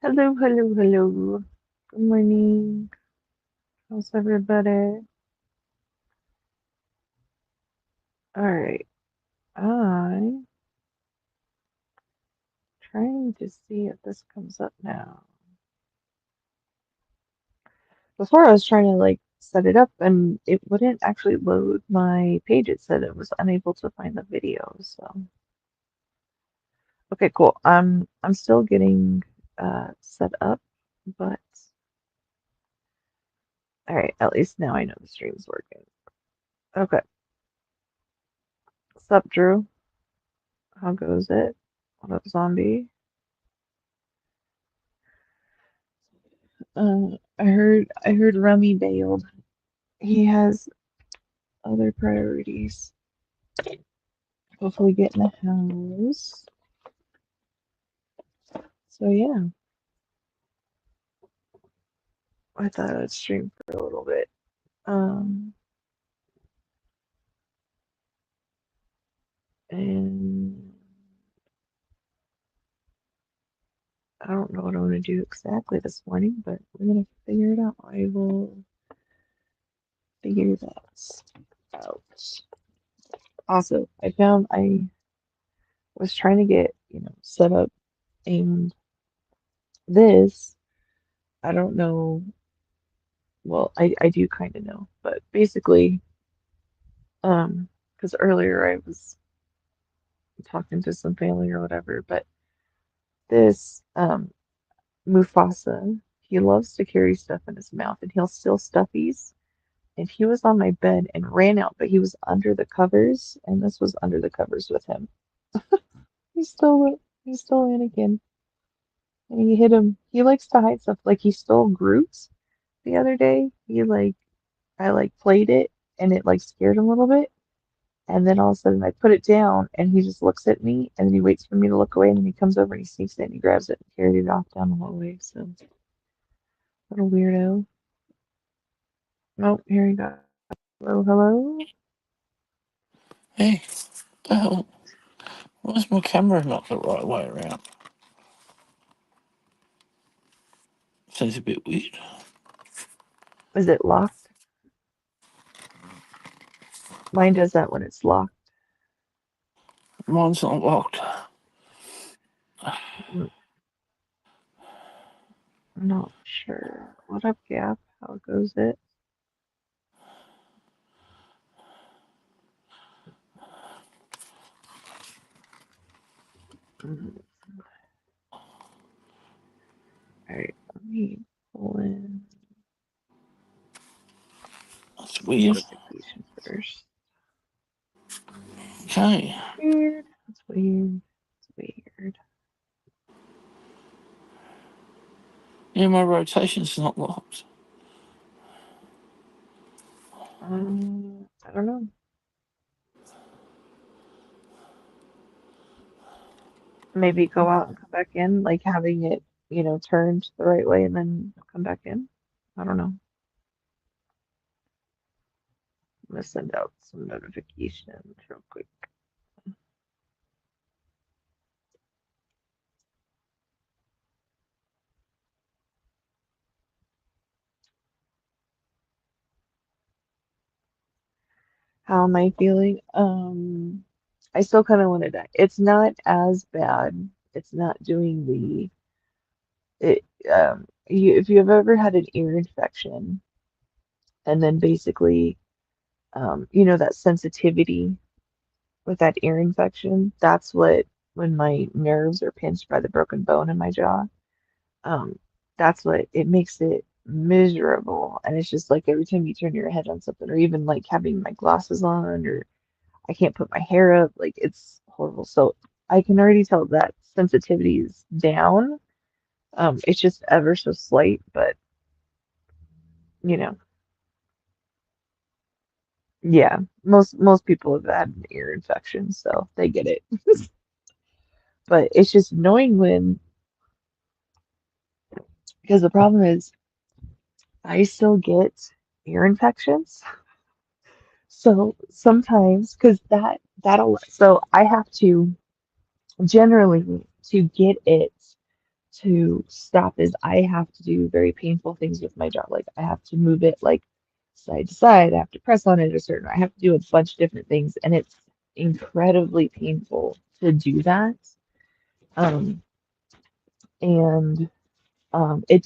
Hello, hello, hello. Good morning. How's everybody? All right. I'm trying to see if this comes up now. Before I was trying to set it up and it wouldn't actually load my page. It said it was unable to find the video. So, okay, cool. I'm still getting set up, but all right, at least now I know the stream's working. Okay. Sup, Drew? How goes it? What up, zombie? I heard Rummy bailed. He has other priorities. Hopefully get in the house. So yeah, I thought I'd stream for a little bit. Um, and I don't know what I'm gonna do exactly this morning, but we're gonna figure it out. I will figure that out. Also, I found I was trying to get, set up, and this, I don't know. Well, I do kind of know, but basically, because earlier I was talking to some family or whatever, but this Mufasa, he loves to carry stuff in his mouth and he'll steal stuffies. And he was on my bed and ran out, but he was under the covers, and this was under the covers with him. He stole it. He stole Anakin, and he hit him. He likes to hide stuff. Like he stole Groot the other day. I played it, and it scared him a little bit. And then all of a sudden I put it down and he just looks at me and then he waits for me to look away and then he comes over and he sneaks it and he grabs it and carried it off down the hallway. So, little weirdo. Oh, here he goes. Hello, hello. Hey, the hell? Why's my camera not the right way around? Seems a bit weird. Is it locked? Mine does that when it's locked. Mine's not locked. I'm not sure. What up, Gap? How goes it? Mm, Alright, let me pull in That's the weird. notification first. Okay. Weird. That's weird. It's weird. Yeah, my rotation's not locked. I don't know. Maybe go out and come back in, like having it, turned the right way and then come back in. I don't know. I'm gonna send out some notifications real quick. How am I feeling? I still kind of want to die. It's not as bad. It's not doing it. If you've ever had an ear infection and then basically, that sensitivity with that ear infection, that's what when my nerves are pinched by the broken bone in my jaw. Um, that's what it makes it miserable. And it's just like every time you turn your head on something, or even like having my glasses on, or I can't put my hair up, like it's horrible. So I can already tell that sensitivity is down. It's just ever so slight, but you know, yeah, most people have had an ear infection, so they get it. But it's just annoying when, because the problem is I still get ear infections. So sometimes, because so I have to generally to get it. to stop is I have to do very painful things with my jaw. Like I have to move it like side to side. I have to press on it a certain. I have to do a bunch of different things, and it's incredibly painful to do that. Um, and it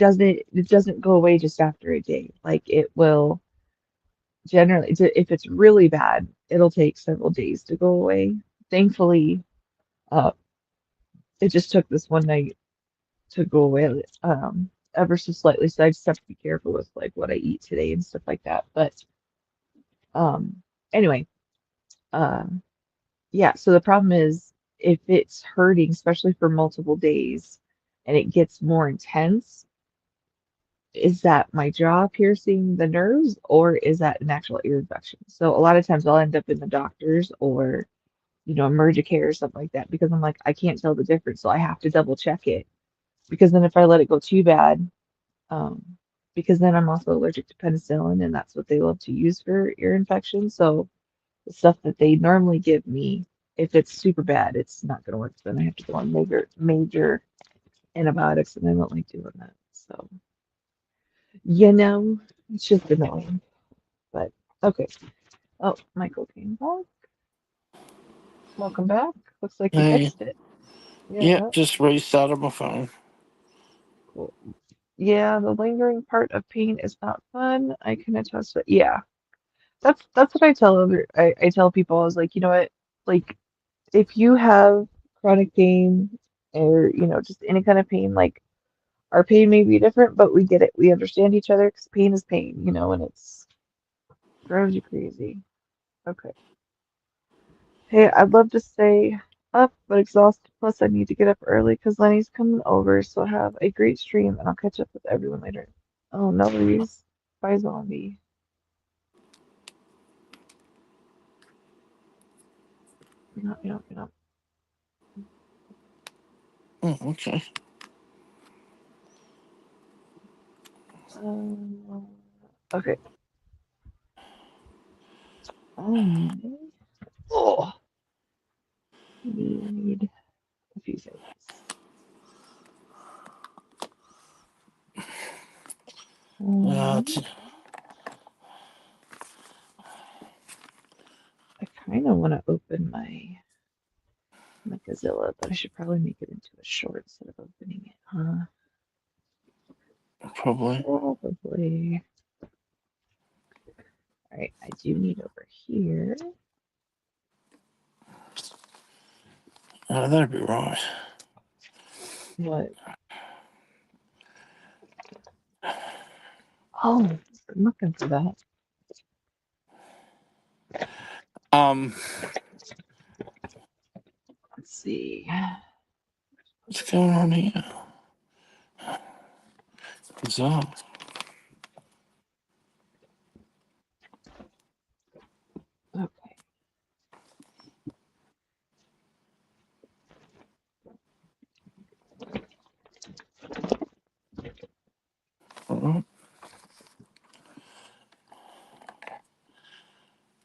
doesn't go away just after a day. Like it will generally, if it's really bad, it'll take several days to go away. Thankfully, uh, it just took this one night to go away, ever so slightly. So I just have to be careful with like what I eat today and stuff like that. But um, anyway, uh, yeah. So the problem is if it's hurting, especially for multiple days, and it gets more intense, is that my jaw piercing the nerves or is that an actual ear infection? So a lot of times I'll end up in the doctor's or emergent care or something like that because I'm like I can't tell the difference, so I have to double check it because then if I let it go too bad. Um, because then I'm also allergic to penicillin, and that's what they love to use for ear infections. So the stuff that they normally give me, if it's super bad, it's not going to work. Then I have to go on major antibiotics, and I don't like doing that. So it's just annoying. But okay. Oh, Michael came back. Welcome back. Looks like you Hey, fixed it. yeah, Yeah, just restarted my phone. cool. Yeah, the lingering part of pain is not fun. I can attest to it. Yeah, that's what I tell I tell people. I was like, you know what? Like if you have chronic pain or just any kind of pain, like our pain may be different, but we get it. We understand each other because pain is pain, and it's drives you crazy. Okay. Hey, I'd love to stay up, but exhausted. Plus, I need to get up early because Lenny's coming over. So have a great stream, and I'll catch up with everyone later. Oh, no worries. Bye, zombie. No, no, no. Oh, okay. Okay. I oh, need a few seconds. Uh, Um, t- I kind of want to open my Gazilla, but I should probably make it into a short instead of opening it, huh? Probably. Probably. All right, I do need over here. That'd be right. What? Oh, I'm looking for that. Um, Let's see. what's going on here? Bizarre. Okay. Alright.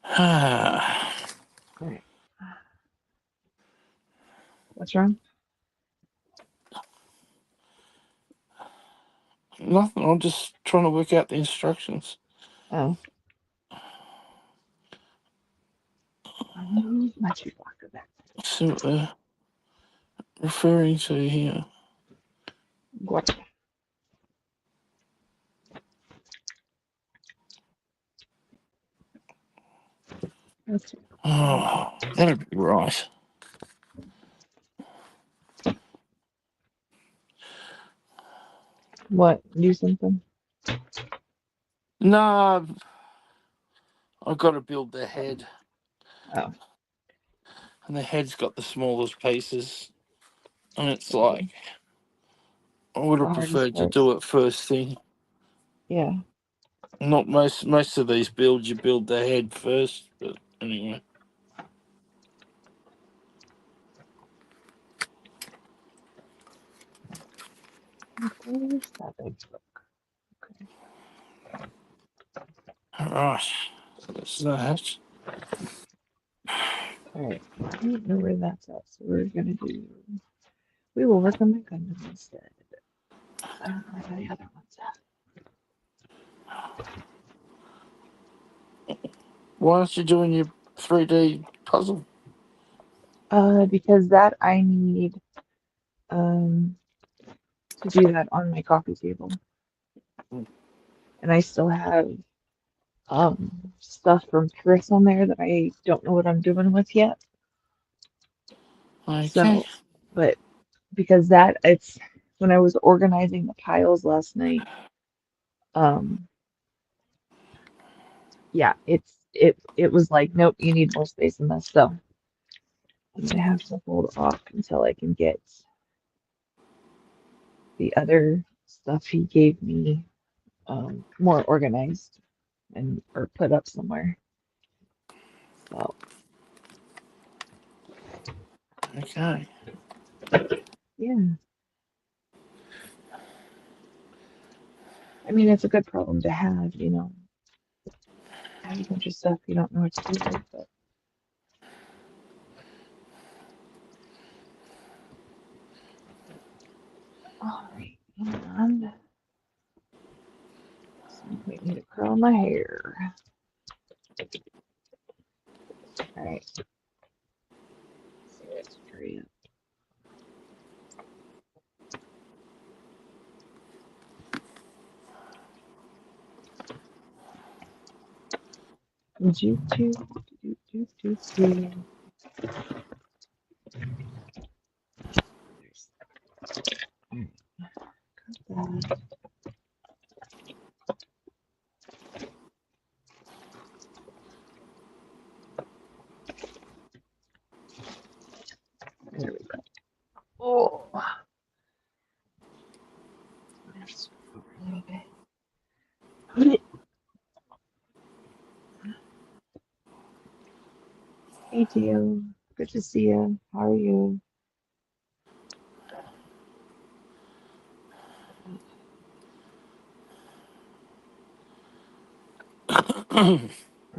Ah, All right. What's wrong? nothing. I'm just trying to work out the instructions. Oh. My Chewbacca back. See what they're referring to here. What? That's Oh, that'd be right. what? Do something? No, I've got to build the head, Oh. and the head's got the smallest pieces, and it's Okay. like I would The have hardest preferred to parts. do it first thing. Yeah. Not most of these builds, you build the head first, but anyway. Where's that big book? Okay. All right, so that's that. All right. I don't know where that's at, so we're gonna do. We will work on the Gundam instead. I don't know where the other one's Why aren't you doing your 3D puzzle? at. Because that I need um to do that on my coffee table, and I still have stuff from Chris on there that I don't know what I'm doing with yet. Okay. So, but because that it's when I was organizing the piles last night, um, yeah, it was like, nope, you need more space than this. So I'm gonna have to hold off until I can get the other stuff he gave me more organized and or put up somewhere. So Okay. yeah, I mean it's a good problem to have, you know. Have a bunch of stuff you don't know what to do with, but all right, and some point me to curl my hair. All right, so let's hurry up. Do, do, do, do, do, do. There's that. There we go. Oh, just over a little bit. Hey, Gio. Good to see you. How are you?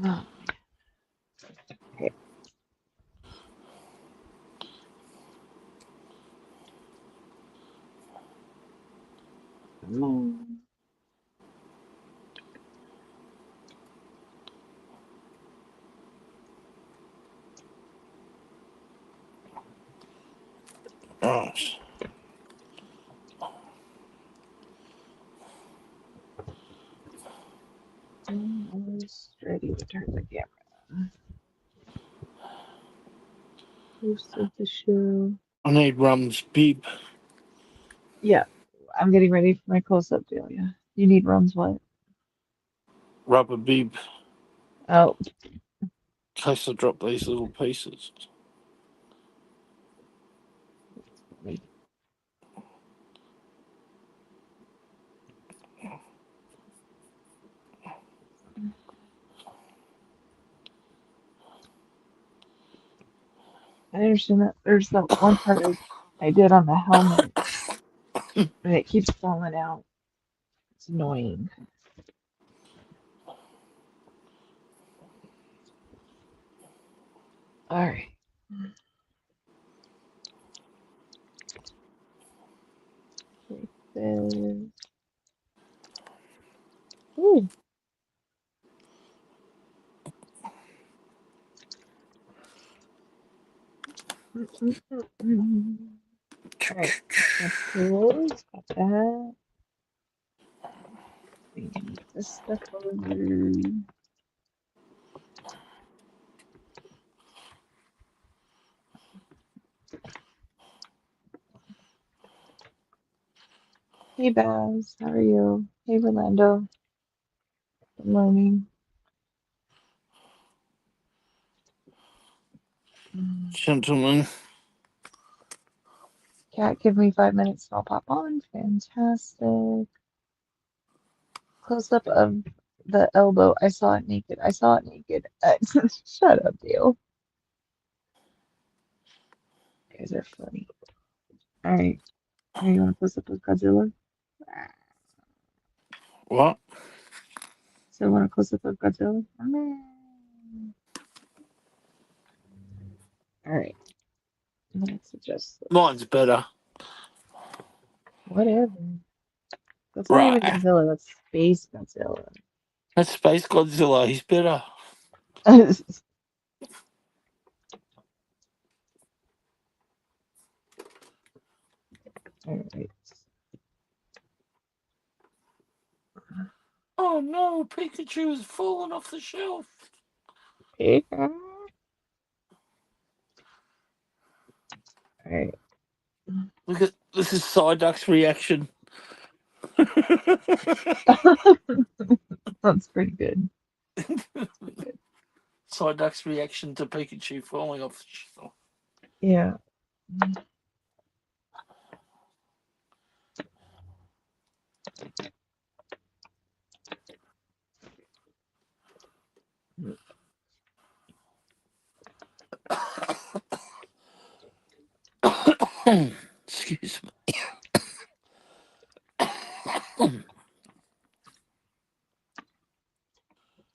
Oh, okay. Come on. Right. Almost ready to turn the camera. Most of the show. I need Rum's bib. Yeah, I'm getting ready for my close-up, Delia. You need Rum's what? Rubber bib. Oh, In case I drop these little pieces. funny. I understand that there's that one part I did on the helmet, and it keeps falling out. It's annoying. All right. Like this. Ooh. All right. That's close. Got that. We can move this stuff over. Hey, Baz. How are you? Hey, Rolando. Good morning. Gentlemen. Cat, give me 5 minutes and I'll pop on. Fantastic. Close up of the elbow. I saw it naked. I saw it naked. Shut up, Dale. You guys are funny. All right. Here, you want to close up of Godzilla? What? So, want to close up of Godzilla? All right. Let's adjust this. Mine's better. Whatever. That's not even Right. Godzilla. That's Space Godzilla. That's Space Godzilla. He's better. All right. Oh no, Pikachu has fallen off the shelf. Pika. All right. Look at this is Psyduck's reaction. That's pretty good. Psyduck's reaction to Pikachu falling off the shelf. Yeah. Excuse me.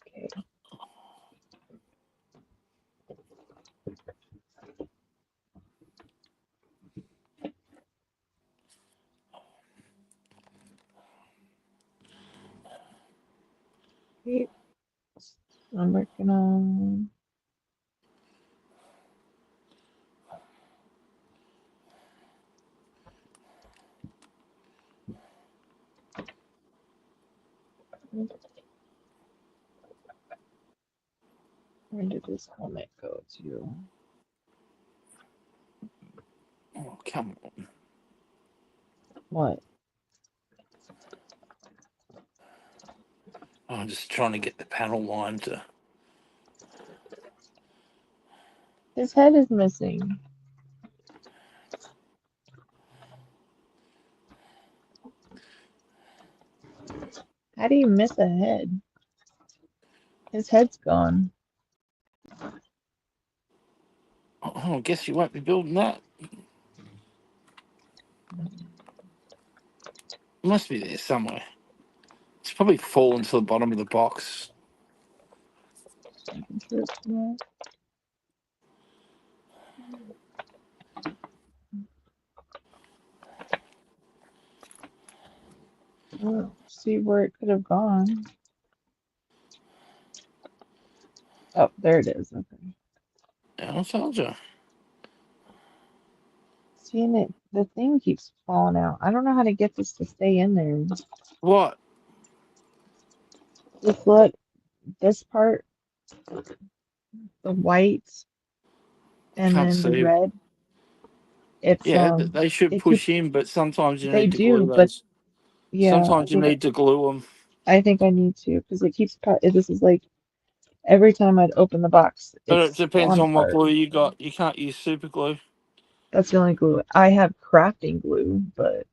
Okay. Okay. I'm working on. Where did this helmet go to? Oh, come on. What? I'm just trying to get the panel line to. His head is missing. How do you miss a head? His head's gone. Oh, I guess you won't be building that. It must be there somewhere. It's probably fallen to the bottom of the box. Making sure it's not. I don't see where it could have gone. Oh, there it is. Okay. Yeah, I told you. Seeing it, the thing keeps falling out. I don't know how to get this to stay in there. What? Just look, this part, the white and Can't then the see. red, it's Yeah, they should it keep push in, but sometimes you they need to glue do, but those. yeah, Sometimes you need to glue them. I think I need to because it keeps this is like every time I'd open the box, But it it's depends falling on what apart. glue you got. You can't use super glue. That's the only glue. I have crafting glue, but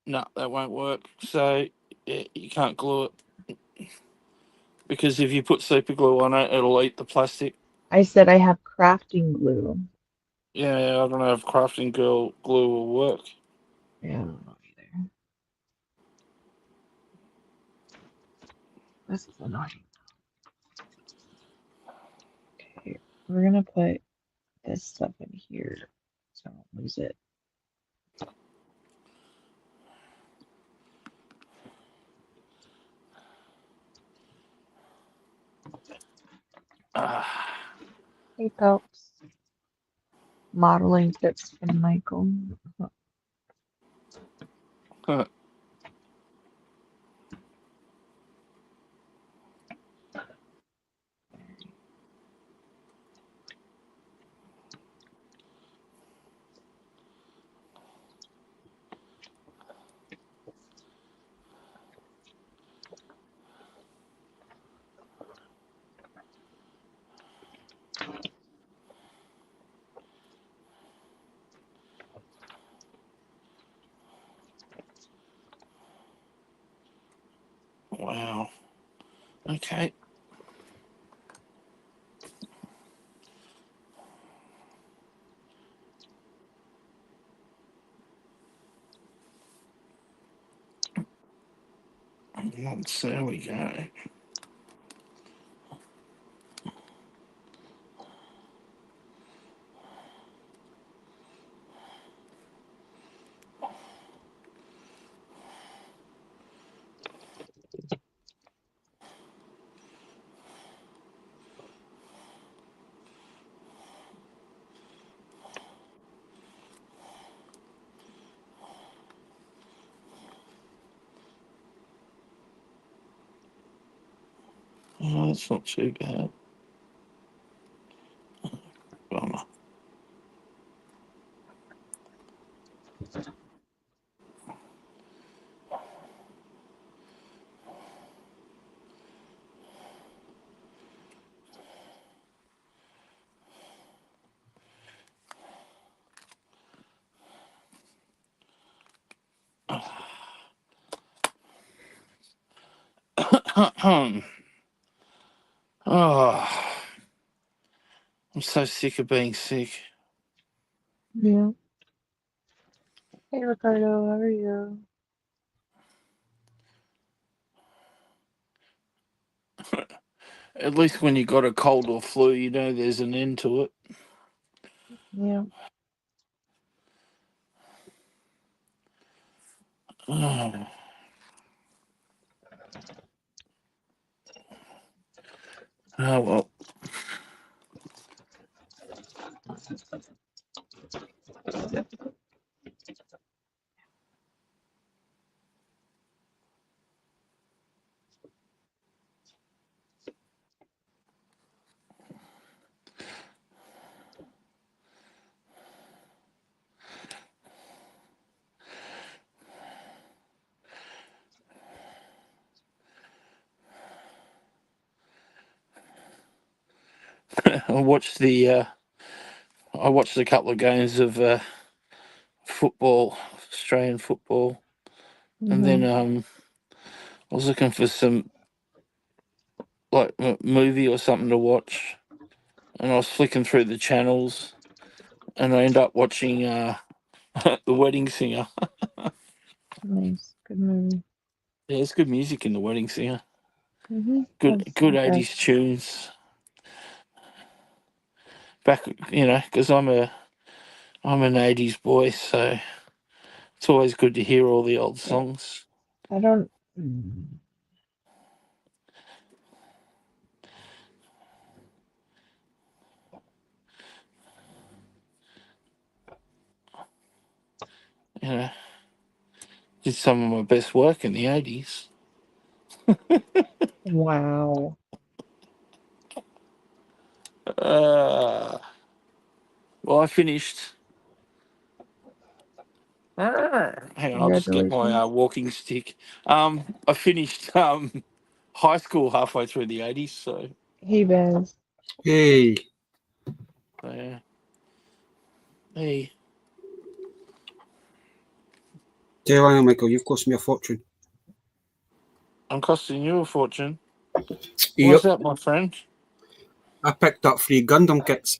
No, that won't work. So yeah, you can't glue it because if you put super glue on it, it'll eat the plastic. I said I have crafting glue. Yeah, I don't know if crafting glue will work. Yeah, I don't know either. This is annoying. Okay, we're gonna put this stuff in here so I don't lose it. Ah. Hey, folks. Modeling tips from Michael. Wow. Okay. There we go. Oh, that's not too bad. Bummer. Oh, I'm so sick of being sick. Yeah. Hey, Ricardo, how are you? At least when you got a cold or flu, you know there's an end to it. Yeah. Oh, oh well. I watched the. I watched a couple of games of football, Australian football, and then Mm-hmm. I was looking for some like movie or something to watch, and I was flicking through the channels, and I ended up watching The Wedding Singer. Nice. Good movie. Yeah, it's good music in The Wedding Singer. Mm-hmm. Good, That's good not bad. 80s tunes. Back, because I'm an 80s boy, so it's always good to hear all the old Yeah. songs. I don't. You know, did some of my best work in the 80s. Wow. Uh, well, I finished. Hang on, I'll just get my Congratulations. walking stick. I finished high school halfway through the 80s, so Hey, Baz. Hey, yeah. Hey, tell you what, Michael, you've cost me a fortune. I'm costing you a fortune. Yep, What's that, my friend? I picked up 3 Gundam kits.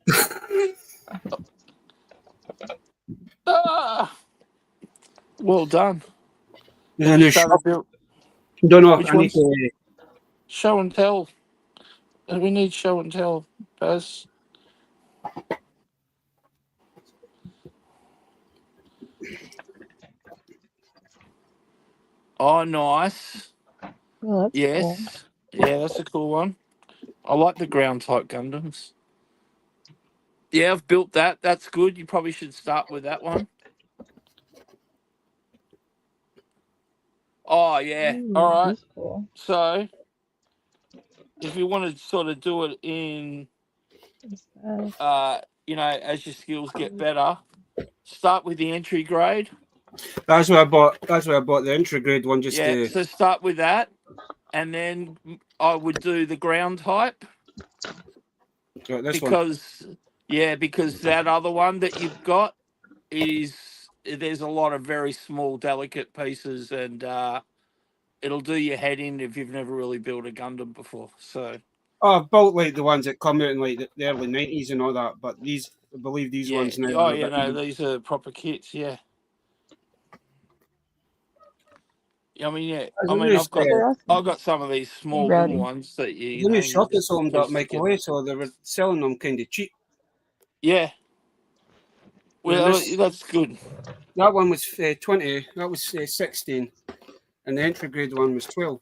Ah, well done. There's Have a you new shop. started build? Don't know. Which I need ones? to. Show and tell. We need show and tell, Baz. Oh, nice. Well, that's cool. Yes. Yeah, that's a cool one. I like the ground type Gundams. Yeah, I've built that. That's good. You probably should start with that one. Oh, yeah. All Ooh, right. he's cool. So, if you want to sort of do it in, What's that? as your skills get better, start with the entry grade. That's what I bought. That's why I bought the entry grade one. Just Yeah, to so start with that, and then I would do the ground type this one. because that other one that you've got is there's a lot of very small, delicate pieces, and it'll do your head in if you've never really built a Gundam before. So Oh, I've built like the ones that come out in like the early 90s and all that. But these, I believe these yeah, ones now oh, are a bit. these are proper kits. Yeah, I mean, yeah, There's I a mean, new, They're I've awesome. got some of these Hey, small little Brownie. ones that there's a new you shop just that's put opened up, pieces Michael together. Way, so they were selling them kind of cheap. Yeah, And well, this that's good. that one was 20. That was 16, and the entry grade one was 12.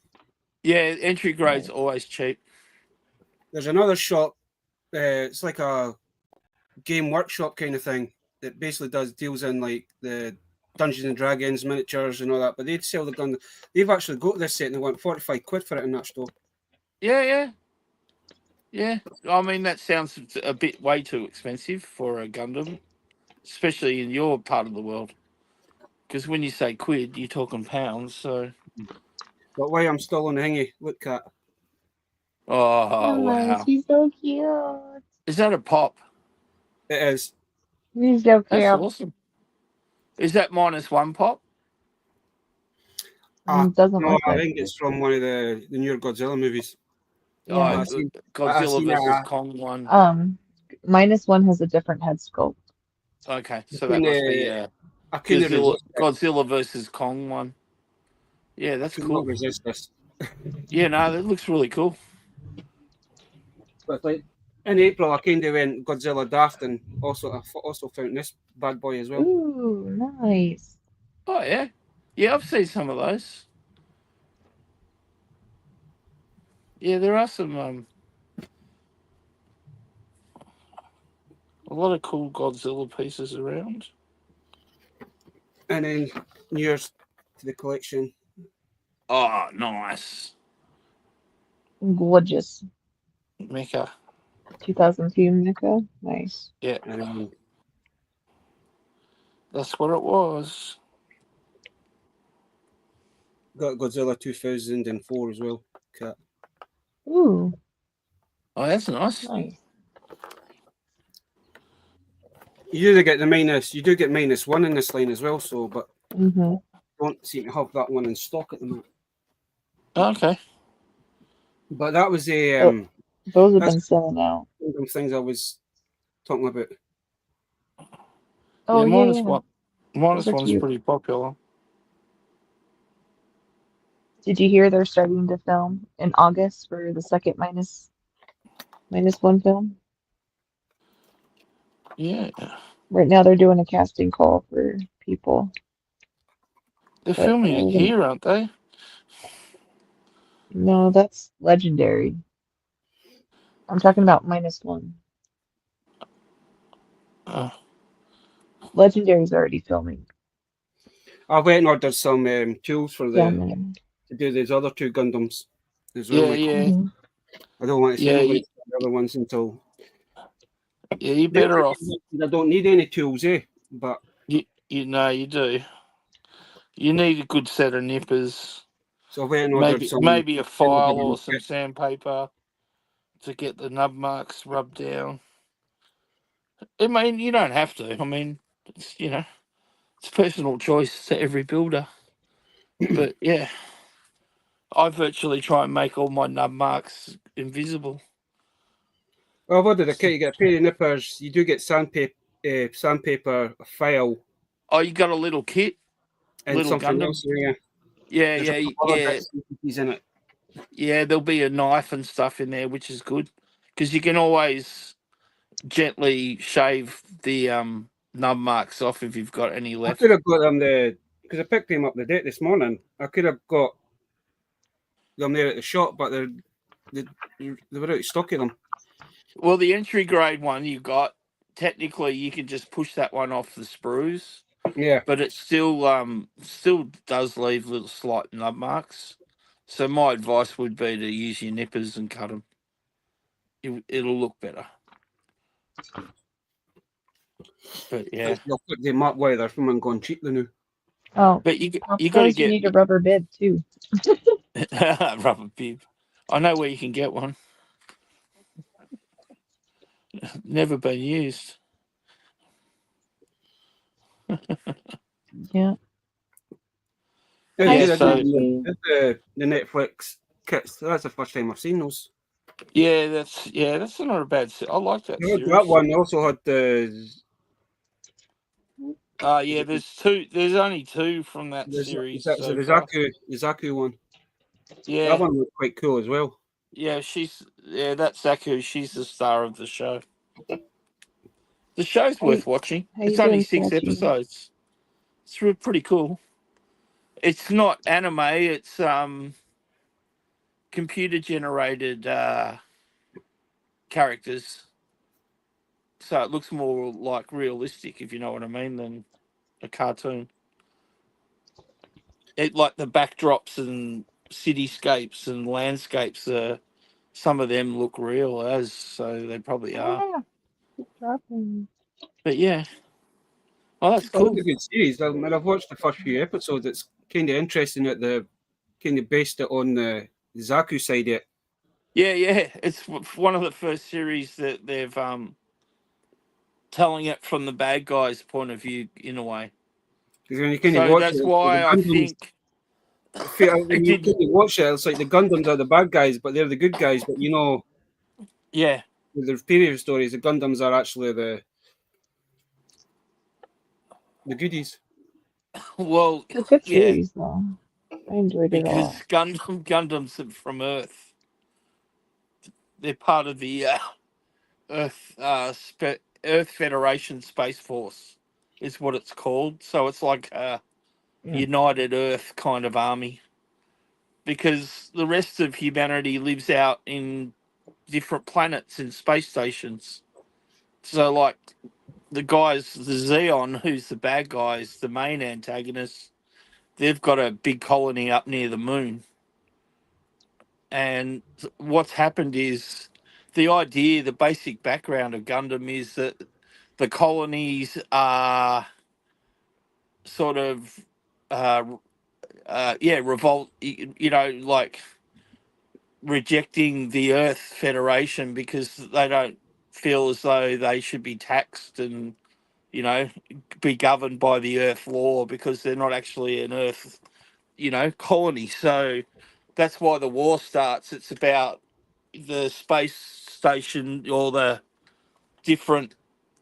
Yeah, entry grade's Nice. always cheap. There's another shop. It's like a game workshop kind of thing that basically does deals in like the Dungeons and Dragons miniatures and all that. But they'd sell the gun. They've actually got this set and they want 45 quid for it in that store. Yeah, yeah. Yeah, I mean that sounds a bit way too expensive for a Gundam, especially in your part of the world. Because when you say quid, you're talking pounds. So, But why I'm still on the hingy, look, cat. oh Nice. wow, He's so cute. is that a pop? It is. He's so That's cute. awesome. Is that -1 pop? Doesn't No, look I like think it. it's from one of the newer Godzilla movies. Oh, Yeah. I Godzilla seen versus Kong one. -1 has a different head sculpt. Okay, I so seen that must be I couldn't resist it. Godzilla versus Kong one. Yeah, I that's could not cool. resist this. Yeah, no, that looks really cool. But like in April, I kind of went Godzilla daft and also found this bad boy as well. Ooh, nice. Oh yeah, yeah, I've seen some of those. Yeah, there are some a lot of cool Godzilla pieces around. And then New Year's to the collection. Oh, nice. Gorgeous. Mecha. 2002 Mecha. Nice. Yeah, And then that's what it was. got Godzilla 2004 as well. Cat. Ooh, Oh, that's nice. nice. You do get -1 in this line as well, so but Mm-hmm. don't seem to have that one in stock at the moment. Okay. But that was a Those have that's been selling out. one of the things I was talking about. Oh, Yeah, yeah, yeah. Those are one's cute. pretty popular. Did you hear they're starting to film in August for the second -1 film? Yeah, Right now they're doing a casting call for people. they're But filming it here, aren't they? no, that's Legendary. I'm talking about -1. Oh, Legendary's already filming. I went and ordered some tools for Filming. to do these other two Gundams as well. yeah, Like yeah, Mm-hmm. I don't want to see yeah, nobody the other ones until yeah. You're the better other off. ones, I don't need any tools, But You know, you do. You need a good set of nippers. so I went and ordered some Maybe a file or some sandpaper to get the nub marks rubbed down. I mean, you don't have to. I mean, it's it's personal choice to every builder. But yeah, I virtually try and make all my nub marks invisible. Well, I've ordered a kit. You get a pair of nippers. You do get sandpaper, a file, Oh, you got a little kit, and little something Gundam. else. Yeah, Yeah, there's a yeah, couple other yeah, bits and pieces in it. yeah. There'll be a knife and stuff in there, which is good because you can always gently shave the nub marks off if you've got any I could left. have got them because I picked them up the date this morning. I could have got them there at the shop, but they were out of stock of them. Well, the entry grade one you got, technically you can just push that one off the sprues, Yeah, but it still does leave little slight nub marks. So my advice would be to use your nippers and cut them. It'll look better. But yeah, they'll put them up where they're from and gone cheap the new. Oh, but Pop you got to says you get need a rubber bib too. rubber bib. I know where you can get one. Never been used. Yeah. Yeah, Yeah, I so did the Netflix kits. That's the first time I've seen those. that's not a bad. I like that That series. one they also had the Yeah, there's two. There's only two from that the series the so far. Zaku one. Yeah, That one was quite cool as well. yeah, that's Zaku. She's the star of the show. The show's Hey, worth watching. how you It's only doing, 6 Scratchy? episodes. It's pretty cool. It's not anime. It's computer generated characters, so it looks more like realistic, if you know what I mean, than a cartoon. It like the backdrops and cityscapes and landscapes are some of them look real as, so they probably are. Yeah, keep dropping. But yeah, oh, that's Oh, cool. it's a good series. I mean, I've watched the first few episodes. It's kind of interesting that the kind of based it on the Zaku side of it. Yeah, yeah, it's one of the first series that they've telling it from the bad guy's point of view in a way. Because when you kind of So watch that's it, the why I Gundams. think When it you kind didn't. of watch it, it's like the Gundams are the bad guys, but they're the good guys. But you know, Yeah, with the previous stories, the Gundams are actually the goodies. well, It's a good yeah, series, though. I enjoyed it because all. Gundams are from Earth. They're part of the Earth Federation Space Force, is what it's called. So it's like a Yeah. United Earth kind of army. Because the rest of humanity lives out in different planets in space stations. So, like the guys, the Xeon, who's the bad guys, the main antagonist, they've got a big colony up near the moon. And what's happened is the basic background of Gundam is that the colonies are sort of, uh, revolt, like rejecting the Earth Federation because they don't feel as though they should be taxed and, you know, be governed by the Earth law because they're not actually an Earth, colony. So that's why the war starts. It's about the space station or the different,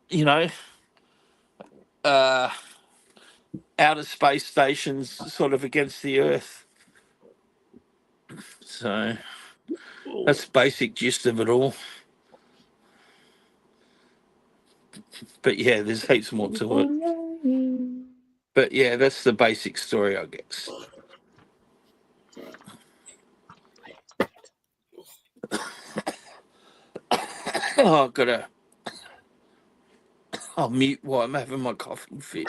you know, uh, outer space stations sort of against the Earth. So that's the basic gist of it all. But yeah, there's heaps more to it. But yeah, that's the basic story, I guess. Oh, I've got to. I'll mute while I'm having my coughing fit.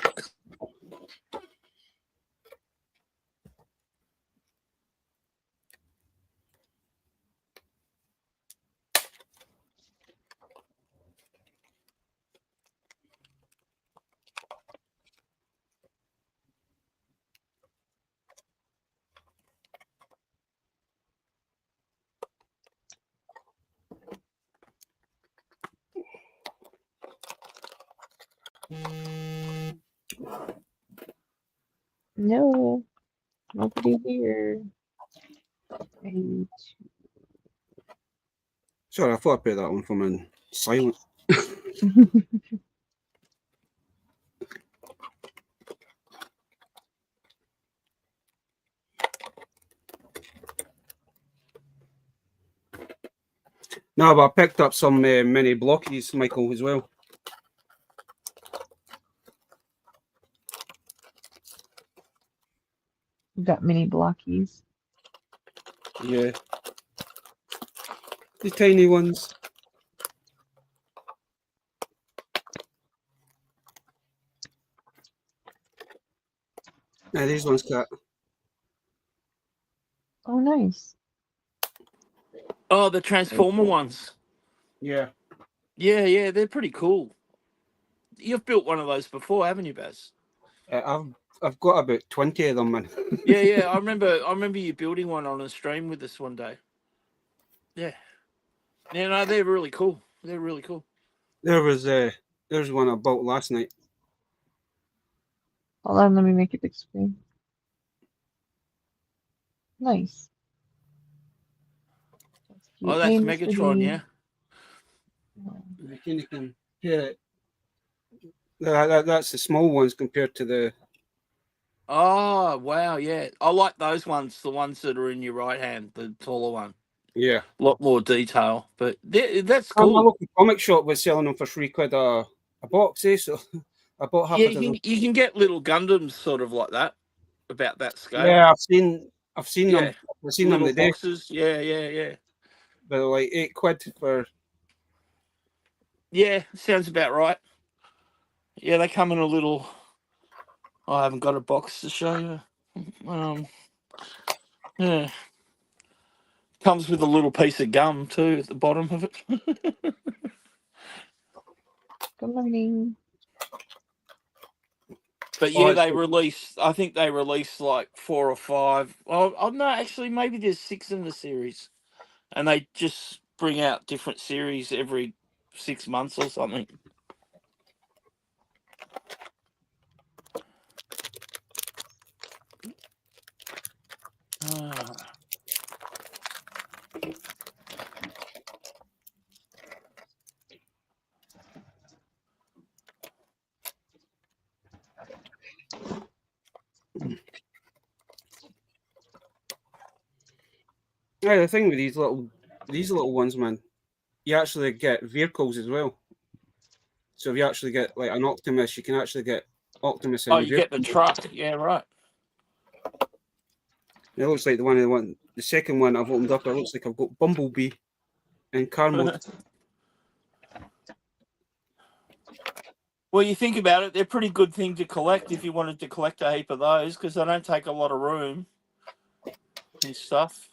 No, nobody here. Page. Sorry, I thought I put that one from in silent. No, but I picked up some mini blockies, Michael, as well. We've got mini blockies. Yeah. The tiny ones. Yeah, these ones got. Oh, nice. Oh, the Transformer ones. Yeah. Yeah, they're pretty cool. You've built one of those before, haven't you, Baz? I've got about 20 of them, man. Yeah. I remember you building one on a stream with us one day. Yeah. Yeah, no, they're really cool. They're really cool. There's one I bought last night. Hold on, let me make it big screen. Nice. Oh, Hey, that's Mr. Megatron, D. yeah. You kind of can hear it. That's the small ones compared to the. Oh, wow, yeah. I like those ones, the ones that are in your right hand, the taller one. Yeah. A lot more detail, but that's My cool. local comic shop was selling them for £3 a box, so I bought half Yeah, a dozen. you can get little Gundams sort of like that, about that scale. Yeah, I've seen Yeah, them. I've seen them little today. boxes. Yeah. They're like £8 for. Yeah, sounds about right. Yeah, they come in a little. I haven't got a box to show you. Yeah, Comes with a little piece of gum too at the bottom of it. Good morning. But Oh, yeah, it's I think they released like 4 or 5. Oh, no, actually, maybe there's 6 in the series. And they just bring out different series every 6 months or something. Ah. yeah, the thing with these little ones, man, you actually get vehicles as well. So if you actually get like an Optimus, you can actually get Optimus in Oh, the you vehicle. get the truck. Yeah, right. It looks like the second one I've opened up. It looks like I've got Bumblebee in car mode. Well, you think about it, they're a pretty good thing to collect if you wanted to collect a heap of those because they don't take a lot of room and stuff.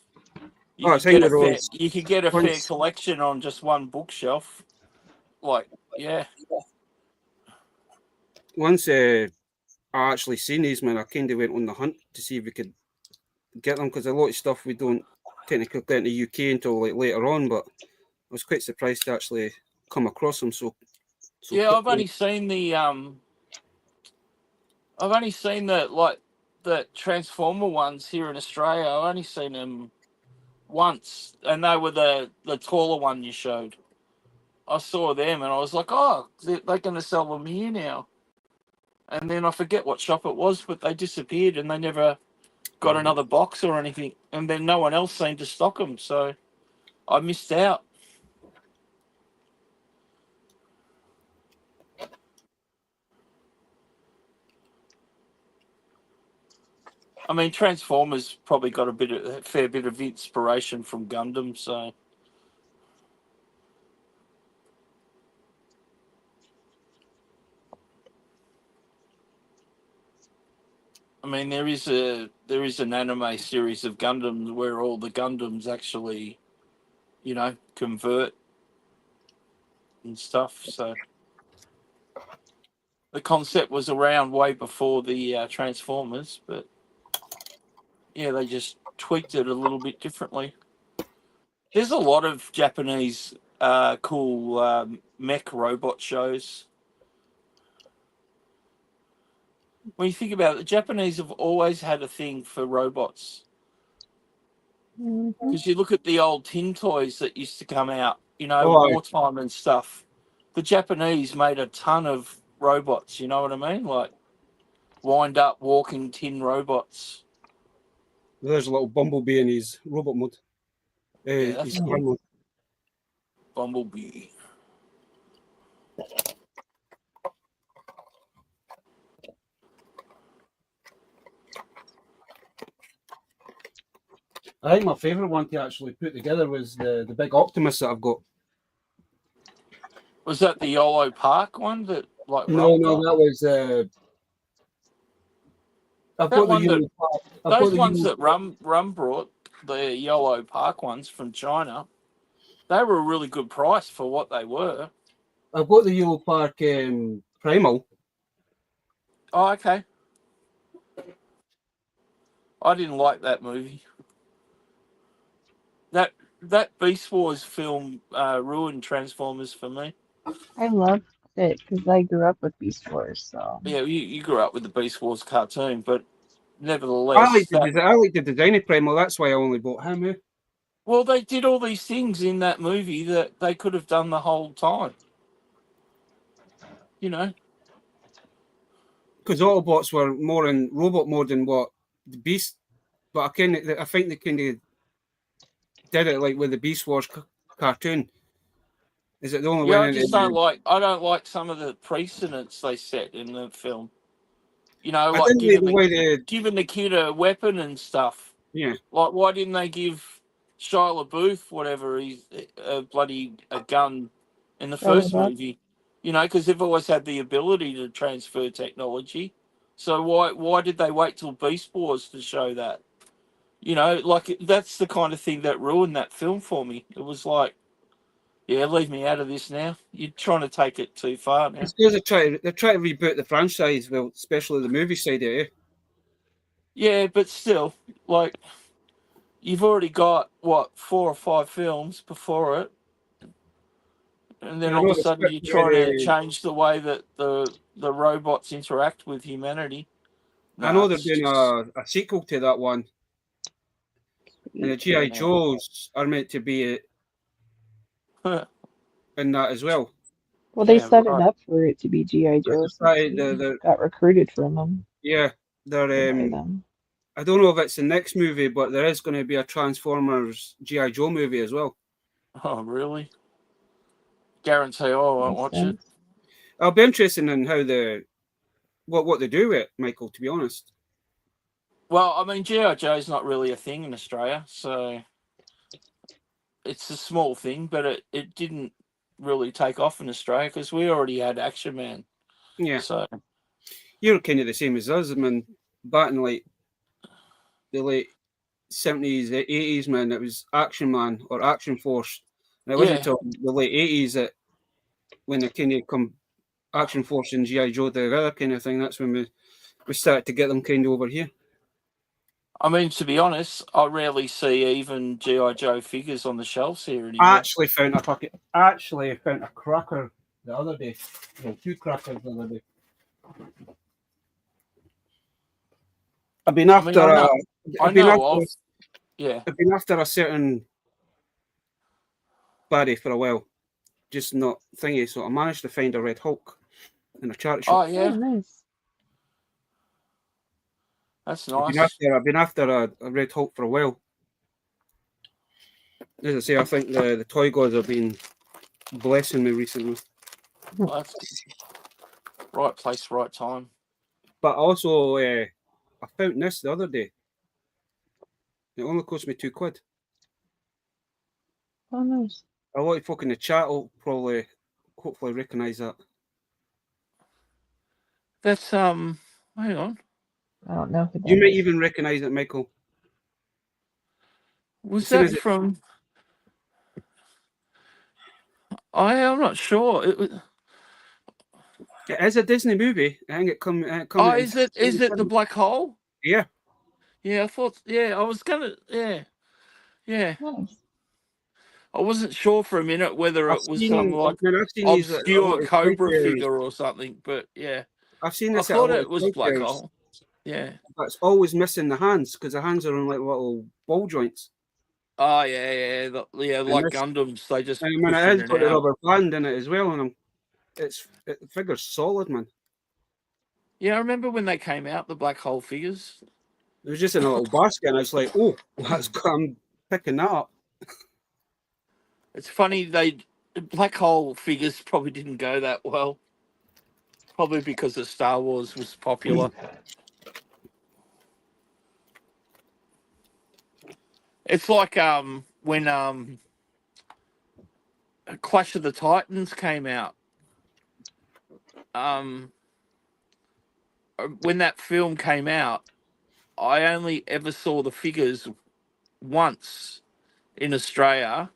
Oh, I think those You could get a fair once collection on just one bookshelf. Like, yeah. once I actually seen these, man, I kind of went on the hunt to see if we could get them because a lot of stuff we don't technically get in the UK until like later on. But I was quite surprised to actually come across them so Yeah, quickly. I've only seen the Transformer ones here in Australia. I've only seen them once, and they were the taller one you showed. I saw them, and I was like, oh, they're going to sell them here now. And then I forget what shop it was, but they disappeared, and they never got another box or anything. And then no one else seemed to stock them, so I missed out. I mean, Transformers probably got a fair bit of inspiration from Gundam, so. I mean, there is an anime series of Gundams where all the Gundams actually, convert and stuff. So the concept was around way before the Transformers, but yeah, they just tweaked it a little bit differently. There's a lot of Japanese cool mech robot shows. When you think about it, the Japanese have always had a thing for robots. Because you look at the old tin toys that used to come out, Oh, wartime and stuff. The Japanese made a ton of robots, you know what I mean? Like wind up walking tin robots. there's a little Bumblebee in his robot mode. Yeah, that's His cool. car mode. Bumblebee. I think my favourite one to actually put together was the big Optimus that I've got. Was that the Yolo Park one that No, Rum got? that was I've That got the one that Euro Park. those ones that Rum brought, the Yolo Park ones from China, they were a really good price for what they were. I've got the Euro Park Primal. Oh, okay. I didn't like that movie. That Beast Wars film ruined Transformers for me. I loved it because I grew up with Beast Wars, so. Yeah, you grew up with the Beast Wars cartoon, but I nevertheless, like the design of Primal. That's why I only bought him. well, they did all these things in that movie that they could have done the whole time. Because Autobots were more in robot mode than what the Beast. But I think they kind of did it like with the Beast Wars cartoon. Is it the only Yeah, one? I don't like some of the precedents they set in the film. I Like didn't like the way they. giving the kid a weapon and stuff. Yeah. Like, why didn't they give Shia LaBeouf whatever he's a gun in the first movie? Because they've always had the ability to transfer technology. So why did they wait till Beast Wars to show that? You know, like that's the kind of thing that ruined that film for me. It was like, yeah, leave me out of this now. You're trying to take it too far now. It's because they're trying to reboot the franchise, well, especially the movie side of it. Yeah, but still, like you've already got what 4 or 5 films before it, and then I all of know a the sudden script you're trying to already. change the way that the robots interact with humanity. I know Nah, they're it's doing just a sequel to that one, and the GI yeah. Joes are meant to be in that as well. Well, they Yeah, set it right. up for it to be G.I. Joe They're since they're, he they're, got recruited from them yeah, or they're. by them. I don't know if it's the next movie, but there is going to be a Transformers GI Joe movie as well. Oh, really? Guarantee I won't Makes watch it. sense. I'll be interested in how what they do with it, Michael. To be honest, Well, I mean, GI Joe's not really a thing in Australia, so it's a small thing, but it didn't really take off in Australia because we already had Action Man. yeah, So you're kind of the same as us. I mean, back in like the late 70s, 80s, man, it was Action Man or Action Force. And it wasn't yeah, until the late 80s that when they kind of come Action Force and GI Joe together, kind of thing. That's when we started to get them kind of over here. I mean, to be honest, I rarely see even GI Joe figures on the shelves here I anymore. actually found a cracker the other day. Well, 2 crackers the other day. I've been I mean, after a, I I've been know after, of, yeah. I've been after a certain baddie for a while, just not thingy. So I managed to find a Red Hulk in a charity Oh, shop. Oh, yeah, nice. that's I've been nice. after a Red Hulk for a while. As I say, I think the toy gods have been blessing me recently. Well, that's right place, right time. But also, I found this the other day. It only cost me £2. Oh, nice. A lot of folk in the chat will probably, hopefully, recognise that. That's hang on. I don't know who You that might is. even recognise it, Michael. Was As soon that as from? I'm not sure. it is a Disney movie, I think it come out Oh, in is it the 77. black hole? Yeah, Yeah, I thought. Yeah, I was gonna. Yeah, yeah. Nice. I wasn't sure for a minute whether it was some like I've seen these a lot obscure of toy Cobra fairs. figure or something, but yeah, I've seen I this at a thought lot of it was toy black fairs, hole. Yeah. but it's always missing the hands because the hands are on like little ball joints. Oh yeah, yeah, yeah. And Like this, Gundams, they just I mean, it push in has and got the out. rubber band in it as well, and the figure's solid, man. Yeah, I remember when they came out, the black hole figures. It was just in a little basket, and I was like, "Oh, I'm picking that up." It's funny black hole figures probably didn't go that well. Probably because the Star Wars was popular. It's like when Clash of the Titans came out. Um, when that film came out, I only ever saw the figures once in Australia,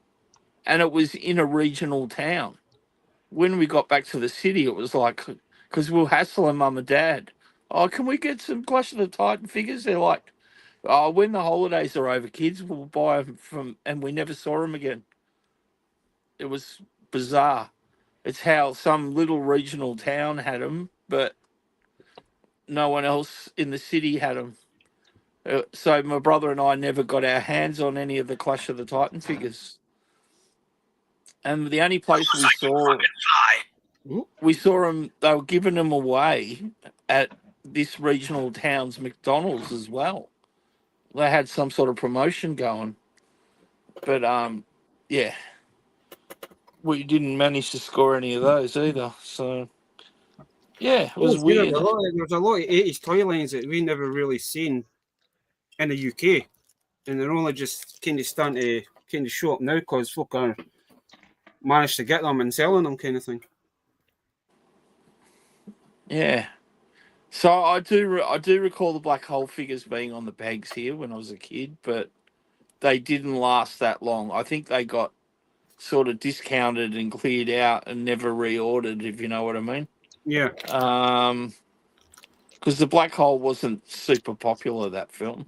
and it was in a regional town. When we got back to the city, it was like, because we were hassling mum and dad. Oh, can we get some Clash of the Titan figures? They're like, oh, when the holidays are over, kids, we'll buy them from, and we never saw them again. It was bizarre. It's how some little regional town had them, but no one else in the city had them. So my brother and I never got our hands on any of the Clash of the Titan figures. And the only place we saw them, they were giving them away at this regional town's McDonald's as well. They had some sort of promotion going, but yeah, we didn't manage to score any of those either. So yeah, it was You know, weird. there's a lot of 80s toy lines that we never really seen in the UK, and they're only just kind of starting to kind of show up now because folk are managed to get them and selling them, kind of thing. Yeah, So I do recall the black hole figures being on the pegs here when I was a kid, but they didn't last that long. I think they got sort of discounted and cleared out and never reordered, if you know what I mean. Yeah. Because the black hole wasn't super popular, that film.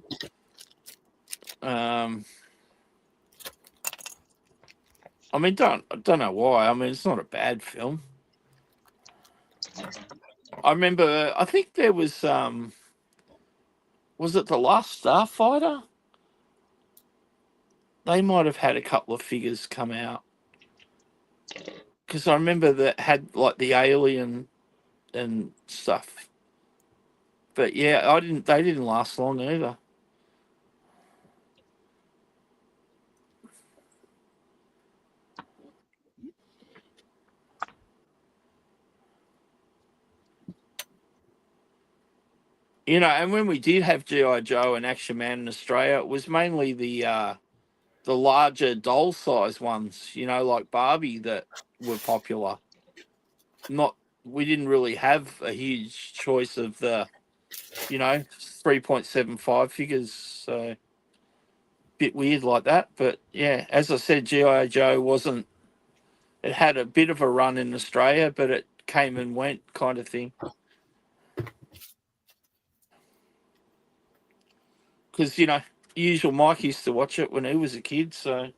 I mean, don't know why. I mean, it's not a bad film. I remember. I think there was it The Last Starfighter? They might have had a couple of figures come out because I remember that had like the alien and stuff. But yeah, I didn't. They didn't last long either. You know, and when we did have GI Joe and Action Man in Australia, it was mainly the larger doll size ones. You know, like Barbie that were popular. Not We didn't really have a huge choice of the 3.75 figures. So bit weird like that. But yeah, as I said, GI Joe wasn't. It had a bit of a run in Australia, but it came and went kind of thing. Because usual Mike used to watch it when he was a kid, so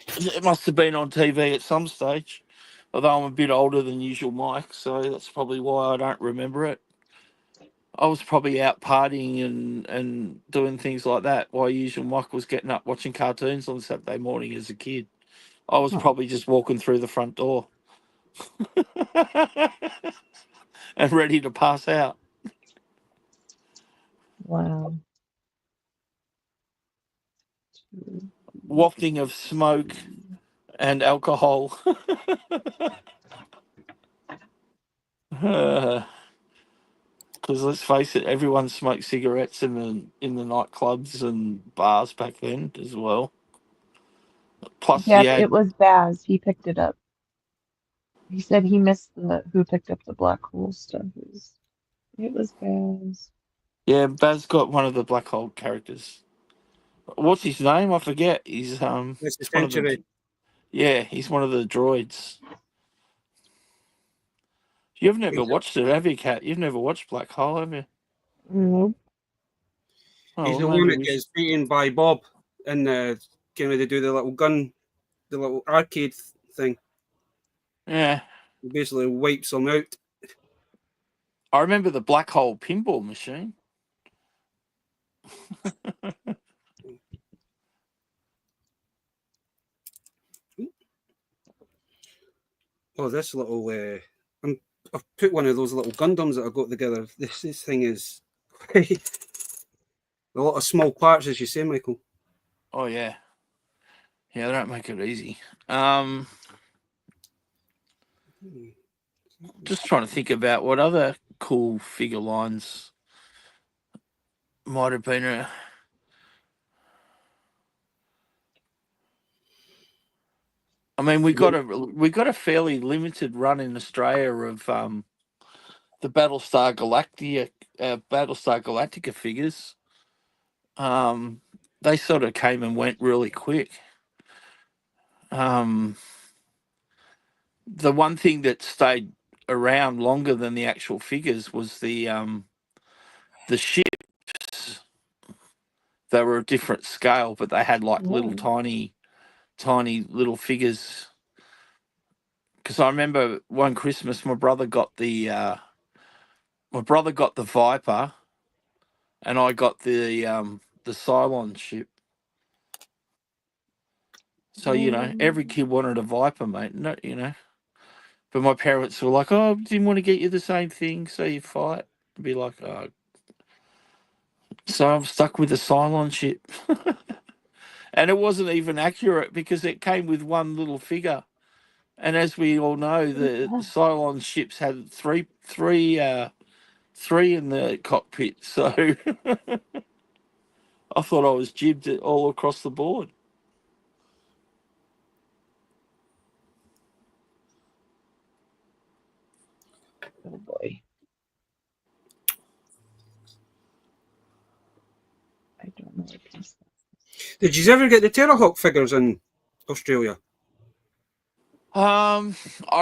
it must have been on TV at some stage. Although I'm a bit older than usual Mike, so that's probably why I don't remember it. I was probably out partying and doing things like that while usual Mike was getting up watching cartoons on Saturday morning as a kid. I was Oh, probably just walking through the front door and ready to pass out, wow. wafting of smoke and alcohol. Because let's face it, everyone smoked cigarettes in the nightclubs and bars back then as well. Plus, Yep, yeah, it was Baz. He picked it up. He said he missed the who picked up the black hole stuff. It was Baz. yeah, Baz got one of the black hole characters. What's his name? I forget. It's the It's one of the century. yeah, he's one of the droids. You've never He's, watched it, have you, Kat? You've never watched Black Hole, have you? Nope. Oh, he's well, the one maybe that we should. gets beaten by Bob in the kind of they do the little gun, the little arcade thing. Yeah, He basically wipes him out. I remember the Black Hole pinball machine. Oh, this little I've put one of those little Gundams that I got together. This thing is a lot of small parts, as you say, Michael. Oh yeah, yeah, they don't make it easy. Um, just trying to think about what other cool figure lines might have been. I mean, we got a fairly limited run in Australia of the Battlestar Galactica figures. They sort of came and went really quick. Um, the one thing that stayed around longer than the actual figures was the ships. They were a different scale, but they had like little Whoa. tiny little figures. Because I remember one Christmas, my brother got the Viper, and I got the Cylon ship. So every Um, kid wanted a Viper, mate. No, but my parents were like, "Oh, didn't want to get you the same thing, so you fight." I'd be like, "Oh," so I'm stuck with the Cylon ship, and it wasn't even accurate because it came with one little figure. And as we all know, the Cylon ships had three in the cockpit, so I thought I was jibbed it all across the board. oh boy. Did you ever get the Terrahawk figures in Australia? I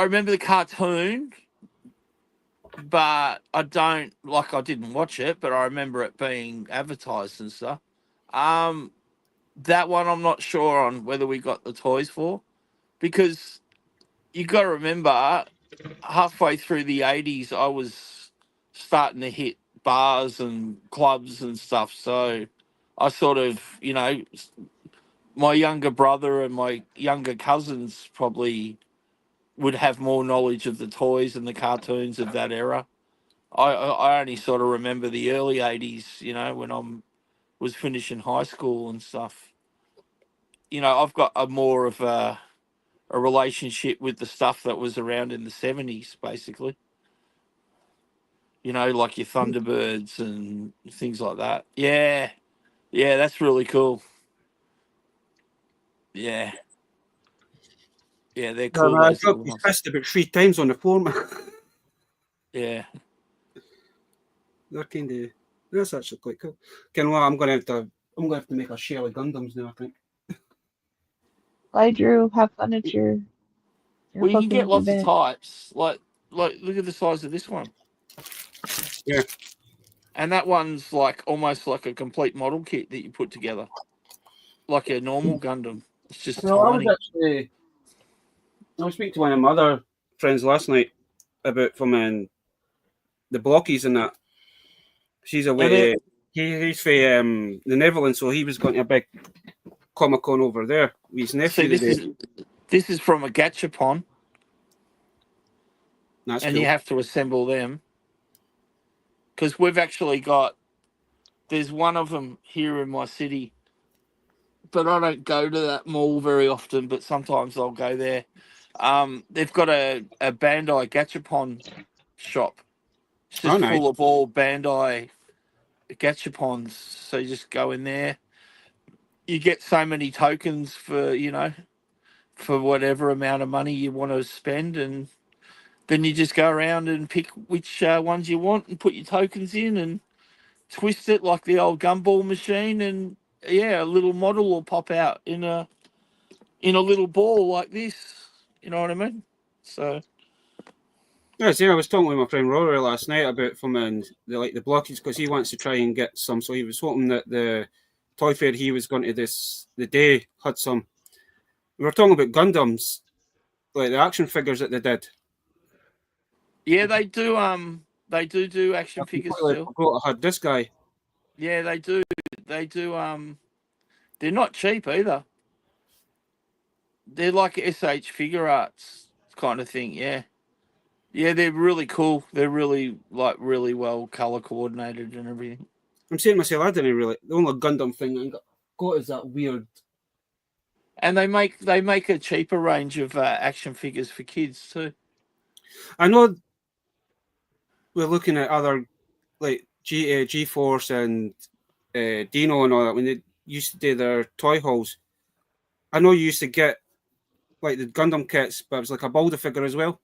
remember the cartoon, but I didn't watch it, but I remember it being advertised and stuff. That one I'm not sure on whether we got the toys for, because you got to remember, halfway through the 80s, I was starting to hit bars and clubs and stuff. So I sort of, my younger brother and my younger cousins probably would have more knowledge of the toys and the cartoons of that era. I only sort of remember the early 80s, when was finishing high school and stuff. I've got a more of a relationship with the stuff that was around in the 70s, basically. Like your Thunderbirds and things like that. Yeah. Yeah, that's really cool. Yeah. Yeah, they're cool, I those dropped little his ones. fist about 3 times on the floor, man. Yeah. They're kind of. That's actually quite cool. Ken, well, I'm gonna have to make a Shelly Gundams now, I think. Bye, Drew. Have fun at your Well, you can get Pokemon lots of event. types. Like look at the size of this one. Yeah. And that one's like almost like a complete model kit that you put together. Like a normal Gundam. It's just Well, I tiny. was speaking to one of my other friends last night about from the Blockies and that. She's away. He's from the Netherlands, so he was going to a big Comic Con over there with his nephew. See, this is from a Gachapon, That's and cool. you have to assemble them. Because we've actually there's one of them here in my city, but I don't go to that mall very often, but sometimes I'll go there. They've got a Bandai Gachapon shop. It's just Nice. full of all Bandai Gachapons. So you just go in there. You get so many tokens for whatever amount of money you want to spend, and then you just go around and pick which ones you want and put your tokens in and twist it like the old gumball machine, and yeah, a little model will pop out in a little ball like this. You know what I mean? So Yeah, see, I was talking with my friend Rory last night about from the Blockies because he wants to try and get some. So he was hoping that the toy fair he was going to the day had some. We were talking about Gundams, like the action figures that they did. yeah, they do. They do action figures still. I had this guy. Yeah, they do. They do. They're not cheap either. They're like SH Figure Arts kind of thing. Yeah. Yeah, they're really cool. They're really really well color coordinated and everything. I'm saying to myself, I didn't really. The only Gundam thing I got is that weird. And they make a cheaper range of action figures for kids too. I know we're looking at other like G Force and Dino and all that when they used to do their toy hauls. I know you used to get like the Gundam kits, but it was like a Balder figure as well.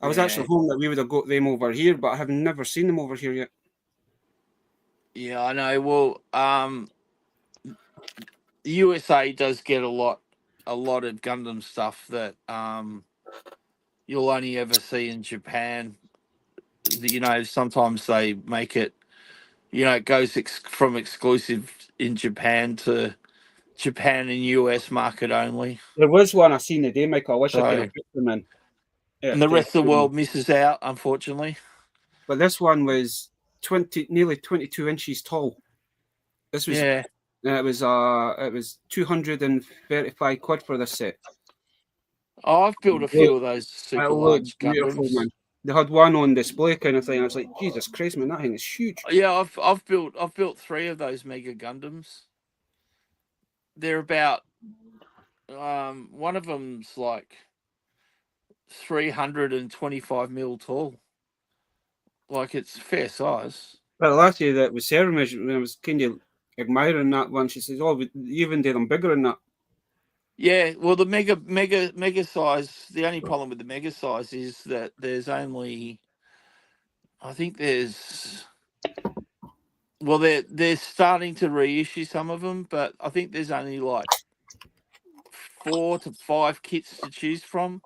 I was actually hoping that we would have got them over here, but I have never seen them over here yet. Yeah, I know. Well, the USA does get a lot of Gundam stuff that you'll only ever see in Japan. Sometimes they make it. It goes from exclusive in Japan to Japan and US market only. There was one I seen today, Michael. I wish I could So, have put them in. and the rest of the world misses out, unfortunately. But this one was nearly 22 inches tall. This was it was 235 quid for this set. Oh, I've built a few of those super large Gundams. Man. They had one on display kind of thing. I was like, Jesus Christ, man, that thing is huge. Yeah, I've built 3 of those Mega Gundams. They're about one of them's like 325 mil tall. Like, it's fair size. But last year that was Sarah when I was kind of admiring that one. She says, "Oh, you even did them bigger than that." Yeah, well, the mega size. The only problem with the mega size is that there's only, I think there's Well, they're starting to reissue some of them, but I think there's only like 4 to 5 kits to choose from,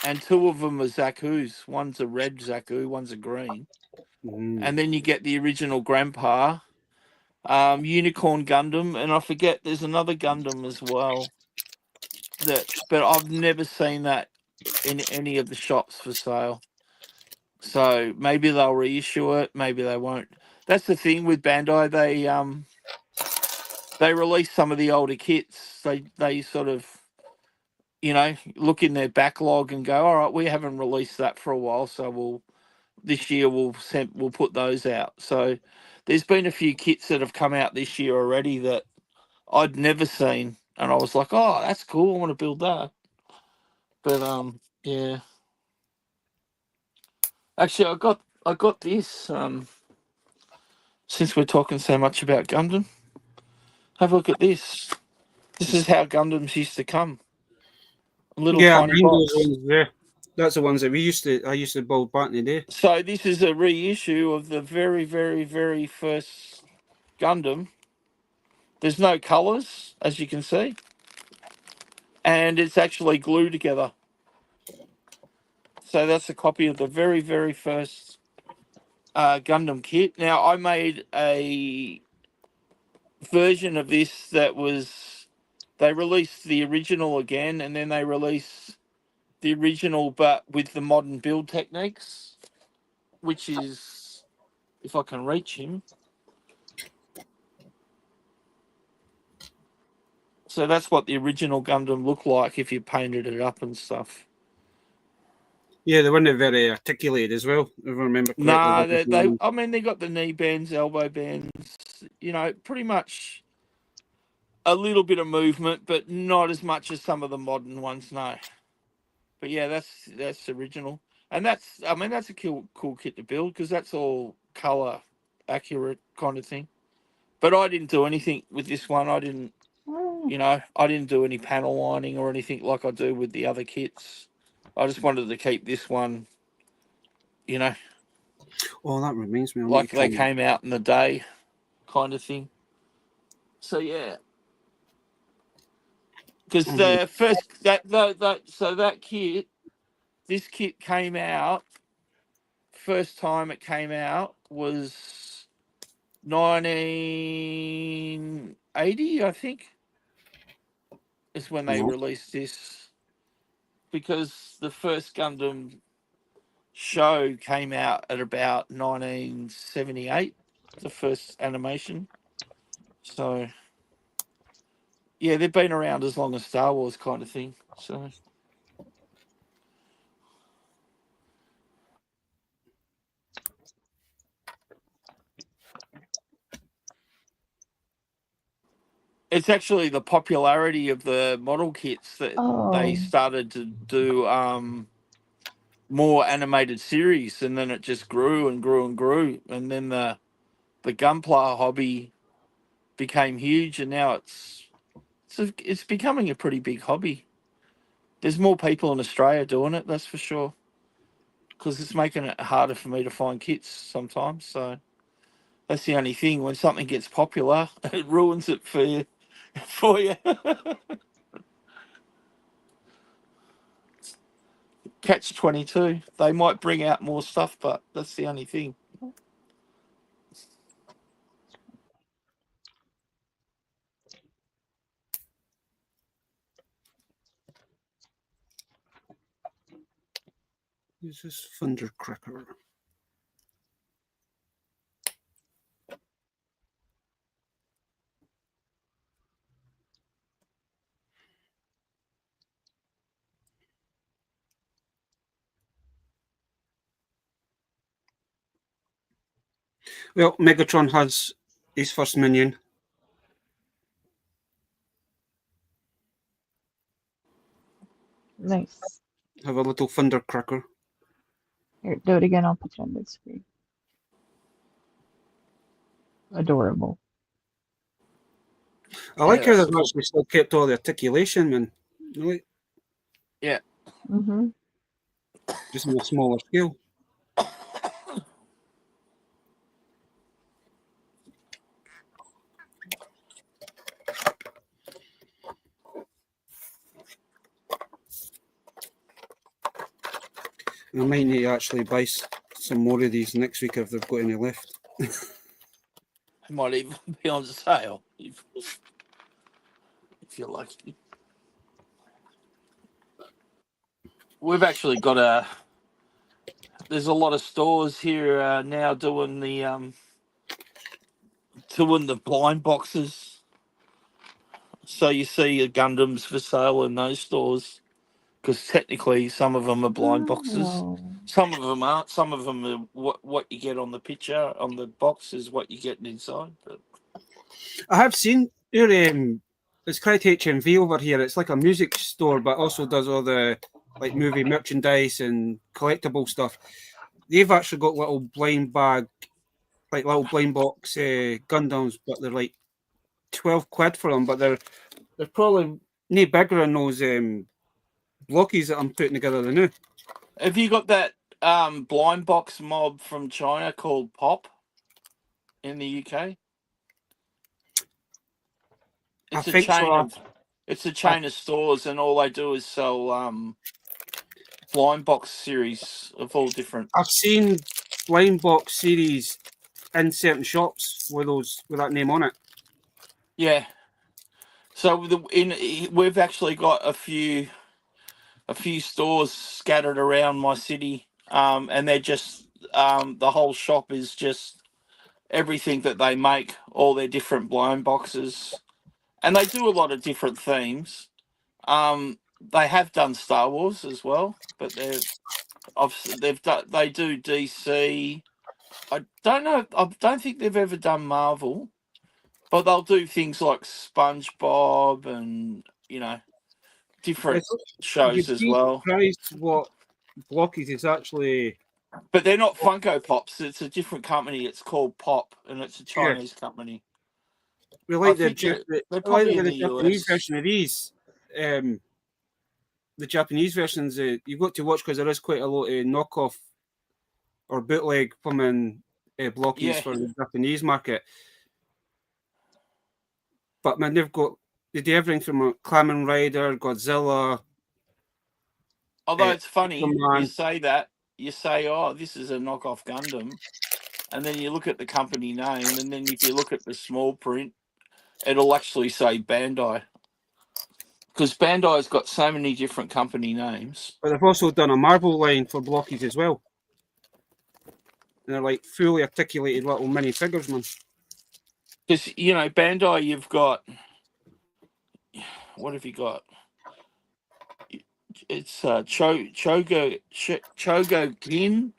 and 2 of them are Zaku's. One's a red Zaku, one's a green, and then you get the original Grandpa, Unicorn Gundam, and I forget there's another Gundam as well. But I've never seen that in any of the shops for sale. So maybe they'll reissue it, maybe they won't. That's the thing with Bandai. They release some of the older kits. They sort of, look in their backlog and go, all right, we haven't released that for a while, so this year we'll put those out. So there's been a few kits that have come out this year already that I'd never seen, and I was like, oh, that's cool, I want to build that. But yeah. Actually, I got this. Since we're talking so much about Gundam, have a look at this. This is how Gundams used to come. A little Yeah, I tiny remember those box. ones. Yeah, that's the ones that I used to build back in the day. So this is a reissue of the very, very, very first Gundam. There's no colours, as you can see, and it's actually glued together. So that's a copy of the very, very first Gundam kit. Now, I made a version of this that was, they released the original again, and then they released the original but with the modern build techniques, which is, if I can reach him. So that's what the original Gundam looked like if you painted it up and stuff. Yeah, they weren't very articulated as well, if I remember correctly. Nah, they got the knee bands, elbow bands, pretty much a little bit of movement, but not as much as some of the modern ones, no. But yeah, that's original. And that's a cool kit to build because that's all color accurate kind of thing. But I didn't do anything with this one. I didn't do any panel lining or anything like I do with the other kits. I just wanted to keep this one, Oh, that reminds me. like they came out in the day kind of thing. So yeah. Because the first that kit, this kit came out. First time it came out was 1980, I think, is when they released this. Because the first Gundam show came out at about 1978, the first animation. So yeah, they've been around as long as Star Wars kind of thing. So it's actually the popularity of the model kits that they started to do more animated series, and then it just grew and grew and grew, and then the Gunpla hobby became huge, and now it's becoming a pretty big hobby. There's more people in Australia doing it, that's for sure, because it's making it harder for me to find kits sometimes. So that's the only thing. When something gets popular, it ruins it for you. Catch 22. They might bring out more stuff, but that's the only thing. This is Thundercracker. Well, Megatron has his first minion. Nice. Have a little Thundercracker. Here, do it again. I'll put you on mid screen. Adorable. I like how they've cool. actually still kept all the articulation, man. Really? Yeah. Mm-hmm. Just on a smaller scale. I might need to actually buy some more of these next week if they've got any left. It might even be on sale if you're lucky. We've actually got there's a lot of stores here now doing the blind boxes. So you see your Gundams for sale in those stores because technically some of them are blind boxes. Oh. Some of them aren't. Some of them are what you get on the picture on the box is what you're getting inside. But I have seen your it's called HMV over here. It's like a music store, but also does all the like movie merchandise and collectible stuff. They've actually got little blind bag, like little blind box Gundams, but they're like 12 quid for them. But they're probably no bigger than those blockies that I'm putting together now. have you got that blind box mob from China called Pop in the UK? I It's a think chain so. of it's a chain of stores, and all they do is sell blind box series of all different. I've seen blind box series in certain shops with that name on it. Yeah. So we've actually got a few stores scattered around my city, and they're just the whole shop is just everything that they make, all their different blind boxes, and they do a lot of different themes. They have done Star Wars as well, but they do DC. I don't know. I don't think they've ever done Marvel, but they'll do things like SpongeBob and different shows You'd as be well. surprised what Blockies is actually. But they're not Funko Pops. It's a different company. It's called Pop, and it's a Yeah. Chinese company. We I like think they're probably in the Japanese US. version of these. The Japanese versions you've got to watch because there is quite a lot of knockoff or bootleg coming blockies Yeah. for the Japanese market. But man, they do everything from Kamen Rider, Godzilla. Although it's funny, Superman. you say that, you say, "Oh, this is a knockoff Gundam," and then you look at the company name, and then if you look at the small print, it'll actually say Bandai, because Bandai's got so many different company names. But they've also done a Marvel line for blockies as well. And they're like fully articulated little mini figures, man. Because Bandai, you've got what have you got? It's Chogo Kin,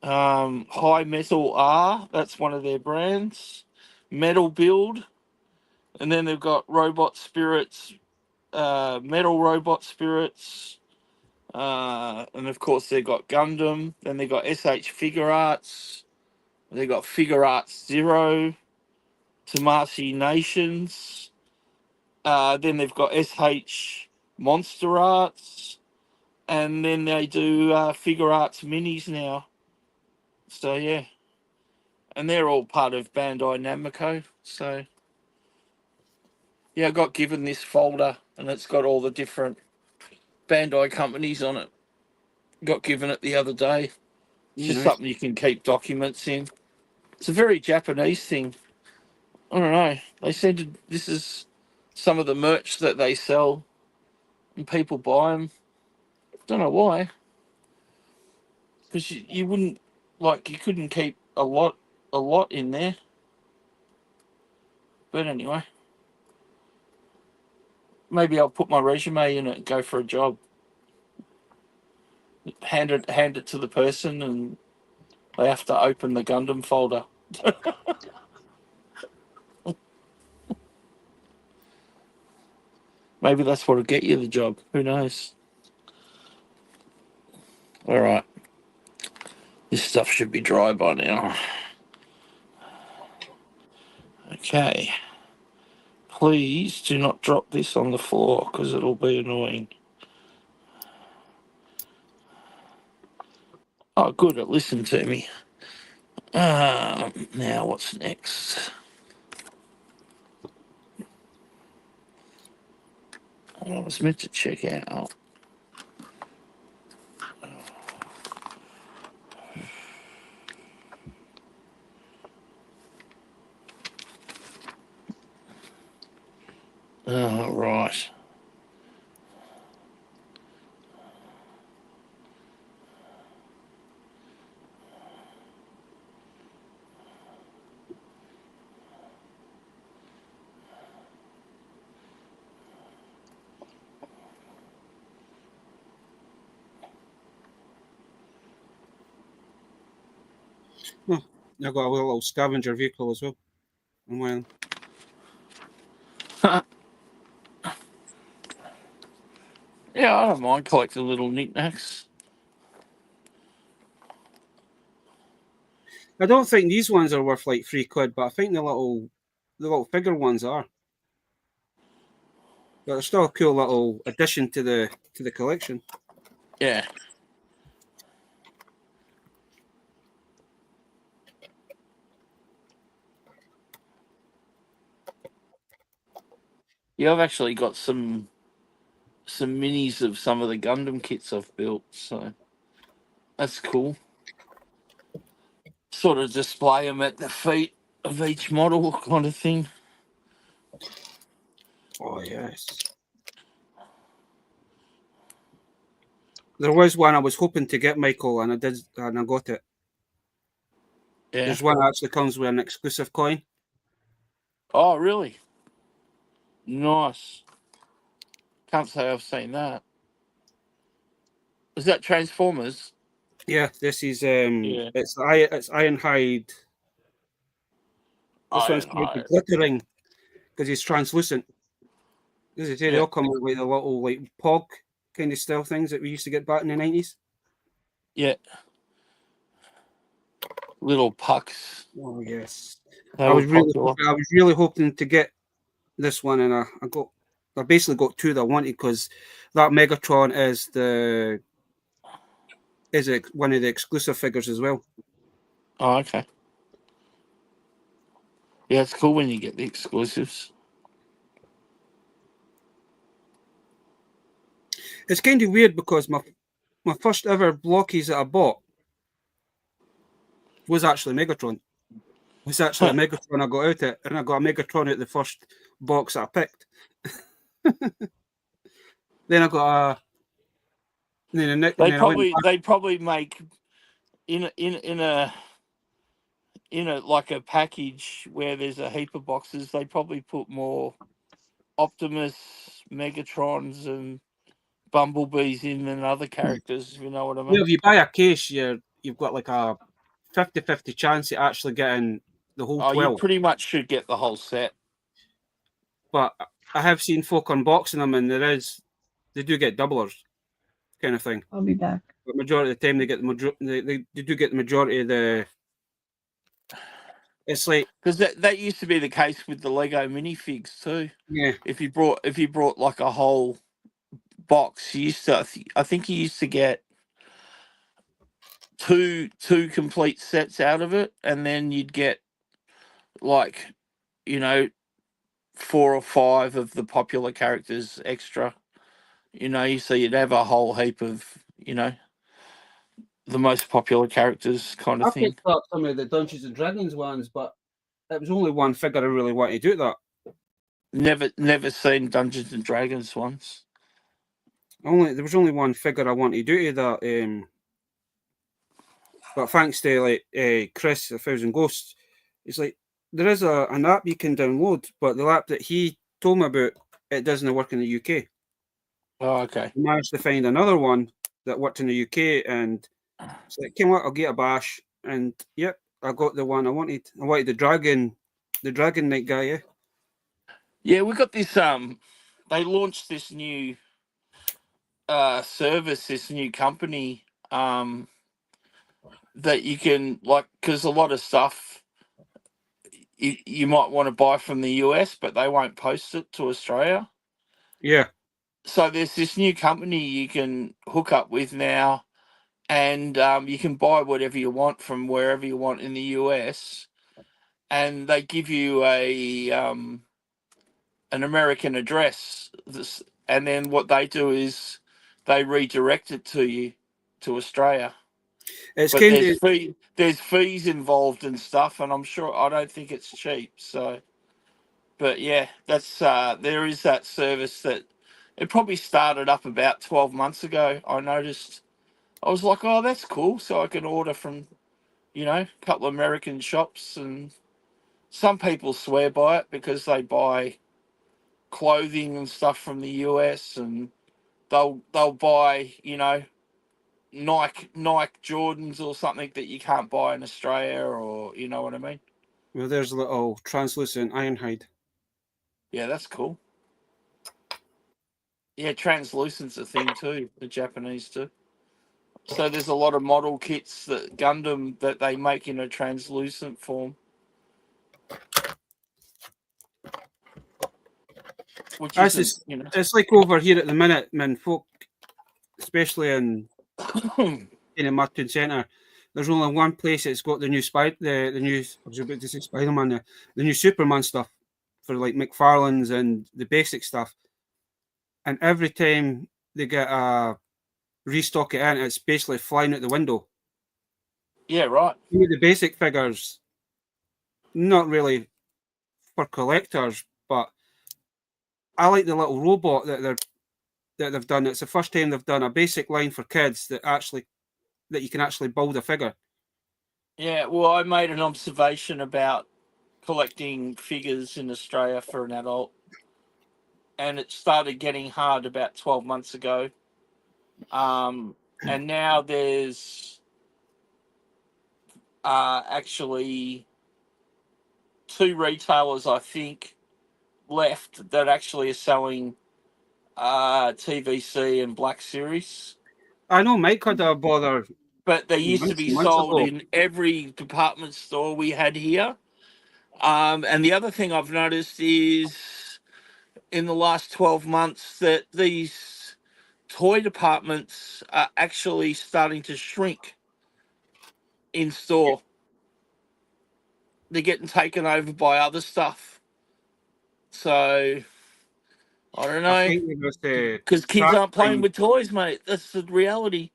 High Metal R. That's one of their brands. Metal Build, and then they've got Robot Spirits, Metal Robot Spirits, and of course they've got Gundam. Then they've got SH Figure Arts. They've got Figure Arts Zero, Tamashii Nations. Then they've got SH Monster Arts, and then they do Figure Arts Minis now. So yeah, and they're all part of Bandai Namco. So yeah, I got given this folder, and it's got all the different Bandai companies on it. Got given it the other day. It's just something you can keep documents in. It's a very Japanese thing. I don't know. They said this is some of the merch that they sell, and people buy them. Don't know why. Because you wouldn't you couldn't keep a lot in there. But anyway, maybe I'll put my resume in it and go for a job. Hand it to the person, and they have to open the Gundam folder. Maybe that's what'll get you the job. Who knows? All right. This stuff should be dry by now. Okay. Please do not drop this on the floor because it'll be annoying. Oh, good. It listened to me. Now what's next? I was meant to check out. Oh, right. Oh, I've got a little scavenger vehicle as well. And well, Yeah, I don't mind collecting little knickknacks. I don't think these ones are worth like £3, but I think the little figure ones are. But they're still a cool little addition to the collection. Yeah. Yeah, I've actually got some minis of some of the Gundam kits I've built, so that's cool. Sort of display them at the feet of each model, kind of thing. Oh yes. There was one I was hoping to get, Michael, and I got it. Yeah. There's one that actually comes with an exclusive coin. Oh, really? Nice. Can't say I've seen that. Is that Transformers? Yeah, this is Yeah. it's Ironhide. This one's Ironhide. glittering because he's translucent. As I say, they Yeah. all come with the little like pog kind of style things that we used to get back in the 90s. Yeah. Little pucks. Oh yes. They I were was popular. really hoping to get this one, and I basically got two that I wanted because that Megatron is one of the exclusive figures as well. Oh, okay. Yeah, it's cool when you get the exclusives. It's kind of weird because my first ever blockies that I bought was actually Megatron. It's actually a Megatron I got out it, and I got a Megatron out the first box that I picked. Then I got a. Then They probably make in a like a package where there's a heap of boxes. They probably put more Optimus, Megatrons, and Bumblebees in than other characters. If you know what I mean. if you buy a case, you've got like a 50-50 chance of actually getting the whole Oh, you 12. pretty much should get the whole set. But I have seen folk unboxing them, and they do get doublers, kind of thing. I'll be back. But majority of the time, they get they do get the majority of the. It's like Because that used to be the case with the Lego minifigs too. yeah, If you brought like a whole box, you used to I think you used to get two complete sets out of it, and then you'd get like, you know, 4 or 5 of the popular characters extra. You know, so you'd have a whole heap of, you know, the most popular characters kind of I thing. picked up some of the Dungeons and Dragons ones, but it was only one figure I really wanted to do that. Never seen Dungeons and Dragons once. There was only one figure I wanted to do that. But thanks to like Chris, 1,000 Ghosts, it's like there is an app you can download, but the app that he told me about, it doesn't work in the UK. Oh, okay. I managed to find another one that worked in the UK, and it's like, came out, I'll get a bash, and yep, I got the one I wanted. I wanted the Dragon Knight guy. Yeah. Yeah, we got this. They launched this new service, this new company that you can like, because a lot of stuff you might want to buy from the US, but they won't post it to Australia. Yeah. So there's this new company you can hook up with now, and you can buy whatever you want from wherever you want in the US, and they give you an American address. And then what they do is they redirect it to you to Australia. It's But kind of there's fees involved and stuff, and I don't think it's cheap. So But yeah, that's there is that service that it probably started up about 12 months ago. I noticed. I was like, oh, that's cool. So I can order from, a couple of American shops, and some people swear by it because they buy clothing and stuff from the US, and they'll buy, Nike Jordans or something that you can't buy in Australia, or you know what I mean? Well, there's a little translucent ironhide. Yeah, that's cool. Yeah, translucent's a thing too. The Japanese too. So there's a lot of model kits that Gundam that they make in a translucent form, which That's isn't, just, it's like over here at the minute, man, folk, especially in Martin Centre, there's only one place that's got the new the new, I was about to say Spider-Man, the new Superman stuff for like McFarlane's and the basic stuff. And every time they get a restock it in, it's basically flying out the window. Yeah, right. The basic figures, not really for collectors, but I like the little robot that they've done. It's the first time they've done a basic line for kids that you can actually build a figure. Yeah, well, I made an observation about collecting figures in Australia for an adult, and it started getting hard about 12 months ago. And now there's actually two retailers, I think, left that actually are selling TVC and Black Series. I know Mike had a bother But they used to months be and months sold ago. in every department store we had here. And the other thing I've noticed is in the last 12 months that these toy departments are actually starting to shrink in store. They're getting taken over by other stuff. So I don't I know, think it was the because kids track aren't playing time. with toys, mate. That's the reality.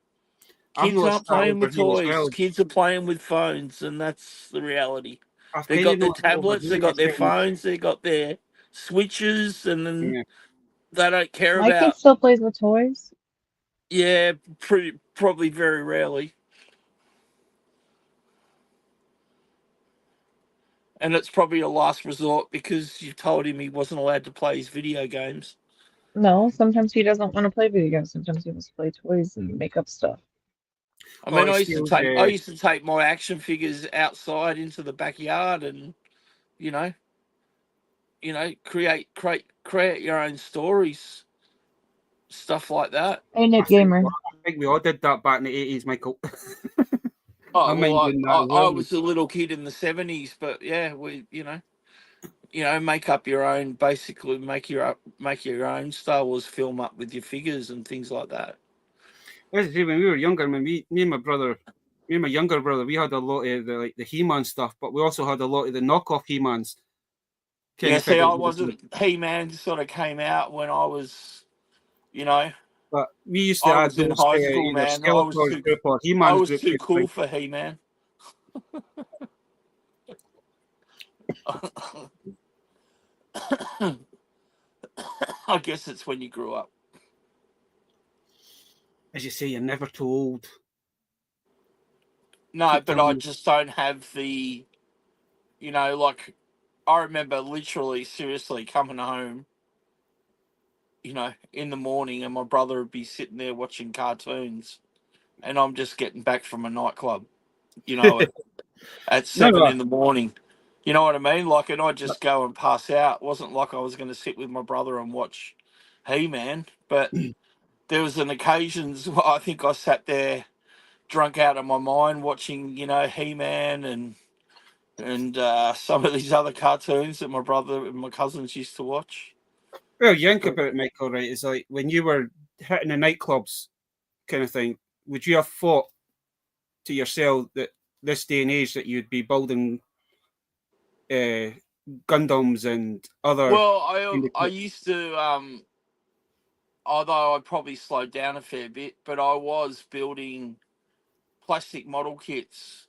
I've Kids aren't noticed that playing over with here as toys. well. Kids are playing with phones, and that's the reality. I've They kind of got their noticed it over tablets, they here got their myself. phones, they got their switches, and then Yeah. they don't care My kid about. still plays with toys. Yeah, probably very rarely, and it's probably a last resort because you told him he wasn't allowed to play his video games. No, sometimes he doesn't want to play video games. Sometimes he wants to play toys and make up stuff. I Or mean, it I used to steals take I used to take my action figures outside into the backyard, and you know, create your own stories, stuff like that. Hey, I Nick think Gamer. I think we all did that back in the 80s, Michael. I Oh mind well, doing that I as well. was a little kid in the '70s, but yeah, make up your own. Basically, make your own Star Wars film up with your figures and things like that. As I say, when we were younger, when me and my brother, me and my younger brother, we had a lot of the He-Man stuff, but we also had a lot of the knockoff He-Mans kind Yeah, of see, figures. I wasn't. He-Man sort of came out when I was, you know, But we used to I add was in those high to school, either man. Skeletor's group or I He-Man's was group. too Kind of cool thing. for He-Man. I guess it's when you grew up. As you say, you're never too old. No, Keep but I telling just don't have the, like I remember literally, seriously coming home, in the morning, and my brother would be sitting there watching cartoons, and I'm just getting back from a nightclub, you. at No, seven no. in the morning. You know what I mean? Like, and I'd just go and pass out. It wasn't like I was going to sit with my brother and watch He-Man, but there was an occasions I think I sat there drunk out of my mind watching, He-Man and some of these other cartoons that my brother and my cousins used to watch. Well, you think about it, Michael, right? It's like when you were hitting the nightclubs kind of thing, would you have thought to yourself that this day and age that you'd be building uh, Gundams and other Well, kind I of used to, although I probably slowed down a fair bit, but I was building plastic model kits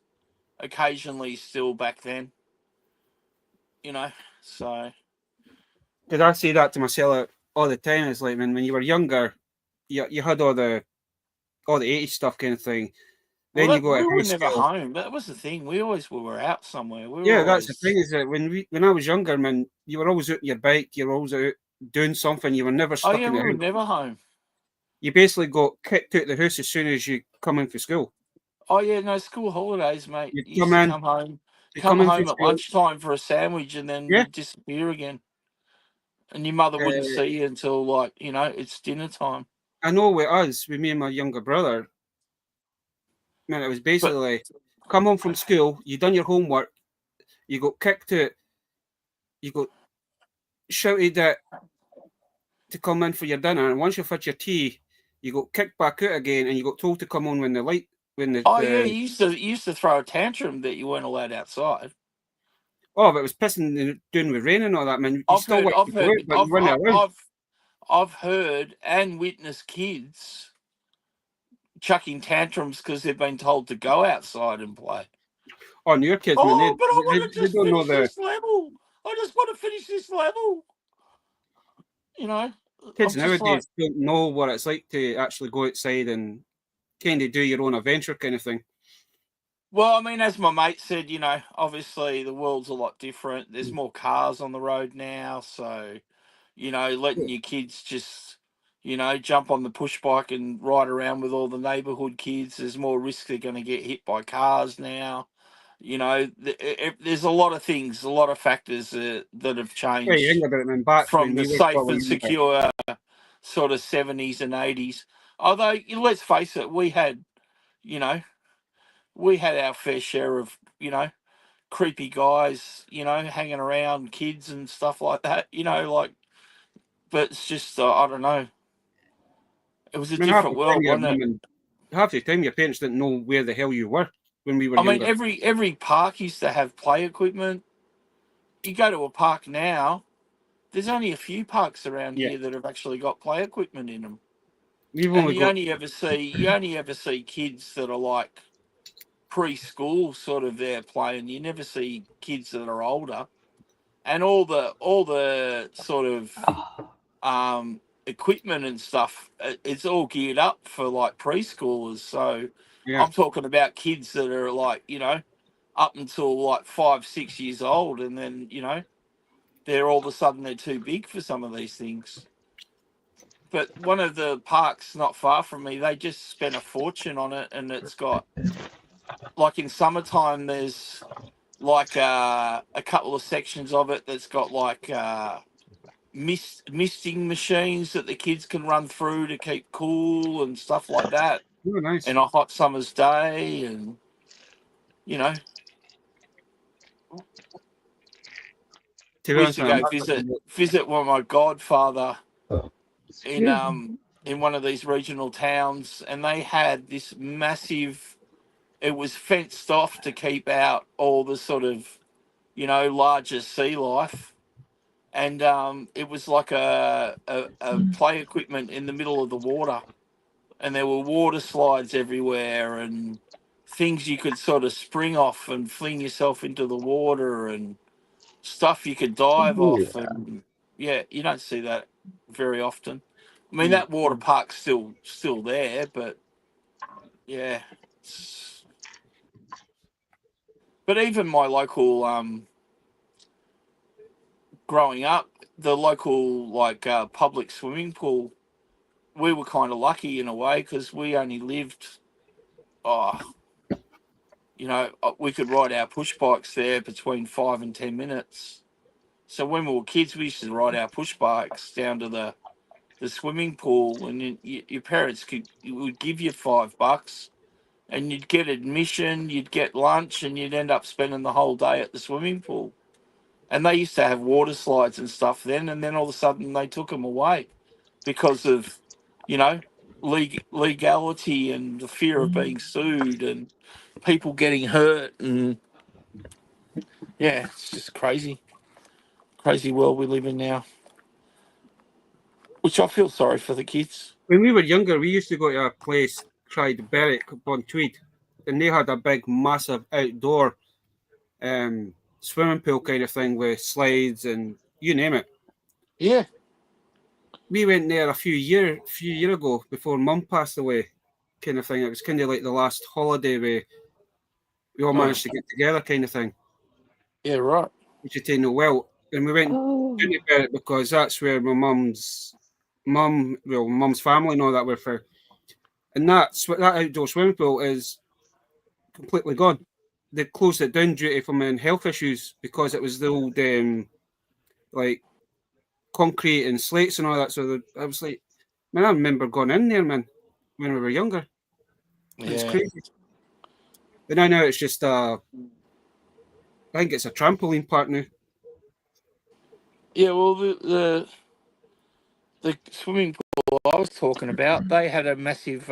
occasionally still back then, you know. So Because I say that to myself all the time. It's like when you were younger, you had all the 80s stuff kind of thing. Well, Then you that, go to we high were never school. home. That was the thing. We always were out somewhere. We were Yeah, that's the thing, always. is that when I was younger, man, you were always out on your bike, you were always out doing something, you were never Oh stuck yeah, in the we were house. never home. You basically got kicked out of the house as soon as you come in for school. Oh yeah, no school holidays, mate. You'd You used to come home, come in for home at school. lunchtime for a sandwich, and then Yeah. you'd disappear again. And your mother wouldn't Uh, see you until like it's dinner time. I know with us, with me and my younger brother, man, it was But basically come home from school, you done your homework, you got kicked out, you got shouted at to come in for your dinner, and once you've had your tea, you got kicked back out again, and you got told to come on when the light, when oh yeah, you used to throw a tantrum that you weren't allowed outside. oh, if it was pissing down with rain and all that, man, you I've still heard, wanted I've to go out, heard, but you weren't allowed. I've heard and witnessed kids chucking tantrums because they've been told to go outside and play. On your kids, man, Oh, but I want to they just don't know finish the this level. I just want to finish this level. You know, kids I'm just like, nowadays don't know what it's like to actually go outside and kind of do your own adventure kind of thing. well, I mean, as my mate said, obviously the world's a lot different. There's more cars on the road now, so letting your kids just jump on the push bike and ride around with all the neighbourhood kids. There's more risk they're going to get hit by cars now. There's a lot of things, a lot of factors that have Yeah, you think changed about it, man. Back from when the we were safe probably and younger, secure sort of 70s and 80s. Although, let's face it, you know, we had our fair share of, creepy guys, hanging around kids and stuff like that, but it's just, I don't know. It was a I mean, half the different time world, your wasn't mum it? and half the time your parents didn't know where the hell you were when we were I mean, younger. every park used to have play equipment. You go to a park now, there's only a few parks around Yeah, here that have actually got play equipment in them. we've And only got you only ever see kids that are like preschool sort of there playing. You never see kids that are older. And all the sort of equipment and stuff, it's all geared up for like preschoolers. So yeah. I'm talking about kids that are like, up until like 5, 6 years old, and then they're all of a sudden they're too big for some of these things. But one of the parks not far from me, they just spent a fortune on it, and it's got like in summertime there's like a couple of sections of it that's got like misting machines that the kids can run through to keep cool and stuff like that. Oh, nice. And a hot summer's day, and you know, To be we used honest, to man, I'm go not visit looking visit one of my godfather in Excuse me. in one of these regional towns, and they had this massive. It was fenced off to keep out all the sort of larger sea life, and it was like a play equipment in the middle of the water, and there were water slides everywhere and things you could sort of spring off and fling yourself into the water and stuff you could dive off, Yeah. and yeah, you don't see that very often. I mean, Mm. that water park's still there, but yeah. But even my local growing up, the local like public swimming pool, we were kind of lucky in a way because we only lived, oh, we could ride our push bikes there between 5 and 10 minutes. So when we were kids, we used to ride our push bikes down to the swimming pool, and your parents would give you $5, and you'd get admission, you'd get lunch, and you'd end up spending the whole day at the swimming pool. And they used to have water slides and stuff then, and then all of a sudden they took them away because of, you know, legality and the fear of being sued and people getting hurt, and yeah, it's just crazy world we live in now. Which I feel sorry for the kids. when we were younger, we used to go to a place called Berwick upon Tweed, and they had a big, massive outdoor swimming pool kind of thing with slides and you name it. Yeah. We went there a few year ago before Mum passed away, kind of thing. It was kind of like the last holiday we all managed to get together, kind of thing. Yeah, right. Which you know well, and we went Oh, into it because that's where my mum's family and all that were for, and that outdoor swimming pool is completely gone. They closed it down due to from health issues because it was the old like concrete and slates and all that. So I was like, man, I remember going in there, man, when we were younger. It's Yeah. crazy. But now it's just I think it's a trampoline park now. Yeah, well, the swimming pool I was talking about, they had a massive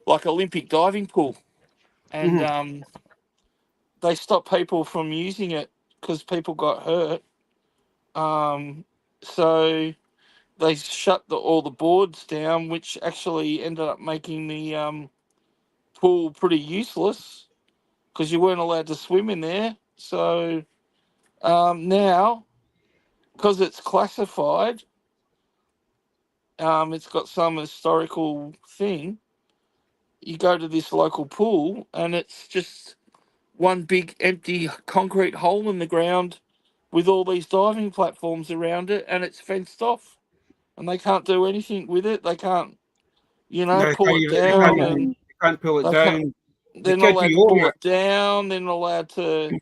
like Olympic diving pool, and Mm-hmm. they stopped people from using it because people got hurt. So they shut all the boards down, which actually ended up making the pool pretty useless because you weren't allowed to swim in there. So now, because it's classified, it's got some historical thing. You go to this local pool, and it's just one big empty concrete hole in the ground with all these diving platforms around it, and it's fenced off, and they can't do anything with it. They can't, No, pull it they can't down, even and they can't pull it they can't. down. They They're not can't allowed to reopen pull it. it down. They're not allowed to,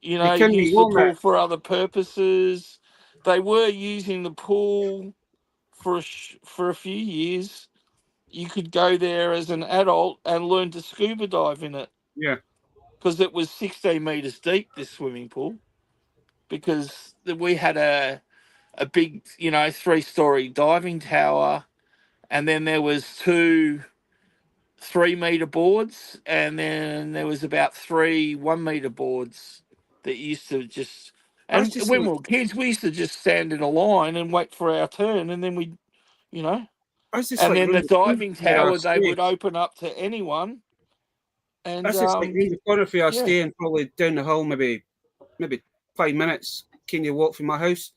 They can use the reopen pool it. for other purposes. They were using the pool for for a few years. You could go there as an adult and learn to scuba dive in it Yeah. because it was 16 meters deep. This swimming pool, because we had a big, 3-story diving tower, and then there was two 3-meter boards, and then there was about three 1-meter boards that used to just. I was And just when like, we were kids, we used to just stand in a line and wait for our turn, and then we, you know, I was just and like then the round the corner diving where I tower they stay. would open up to anyone, and That's just like round the corner where I yeah, stay and probably down the hill, maybe 5 minutes. Can you walk from my house?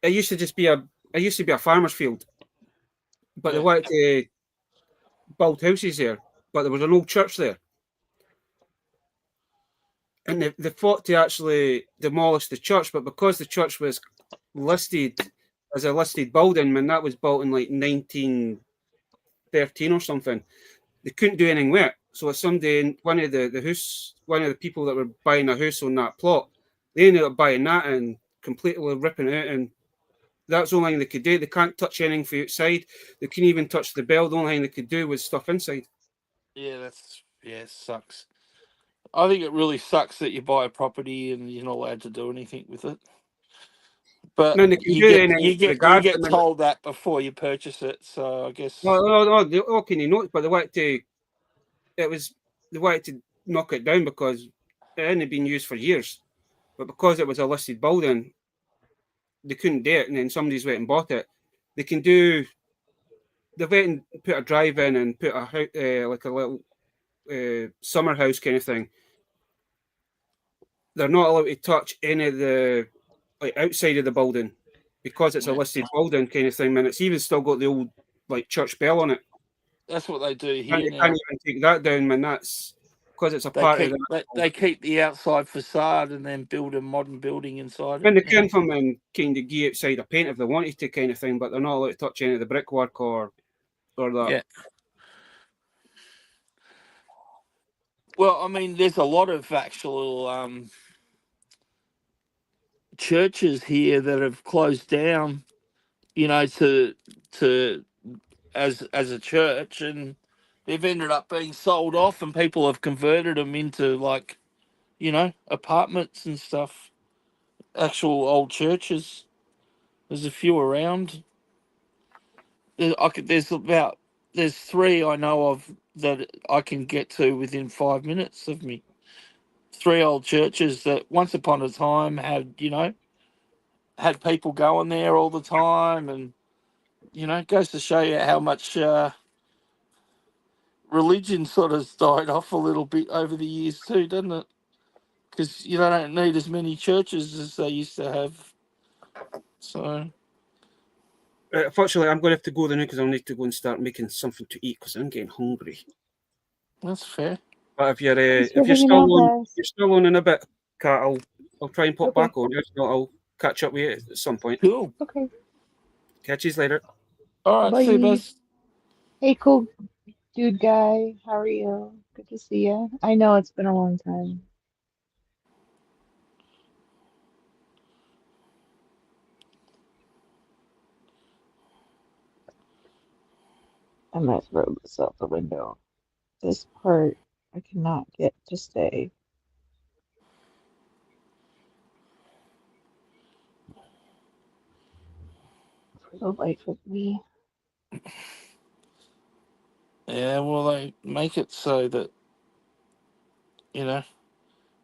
It used to just be a farmer's field, but they yeah, wanted to build houses there. But there was an old church there, and they fought to actually demolish the church. But because the church was listed as a listed building, when that was built in like 1913 or something, they couldn't do anything with it. So somebody, one of the people that were buying a house on that plot, they ended up buying that and completely ripping it out. And that's the only thing they could do. They can't touch anything from outside. They couldn't even touch the bell. The only thing they could do was stuff inside. yeah. It sucks. I think it really sucks that you buy a property and you're not allowed to do anything with it. I But mean, they can do anything you regardless. I get mean, told that before you purchase it. So I guess can you notice? But it was they wanted to knock it down because it hadn't been used for years. But because it was a listed building, they couldn't do it, and then somebody's went and bought it. They can do. They went and put a drive in and put like a little summer house kind of thing. They're not allowed to touch any of the like outside of the building because it's a listed building kind of thing. And it's even still got the old like church bell on it. that's what they do And here you can't now. even take that down, man. That's because it's a part of that. They keep the outside facade and then build a modern building inside And it. they Yeah. can from and kind of give outside a paint if they wanted to, kind of thing, but they're not allowed to touch any of the brickwork or that. Yeah. Well, I mean, there's a lot of actual churches here that have closed down. To as a church, and they've ended up being sold off, and people have converted them into like apartments and stuff. Actual old churches. There's a few around. There's three I know of that I can get to within 5 minutes of me. Three old churches that once upon a time had people going there all the time, and it goes to show you how much religion sort of died off a little bit over the years too, doesn't it? Because you don't need as many churches as they used to have. So Fortunately, I'm going to have to go there now because I'll need to go and start making something to eat because I'm getting hungry. that's fair. But if you're Thanks for if you're hanging still out, on, guys. you're still on in a bit, Kat, I'll try and pop Okay. back on. If not, I'll catch up with you at some point. Cool. Okay. Catch you later. All right, see you, Bye. buzz. Hey, cool dude guy. How are you? Good to see you. I know it's been a long time. I might throw this out the window. This part I cannot get to stay for the life of me. Yeah, well, they make it so that you know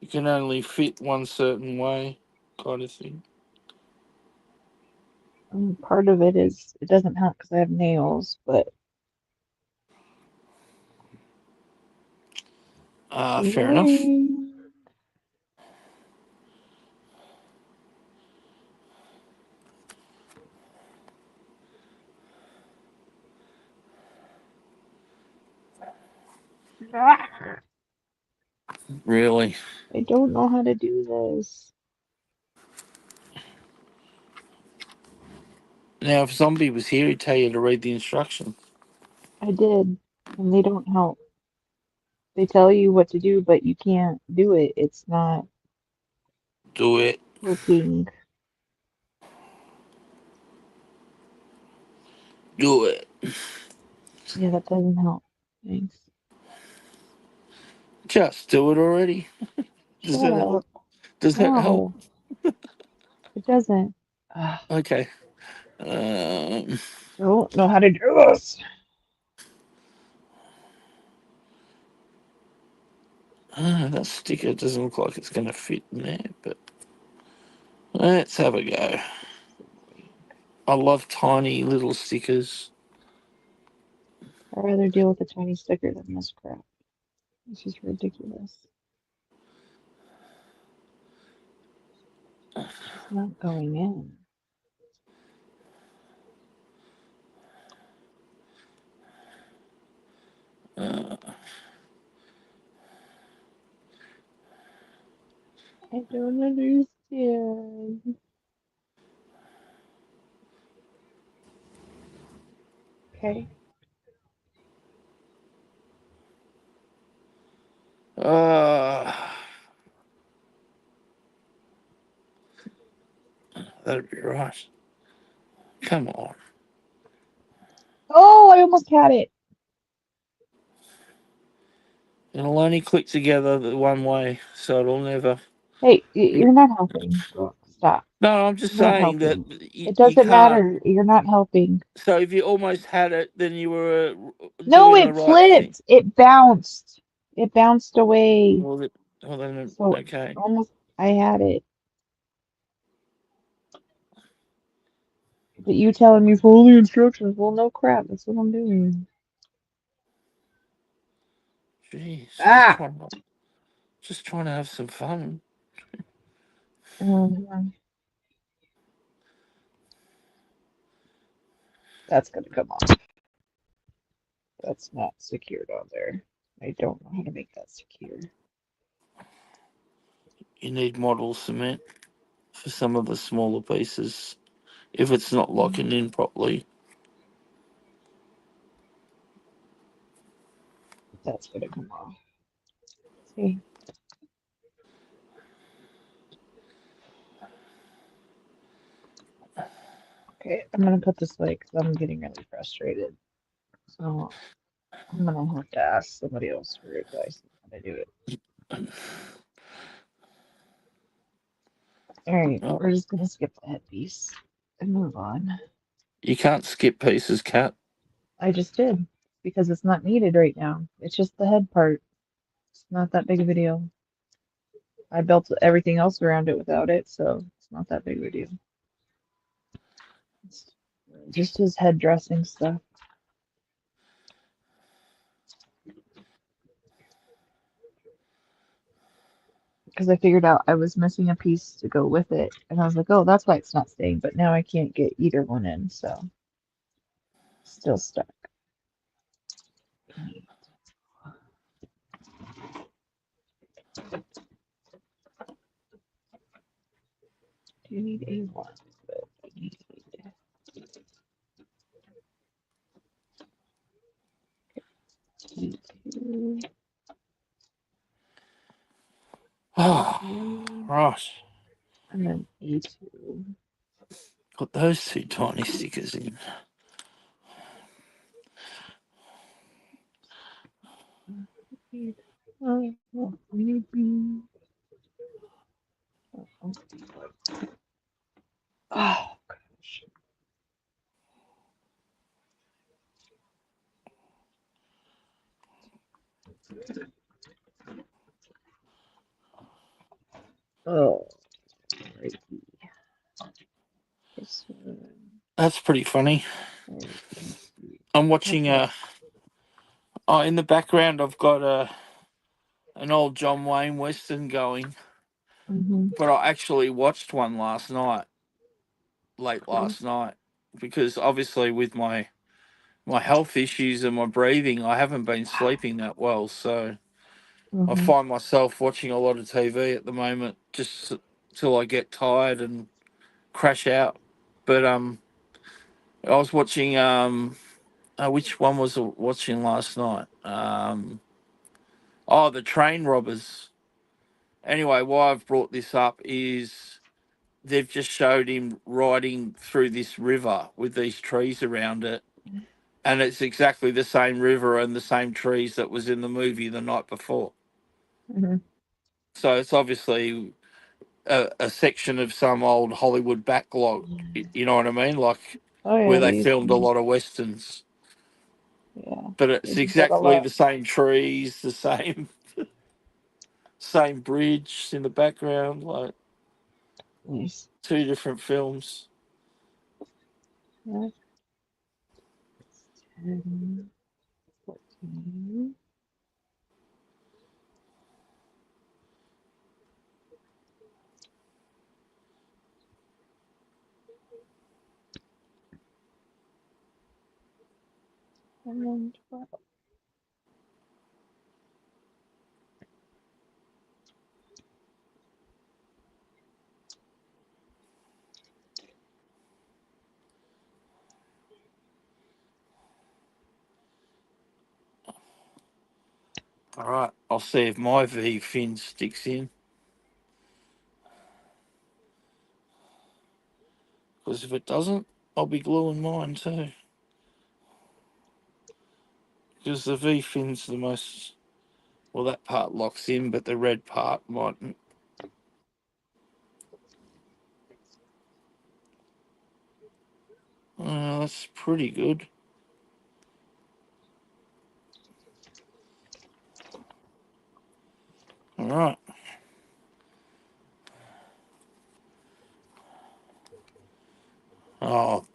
you can only fit one certain way, kind of thing. And part of it is it doesn't help because I have nails, but Fair enough. annoying. Ah, Really. I don't know how to do this. Now, if Zombie was here, he'd tell you to read the instructions. I did, and they don't help. They tell you what to do, but you can't do it. It's not Do it. working. Do it. Yeah, that doesn't help. Thanks. Just do it already. Does Shut that help? up. Does that help? No, it doesn't. Ah, Okay. don't know how to do this. That sticker doesn't look like it's going to fit in there, but let's have a go. I love tiny little stickers. I'd rather deal with a tiny sticker than this crap. This is ridiculous. It's not going in. Uh, I don't understand. Okay. uh, that'd be right. Come on. Oh, I almost had it. It'll only click together the one way, so it'll never. Hey, you're not helping. Look, stop. No, I'm just You're not saying that helping. you, It you doesn't can't. matter. You're not helping. So if you almost had it, then you were No, doing the it right thing. flipped. It bounced. It bounced away. Well then, So okay. almost I had it. But you telling me follow the instructions. Well, no crap. That's what I'm doing. Jeez, Ah! just trying to have some fun. Mhm. That's gonna come off. That's not secured on there. I don't know how to make that secure. You need model cement for some of the smaller pieces if it's not locking in properly. That's gonna come off. See? Okay, I'm gonna put this away because I'm getting really frustrated. So I'm gonna have to ask somebody else for advice on how to do it. Alright, Oh, we're just gonna skip the headpiece and move on. you can't skip pieces, Cat. I just did because it's not needed right now. It's just the head part. It's not that big of a deal. I built everything else around it without it, so it's not that big of a deal. It's just his head dressing stuff. because I figured out I was missing a piece to go with it, and I was like, oh, that's why it's not staying. But now I can't get either one in, so still stuck. Do you need a one? But I need E2, Oh, E1, right. and then E2. Got those two tiny stickers in. Oh, we need B. Oh, gosh. Oh, right. This one. That's pretty funny. Right. I'm watching Okay. oh, in the background I've got an old John Wayne Western going, Mm-hmm. but I actually watched one last night, late Cool. last night, because obviously with my health issues and my breathing, I haven't been sleeping that well, so I Mm-hmm. find myself watching a lot of TV at the moment just till I get tired and crash out. But I was watching which one was I watching last night? Oh, the Train Robbers. Anyway, why I've brought this up is they've just showed him riding through this river with these trees around it, and it's exactly the same river and the same trees that was in the movie the night before. Mm-hmm. So it's obviously a section of some old Hollywood backlog. You know what I mean? Like Oh where yeah, they they used filmed a to. lot of westerns. Yeah, But they it's do that a exactly lot. the same trees, the same bridge in the background, like Nice. two different films. Yeah. 10, 14. And then 12. All right, I'll see if my V fin sticks in. Because if it doesn't, I'll be gluing mine too. Because the V fin's the most. Well, that part locks in, but the red part mightn't. That's pretty good. All right. Oh,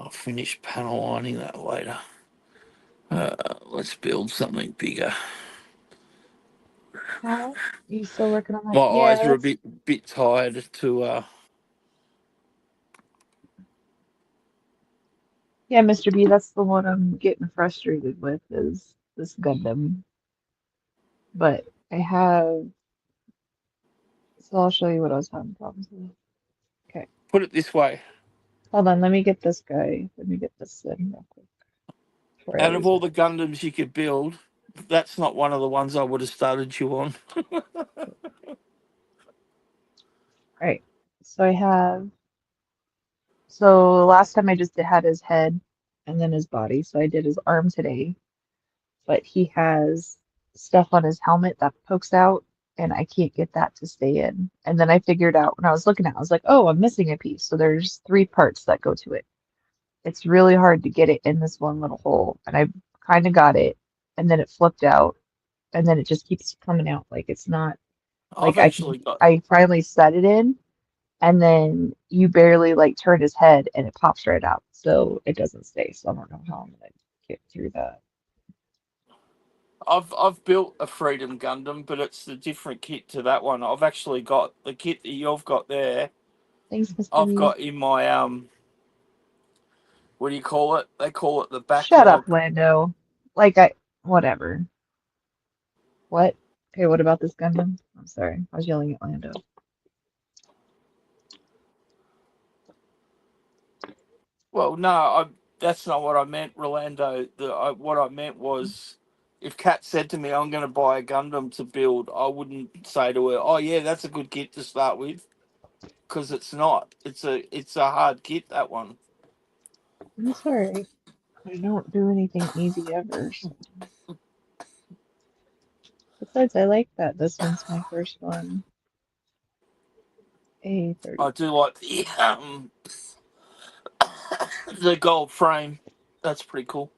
I'll finish panel lining that later. Let's build something bigger. Huh? You still working on My that? Yeah, eyes are a that's bit tired to. yeah, Mr. B. That's the one I'm getting frustrated with is this Gundam. But I have, so I'll show you what I was having problems with. Okay, Put it this way: hold on. Let me get this guy. Let me get this in real quick before I out of lose all it. the Gundams you could build, that's not one of the ones I would have started you on. All right. So I have. So last time I just had his head and then his body. So I did his arm today, but he has stuff on his helmet that pokes out, and I can't get that to stay in. And then I figured out when I was looking at it, I was like, oh, I'm missing a piece. So there's three parts that go to it. It's really hard to get it in this one little hole. And I kind of got it, and then it flipped out, and then it just keeps coming out. Like it's not I've like I can, actually got. I finally set it in, and then you barely like turn his head and it pops right out. So it doesn't stay. So I don't know how I'm gonna get through that. I've built a Freedom Gundam, but it's the different kit to that one. I've actually got the kit that you've got there. Thanks, Mr. I've Mew. got in my what do you call it? They call it the Shut up, backlog. Lando. Whatever. What? Okay, what about this Gundam? I'm sorry, I was yelling at Lando. Well, no, that's not what I meant, Rolando. What I meant was, if Kat said to me, "I'm going to buy a Gundam to build," I wouldn't say to her, "Oh yeah, that's a good kit to start with," because it's not. It's a hard kit, that one. I'm sorry. I don't do anything easy ever. So. Besides, I like that this one's my first one. A30. I do like the gold frame. That's pretty cool.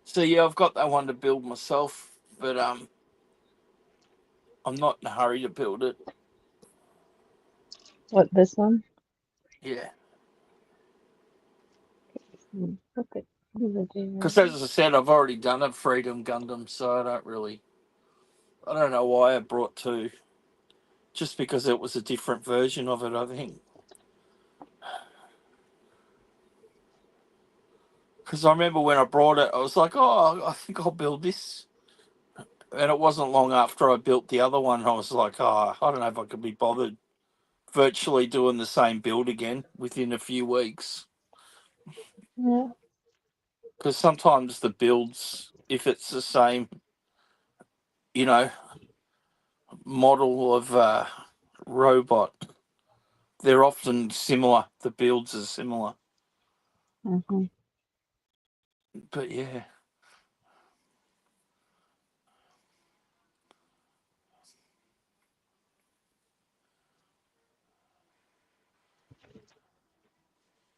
So yeah, I've got that one to build myself, but I'm not in a hurry to build it. What, this one? Yeah, Okay. What is it because doing? as I said, I've already done a Freedom Gundam, so I don't know why I brought two. Just because it was a different version of it, I think. Because I remember when I brought it, I was like, "Oh, I think I'll build this," and it wasn't long after I built the other one. I was like, "Oh, I don't know if I could be bothered virtually doing the same build again within a few weeks." Yeah. Because sometimes the builds, if it's the same, you know, model of robot, they're often similar. The builds are similar. Mm-hmm. But yeah.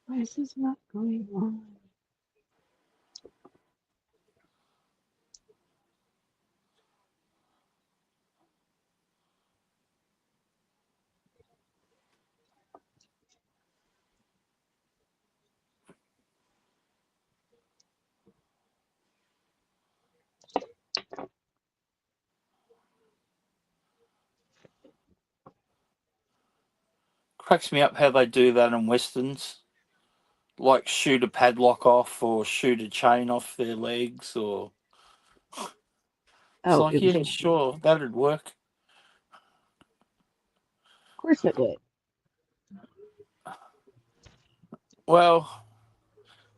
Why is this not going on? Cracks me up how they do that in westerns, like shoot a padlock off or shoot a chain off their legs, or it's Oh, like, it was. yeah, Of sure, that'd work. course it would. Well,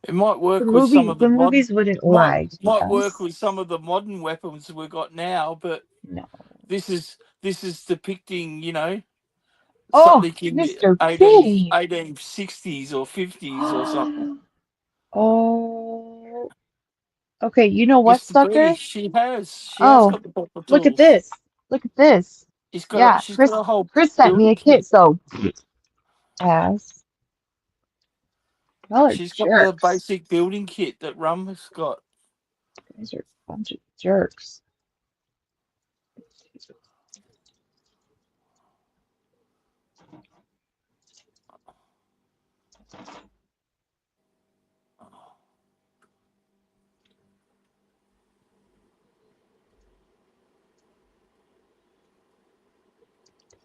it might The work with some movie, of the the modern, movies wouldn't might lie to might work us. with some of the modern weapons we've got now, but No. this is depicting, Oh, something in the Mr. Kitty. 1860s or 50s or something. Oh. Okay, you know what, It's the sucker? British. She has Oh, got the proper look at tools. this. Look at this. Yeah, She's got Chris a whole Chris sent me building a kit, kit. so ass. Y'all are She's got the jerks. basic building kit that Rum has got. You guys are a bunch of jerks.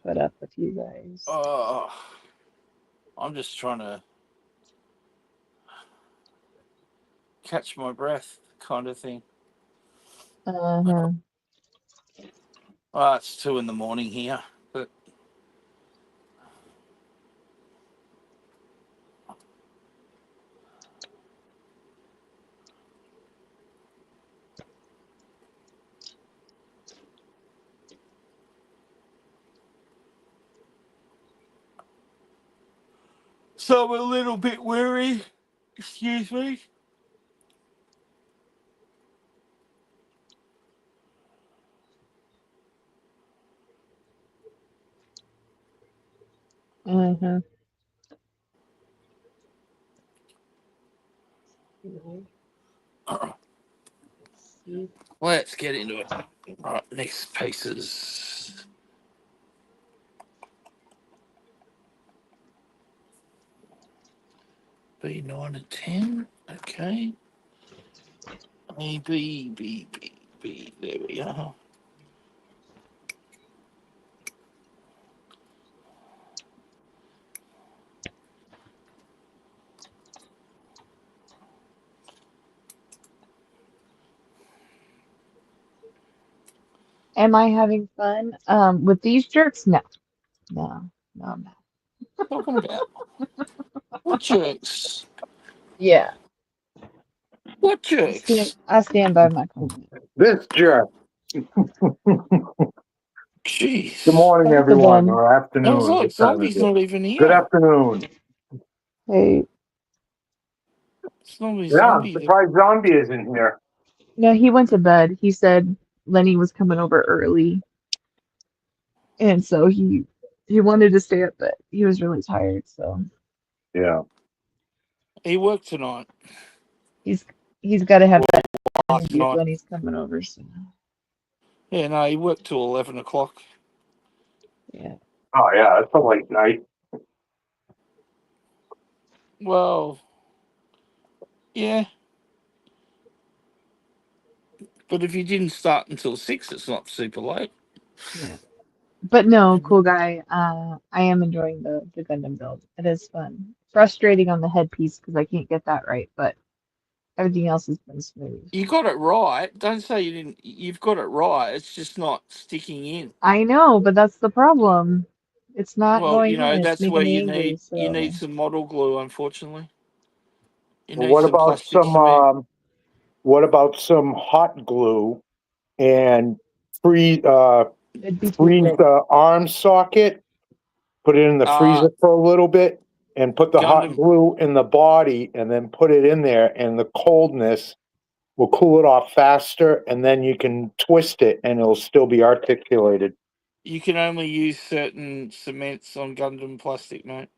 Put up with you guys. Oh, I'm just trying to catch my breath, kind of thing. Uh-huh. Oh, it's 2 in the morning here, but so I'm a little bit weary. Excuse me. Uh-huh. Let's get into it. Right, next pieces. B9 and 10. Okay. A, B, B, B, B. There we are. Am I having fun? With these jerks? No, I'm not. Talking about what jerks? Yeah, What jerks? I stand by my comment. This jerk. Good Jeez. morning, Both of everyone, them. or It was afternoon. like What time is Zombie's it? not even Good here. afternoon. Hey, It's normally Yeah, I'm Zombie. surprised Zombie isn't here. no, he went to bed. He said Lenny was coming over early, and so he wanted to stay up, but he was really tired, so Yeah. He worked tonight. he's he's got to have that Last energy if night. Lenny's coming over. So Yeah, no, he worked till 11 o'clock. yeah, Oh, yeah, it's a late night. Well, yeah. But if you didn't start until 6, it's not super late. yeah. But no, cool guy. I am enjoying the Gundam build. It is fun. Frustrating on the headpiece because I can't get that right, but everything else has been smooth. You got it right. Don't say you didn't. You've got it right. It's just not sticking in. I know, but that's the problem. It's not Well, going in. It's that's where making me angry. you need So some model glue. Unfortunately, you Well, need some plastic cement. what about some hot glue and freeze it'd be too freeze thick. the arm socket, put it in the freezer for a little bit, and put the hot Gundam. glue in the body, and then put it in there, and the coldness will cool it off faster, and then you can twist it, and it'll still be articulated. You can only use certain cements on Gundam plastic, mate.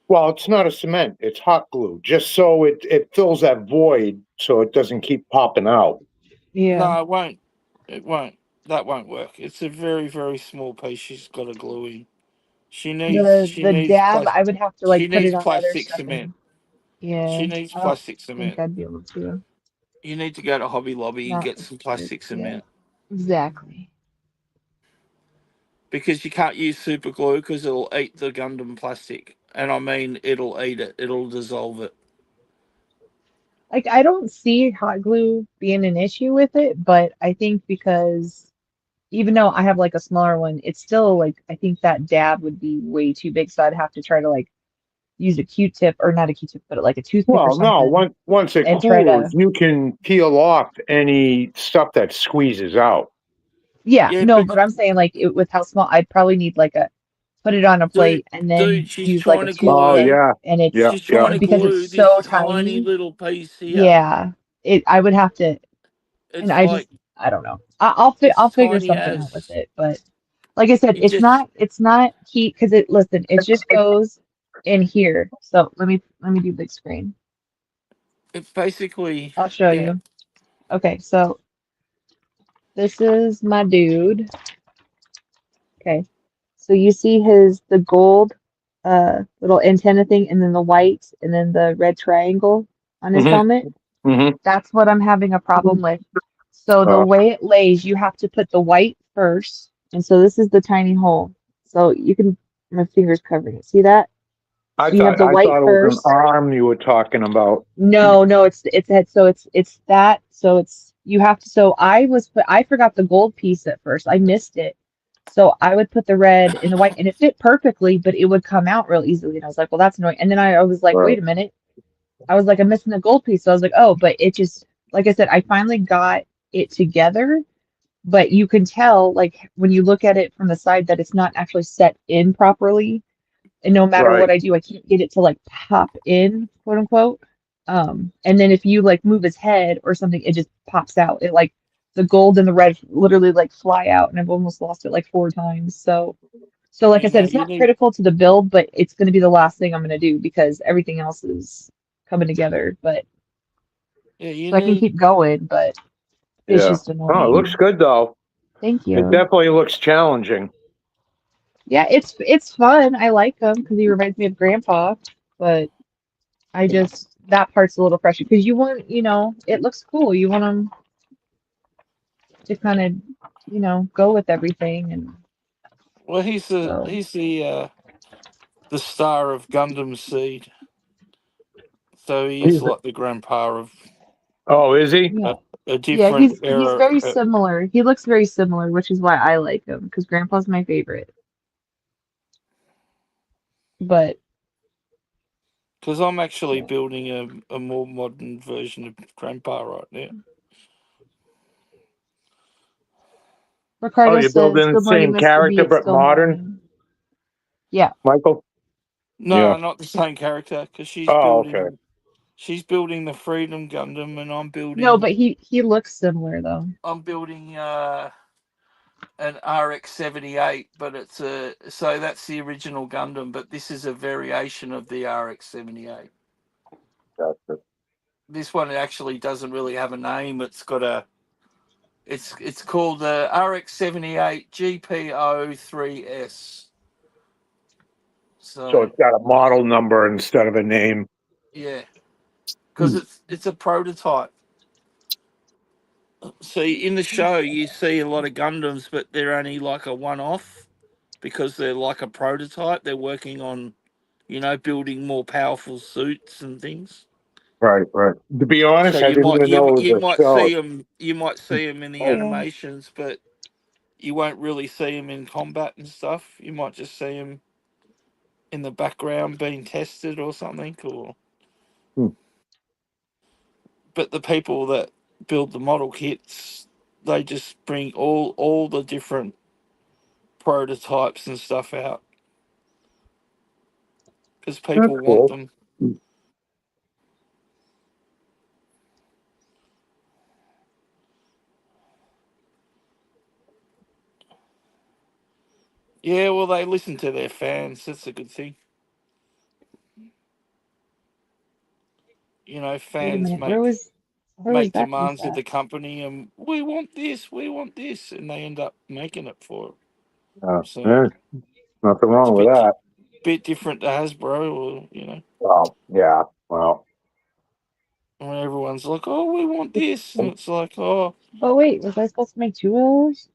Well, it's not a cement; it's hot glue, just so it fills that void, so it doesn't keep popping out. Yeah. No, it won't. It won't. That won't work. It's a very, very small piece she's got to glue in. She The needs dab, I would have to she like put it needs on other plastic stuff, cement. and yeah, She needs I don't plastic think cement. I'd be able to. You need to go to Hobby Lobby and Not get with some jerk. plastic Yeah, cement exactly. because you can't use super glue because it'll eat the Gundam plastic, and I mean it'll eat it. It'll dissolve it. Like I don't see hot glue being an issue with it, but I think because even though I have like a smaller one, it's still like I think that dab would be way too big, so I'd have to try to like use a Q-tip or not a Q-tip, but like a toothpick or Well, no, something once it and try cools, to you can peel off any stuff that squeezes out. yeah, Yeah, no, but but I'm saying like with how small, I'd probably need like a put it on a dude, plate and then she's use like trying a to Oh glue. toothpick yeah, and yeah, She's trying to because it's glue this so tiny tiny. little piece here. Yeah, I would have to, and It's I like just I don't know. I'll it's figure tiny something out with as it, but like I said, you just. it's not key because it just goes in here. So let me do big screen. It basically, I'll show yeah. you. Okay, so this is my dude. Okay. So you see the gold little antenna thing and then the white and then the red triangle on his mm-hmm, helmet. mm-hmm. That's what I'm having a problem with. So the way it lays, you have to put the white first. And so this is the tiny hole. So you can my fingers covering it. See that? I So you have thought the I white thought it was an first. arm you were talking about. No, it's head. So it's that. So it's you have to. So I forgot the gold piece at first. I missed it. So I would put the red and the white, and it fit perfectly, but it would come out real easily. And I was like, well, that's annoying. And then I was like, Right. wait a minute. I was like, I'm missing the gold piece. So I was like, oh, but it just like I said, I finally got it together. But you can tell, like when you look at it from the side, that it's not actually set in properly. And no matter Right. what I do, I can't get it to like pop in, quote unquote. And then if you like move his head or something, it just pops out. It like the gold and the red literally like fly out, and I've almost lost it like 4 times. So like I You said, know, it's you not need. critical to the build, but it's going to be the last thing I'm going to do because everything else is coming together. But Yeah, you so I can need. keep going, but it's Yeah. just Oh, it looks annoying. good though. Thank It you. definitely looks challenging. Yeah, it's fun. I like him because he reminds me of Grandpa, but I just that part's a little frustrating because you want, it looks cool. You want them to kind of, go with everything, and Well, he's so the star of Gundam Seed, so he He's- is like the grandpa of Oh, is he? yeah. a Yeah, different he's era. very similar. He looks very similar, which is why I like him because Grandpa's my favorite. But Because I'm actually building a more modern version of Grandpa right now. Ricardo you're says, building the "Good morning, same Mr. B. character, It's but still modern, morning." Yeah. Michael? No, Yeah. not the same character. Because Oh, okay. she's building the Freedom Gundam, and I'm No, building but he looks similar though. an RX-78, but so that's the original Gundam, but this is a variation of the RX-78. Gotcha. This one actually doesn't really have a name. It's called the RX-78 GPO3S. So it's got a model number instead of a name. Yeah, because it's a prototype. See, in the show, you see a lot of Gundams, but they're only like a one-off because they're like a prototype. They're working on, building more powerful suits and things. Right, right. To be So honest, I you didn't might even know it you was a might show. see them in the Oh yeah. animations, but you won't really see them in combat and stuff. You might just see them in the background being tested or something. But the people that build the model kits, they just bring all the different prototypes and stuff out because people That's want cool. them. Yeah, well, they listen to their fans. That's a good thing. Wait a Fans minute. Where was make that piece demands of at? the company, and we want this, and they end up making it for it. So Nothing it's a wrong with that. bit different to Hasbro, or Well, yeah. Well, when everyone's like, "Oh, we want this," and it's like, "Oh, Oh wait, was I supposed to make two of those?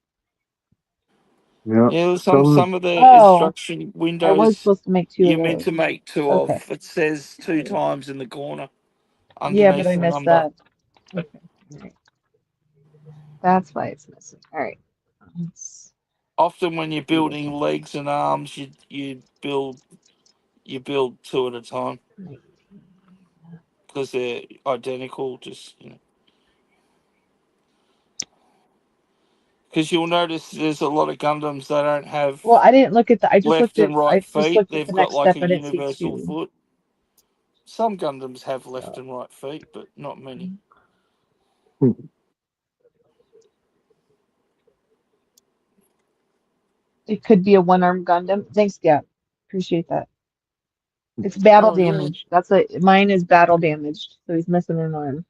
yeah. yeah." Some of the Oh, instruction I was windows supposed to make two of you're meant to those. make two Okay. of. It says two Alright. times in the corner Yeah, but underneath I the missed number. that. Okay. Alright. That's why it's missing. Alright. Often when you're building legs and arms, you build two at a time because they're identical. Just because you'll notice there's a lot of Gundams that don't have Well, I didn't look at the. left and right I just feet. looked at They've the got next like step. a I didn't see universal two. foot. Some Gundams have left So and right feet, but not many. it could be a one-arm Gundam. Thanks, Gap. Appreciate that. It's battle Oh yeah. damage. Mine is battle damaged, so he's missing an arm.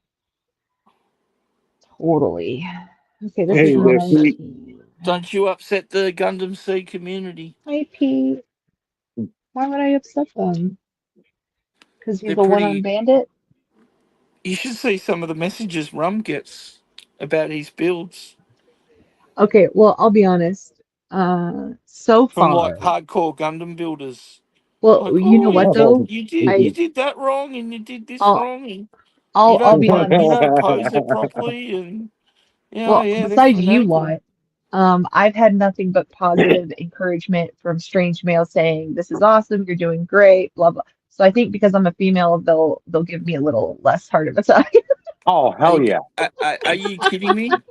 Totally. Okay, this is hey, Don't if upset, we, 19. don't you upset the Gundam Seed community. Hi, Pete. Why would I upset them? Because he's They're a one-arm pretty. bandit? You should see some of the messages Rum gets about his builds Okay, well, I'll be honest. So from like far, hardcore Gundam builders. well, Like, you know oh, what though? you I did that wrong, and you did this I'll wrong, and I'll be you honest. don't pose it properly, and Well, yeah, they're besides you fanatical. lot, I've had nothing but positive encouragement from strange male saying, "This is awesome, you're doing great," blah blah. So I think because I'm a female, they'll give me a little less hard of a time. oh, hell yeah. Are you kidding me?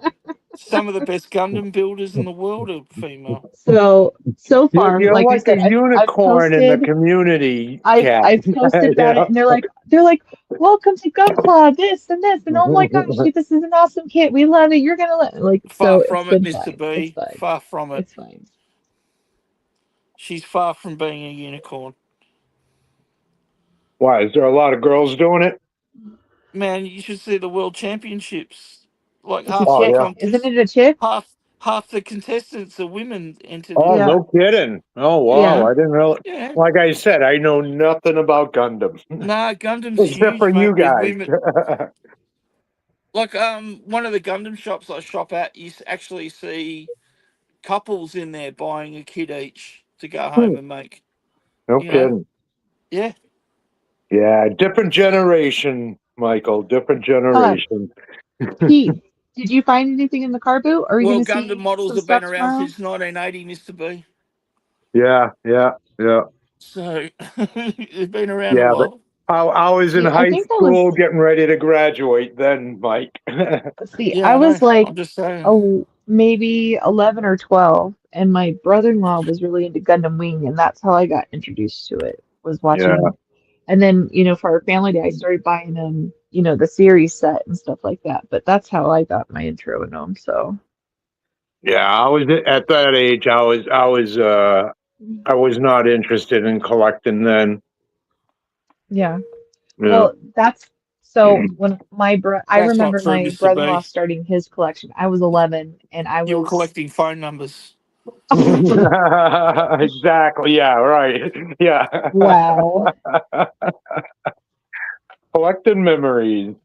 Some of the best Gundam builders in the world are female. So far, You're like I like a said, I've unicorn in the posted. community, I've Cat. I've posted about it, and they're like, "Welcome to Gunpla, this and this," and oh my gosh, this is an awesome kit. We love it. You're gonna Far so it's from it, been Mr. fine. It's B. fine. Far from it. It's fine. She's far from being a unicorn. Why? Is there a lot of girls doing it? Man, you should see the world championships. Like It's a half of Oh, the chick, yeah. isn't contest, it a chick? half half the contestants are women entered Oh, in. Yeah. no kidding. Oh, wow. Yeah. I didn't really. Yeah. Like I said, I know nothing about Gundam. Nah, Gundam's Except for huge, you mate, with guys. women. Like, one of the Gundam shops I shop at, you actually see couples in there buying a kid each to go home and make. No You know, kidding. yeah. Yeah, different generation, Michael. Different generation. Pete, did you find anything in the car boot? Are we Well, going to Gundam see models some have been stuff around tomorrow? since 1980, Mr. B. Yeah. So they've been around a Yeah, but while. I was in See, I high think I school was, getting ready to graduate then, Mike. see, Yeah, I I know. was like, I'm just saying. oh, maybe 11 or 12, and my brother-in-law was really into Gundam Wing, and that's how I got introduced to it, was Yeah. watching. And then, for our family day, I started buying them, the series set and stuff like that. But that's how I got my intro in them. So, Yeah, I was at that age. I was not interested in collecting then. yeah. Yeah. Well, so when I That's not remember true, my Mr. brother-in-law B. starting his collection. I was 11, and I You were was, collecting phone numbers. Exactly. Yeah. Right. Yeah. wow. Collecting memories.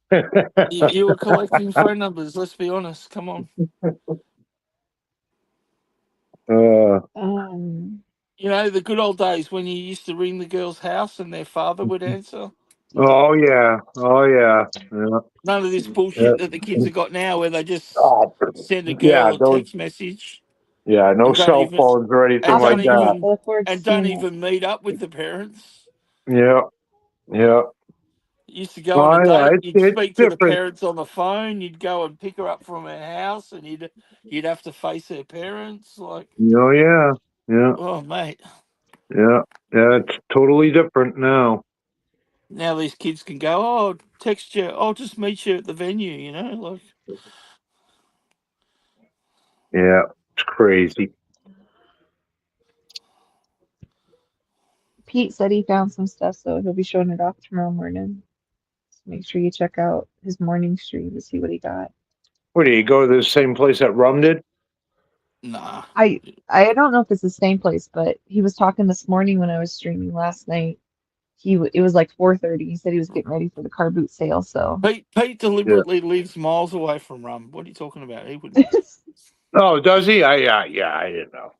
You were collecting phone numbers. Let's be honest. Come on. Uh, You know the good old days when you used to ring the girl's house and their father would answer. oh yeah. Oh yeah. Yeah. None of this Yeah. bullshit that the kids have got now, where they just Oh, send a yeah. girl a Those. text message Yeah. No and don't cell even phones or anything and Awesome, like don't Pete. that. I even look forward to and don't seeing it. even meet up with the parents. Yeah. Yeah. You used to go on Oh a yeah. date. It's You'd it's speak to the different. parents on the phone. You'd go and pick her up from her house, and you'd have to face her parents. Like, Oh yeah. Yeah. oh mate, Yeah. Yeah. It's totally different now. now these kids can go. Oh, text you. I'll just meet you at the venue. You know, like. Yeah. It's crazy. Pete said he found some stuff, so he'll be showing it off tomorrow morning. So make sure you check out his morning stream to see what he got. What do you go to the same place that Rum did? Nah. I don't know if it's the same place, but he was talking this morning when I was streaming last night. It was like 4:30. He said he was getting ready for the car boot sale, so Pete Yeah. deliberately lives miles away from Rum. What are you talking about? He wouldn't. Oh, does he? Yeah. I didn't know.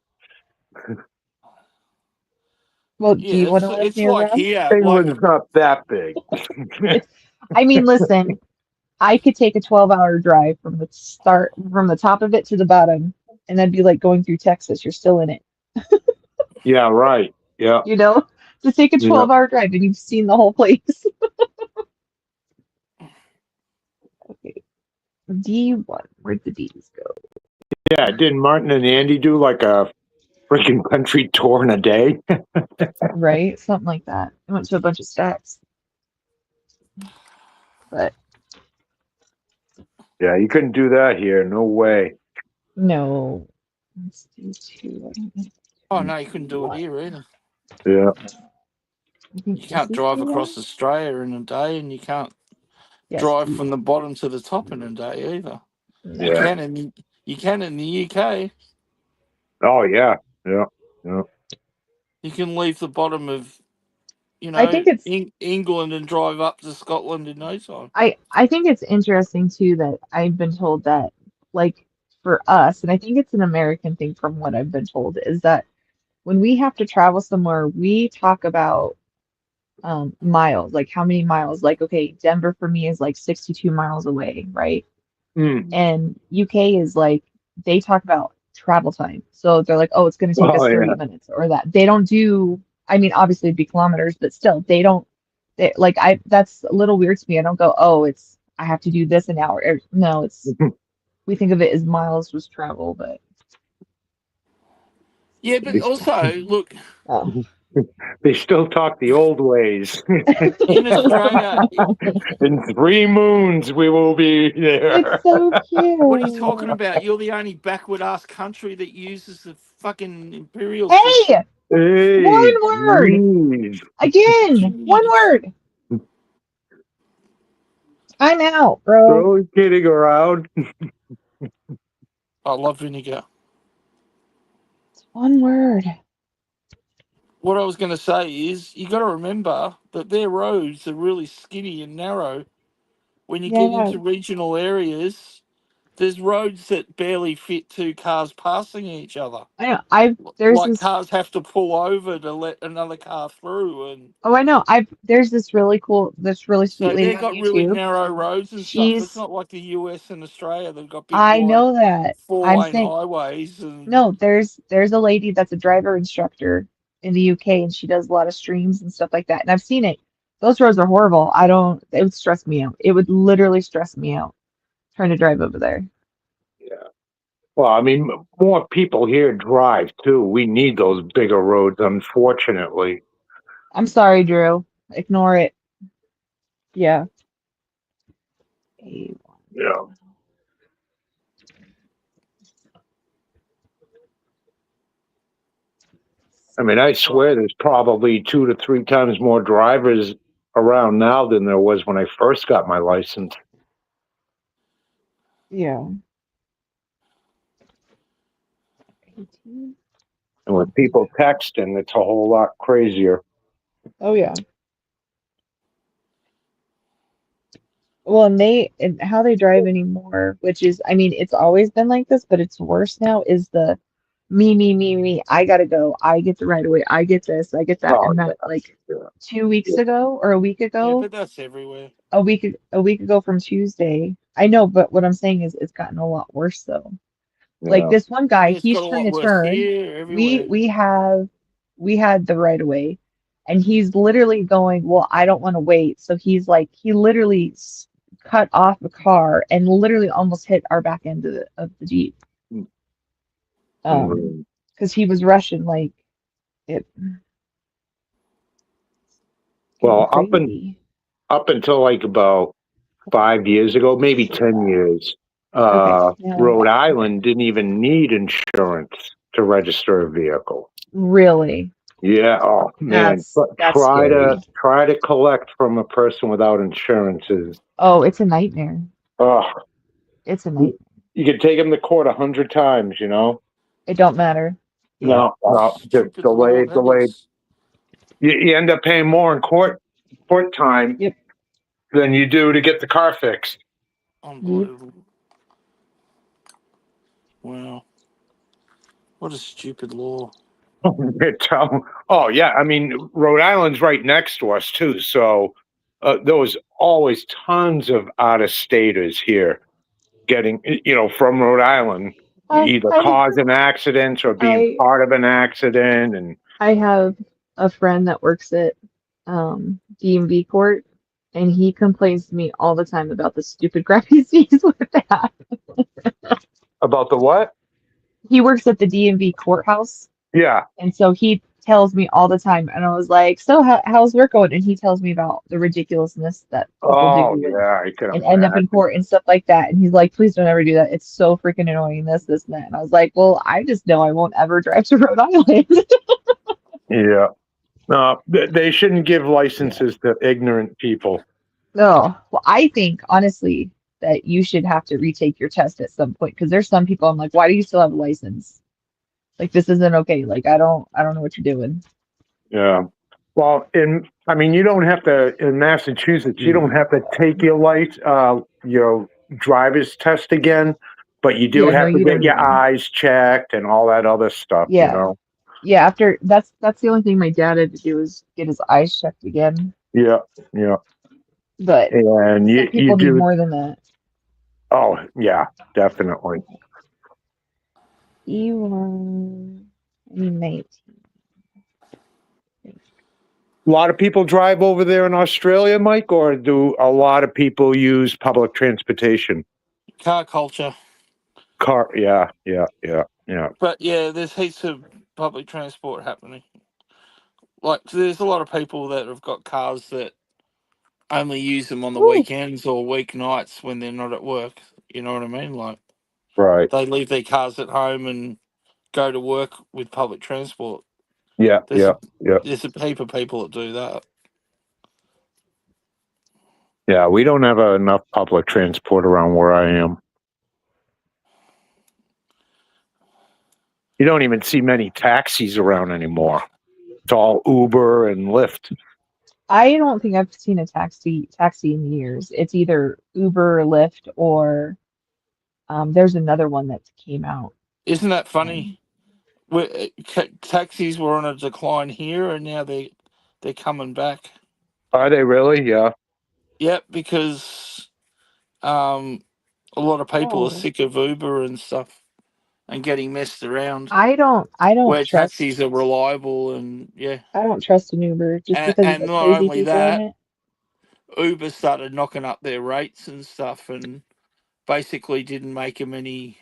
well, do you Yeah, want to live it's near like Rum? here. Like, England's not that big. I mean, listen, I could take a 12-hour drive from the top of it to the bottom, and that'd be like going through Texas. You're still in it, Yeah. Right. Yeah. you know? Just take a Yeah. 12-hour drive and you've seen the whole place. Okay. D1. Where'd the D's go? Yeah. Didn't Martin and Andy do like a freaking country tour in a day? Right? Something like that. I went to a bunch of stacks. But Yeah. You couldn't do that here. No way. no. Let's do two. oh no, you couldn't do it here either. Yeah. I think You this can't is drive D1. across Australia in a day, and you can't Yes. drive from the bottom to the top in a day either. No. You Yeah. can in the UK. Oh yeah. Yeah. Yeah. You can leave the bottom of I think it's England and drive up to Scotland in no time. I think it's interesting too that I've been told that like for us, and I think it's an American thing from what I've been told, is that when we have to travel somewhere, we talk about miles, like how many miles. Like, okay, Denver for me is like 62 miles away, right? Mm. And UK is like they talk about travel time. So they're like, oh, it's going to take Oh us 30 yeah. minutes or that. They don't do, I mean, obviously it'd be kilometers, but still, they don't, like, that's a little weird to me. I don't go, oh, I have to do this an hour. No, we think of it as miles was travel, but Yeah, but also look oh. They still talk the old ways. in Australia. In 3 moons, we will be there. It's so What are you talking cute. about? You're the only backward ass country that uses the fucking imperial system. Hey, Hey, one word geez. again, one Jeez. word. I'm out, bro. Throwing kidding around. I love vinegar. It's one word. What I was going to say is, you got to remember that their roads are really skinny and narrow. When you get Yeah, into regional areas, there's roads that barely fit two cars passing each other. I know. There's Like, this. cars have to pull over to let another car through, and Oh, I know. There's this really sweet so lady they've on got really YouTube. narrow roads and stuff. It's She's. not like the US and Australia. They've got big I wide know that. I'm 4-lane saying highways, and no. There's a lady that's a driver instructor in the UK, and she does a lot of streams and stuff like that. And I've seen it. Those roads are horrible. I don't. It would stress me out. It would literally stress me out trying to drive over there. Yeah. Well, I mean, more people here drive too. We need those bigger roads, unfortunately. I'm sorry, Drew. Ignore it. Yeah. A1. Yeah. I mean, I swear there's probably 2 to 3 times more drivers around now than there was when I first got my license. Yeah. 18. And with people texting, it's a whole lot crazier. Oh yeah. Well, and how they drive anymore, which is, I mean, it's always been like this, but it's worse now, is the me, me, me, me. I gotta go. I get the right away. I get this. I get that. Oh, And yeah. that, like Yeah. 2 weeks ago or a week yeah, ago, but that's everywhere. a week ago from Tuesday. I know, but what I'm saying is it's gotten a lot worse though. Like Yeah. this one guy, Yeah, it's he's got a trying lot to worse turn. here, We everywhere. we have we had the right of way, and he's literally going, well, I don't want to wait. So he's like, he literally cut off a car and literally almost hit our back end of the Jeep. Mhm. Because he was rushing like it. Getting Well, crazy. up until like about 5 years ago, maybe 10 years, Okay, yeah, Rhode Island didn't even need insurance to register a vehicle. really. Yeah. Oh man. But That's scary. try to collect from a person without insurance is, Oh, it's a nightmare. oh, It's a you, nightmare. you could take them to court 100 times, you know? It don't matter. Yeah. No, just Stupid law. delayed, That delayed. is You end up paying more in court time Yep. than you do to get the car fixed. Yep. unbelievable. Wow. What a stupid law. Oh yeah, I mean Rhode Island's right next to us too, so there was always tons of out-of-staters here getting, from Rhode Island, I either I causing accidents or being I part of an accident, and I have a friend that works at DMV court, and he complains to me all the time about the stupid crap he sees with that. about the what? He works at the DMV courthouse, Yeah. and so he tells me all the time, and I was like, "So how's work going?" And he tells me about the ridiculousness that people Oh do yeah, I can and end up in imagine. court and stuff like that. And he's like, "Please don't ever do that. It's so freaking annoying. This, and that." And I was like, "Well, I just know I won't ever drive to Rhode Island." Yeah. No, they shouldn't give Yeah. licenses to ignorant people. No. Well, I think honestly that you should have to retake your test at some point because there's some people I'm like, why do you still have a license? Like this isn't okay. Like I don't know what you're doing. Yeah. Well, you don't have to, in Massachusetts, you don't have to take your driver's test again, but you do Yeah, no, have to you get don't your either. eyes checked and all that other stuff, you Yeah. know? Yeah, after that's the only thing my dad had to do is get his eyes checked again. Yeah. Yeah. But And some you people need do. more than that. Oh, yeah, definitely. E1, I mean 19. A lot of people drive over there in Australia, Mike, or do a lot of people use public transportation? Car culture. Car, yeah, yeah, yeah, yeah. But yeah, there's heaps of public transport happening. Like, there's a lot of people that have got cars that only use them on the Woo. weekends or weeknights when they're not at work. You know what I mean? Like, Right. they leave their cars at home and go to work with public transport. Yeah, There's yeah, a yeah. there's a heap of people that do that. Yeah, we don't have enough public transport around where I am. You don't even see many taxis around anymore. It's all Uber and Lyft. I don't think I've seen a taxi in years. It's either Uber or Lyft or there's another one that came out. Isn't that Um, funny? Taxis were on a decline here, and now they're coming back. Are they really? Yeah. Yep, because a lot of people are oh, sick of Uber and stuff and getting messed around. I don't Where trust taxis are reliable, and yeah, I don't trust an Uber just because of and the not crazy only people in that, it. Uber started knocking up their rates and stuff, and basically didn't make them any,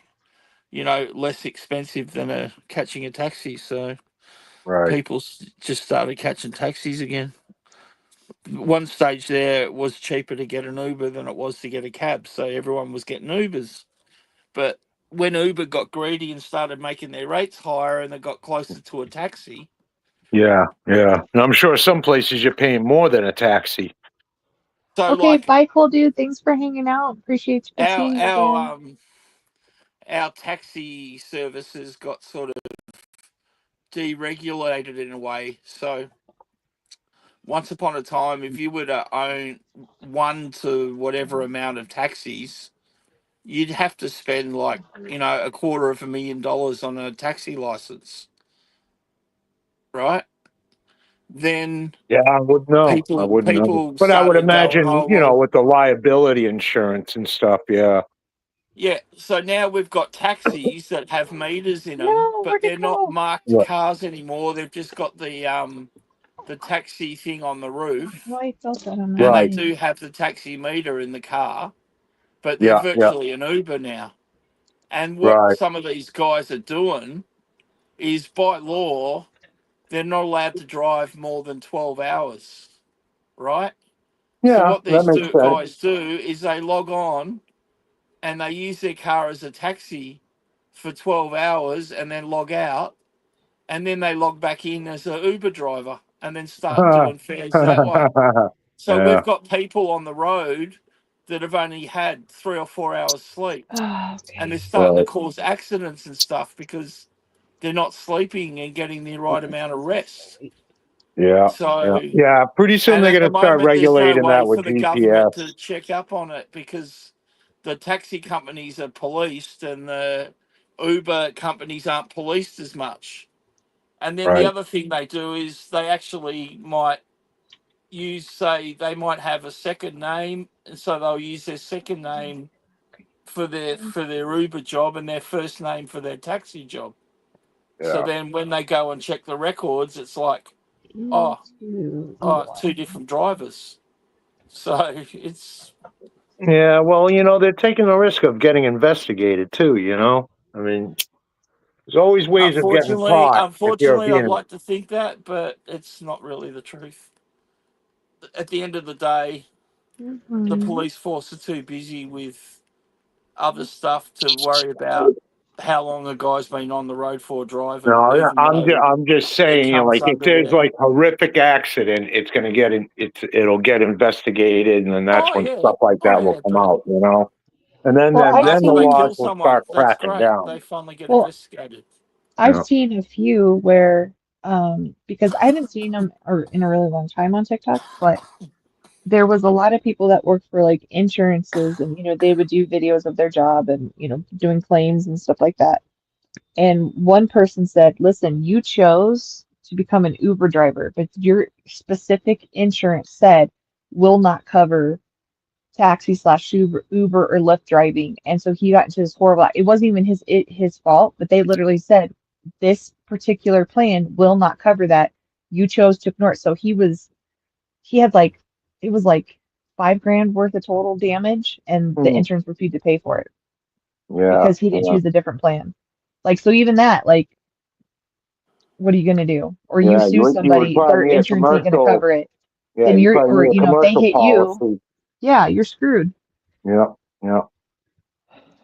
less expensive than catching a taxi. So Right. people just started catching taxis again. One stage there, it was cheaper to get an Uber than it was to get a cab, so everyone was getting Ubers. But when Uber got greedy and started making their rates higher and they got closer to a taxi, Yeah. Yeah. And I'm sure some places you're paying more than a taxi. so Okay, like bye, cool dude. Thanks for hanging out. Appreciate you our seeing you our again. um our taxi services got sort of deregulated in a way. So once upon a time, if you were to own one to whatever amount of taxis, you'd have to spend like $250,000 on a taxi license, right? Then Yeah, I wouldn't know. I people wouldn't know. people But I would started going, imagine, oh well, with the liability insurance and stuff. Yeah. yeah. So now we've got taxis that have meters in them, No, but where'd it they're not go? marked Right. cars anymore. They've just got the taxi thing on the Oh, roof, I felt that on my and they Right. knee. do have the taxi meter in the car, but they're Yeah. Yeah. virtually an Uber now. And what Right. some of these guys are doing is, by law, they're not allowed to drive more than 12 hours, right? So Yeah. what That these makes sense. guys do is they log on and they use their car as a taxi for 12 hours and then log out, and then they log back in as an Uber driver and then start doing fares that way. So we've Yeah. got people on the road that have only had 3 or 4 hours sleep, and they're Okay. starting to Right. cause accidents and stuff because they're not sleeping and getting the right amount of rest. Yeah. Yeah. So, Yeah. Pretty soon and they're at the going to start moment, there's no regulating way that for with the government GPS. to check up on it because the taxi companies are policed and the Uber companies aren't policed as much. And then the Right. other thing they do is they actually might they might have a second name, and so they'll use their second name for their Uber job and their first name for their taxi job. So Yeah. then when they go and check the records, it's like, Two, oh, two one. different drivers. So it's Yeah. Well, they're taking the risk of getting investigated too. I mean, there's always ways of getting unfortunately, caught if you're unfortunately, I'd being. like to think that, but it's not really the truth. At the end of the day, the Mhm. police force are too busy with other stuff to worry about how long a guy's been on the road for driving, No, even though I'm just it saying, comes like if under there's there. like horrific accident, it's gonna it'll get investigated, and then that's Oh when yeah, stuff like oh that will yeah, come but out, And then Well, I've then the after they seen laws kill will start someone, that's cracking great. down. They finally get well, investigated. I've Yeah. seen a few where because I haven't seen them or in a really long time on TikTok, but there was a lot of people that worked for like insurances and they would do videos of their job and doing claims and stuff like that. And one person said, listen, you chose to become an Uber driver, but your specific insurance said will not cover taxi slash Uber or Lyft driving. And so he got into this horrible, it wasn't even his fault, but they literally said, this particular plan will not cover that. You chose to ignore it. So he had like, it was like 5 grand worth of total damage, and the Hmm. insurance refused to pay for it Yeah. because he didn't Yeah. choose a different plan. Like, so even that, like, what are you going to do? Or you Yeah. sue You would somebody, their probably need a insurance ain't going to commercial. cover it. Yeah. Then You you're, probably or, need a if they commercial hit you, policy. yeah, you're screwed. Yeah. Yeah.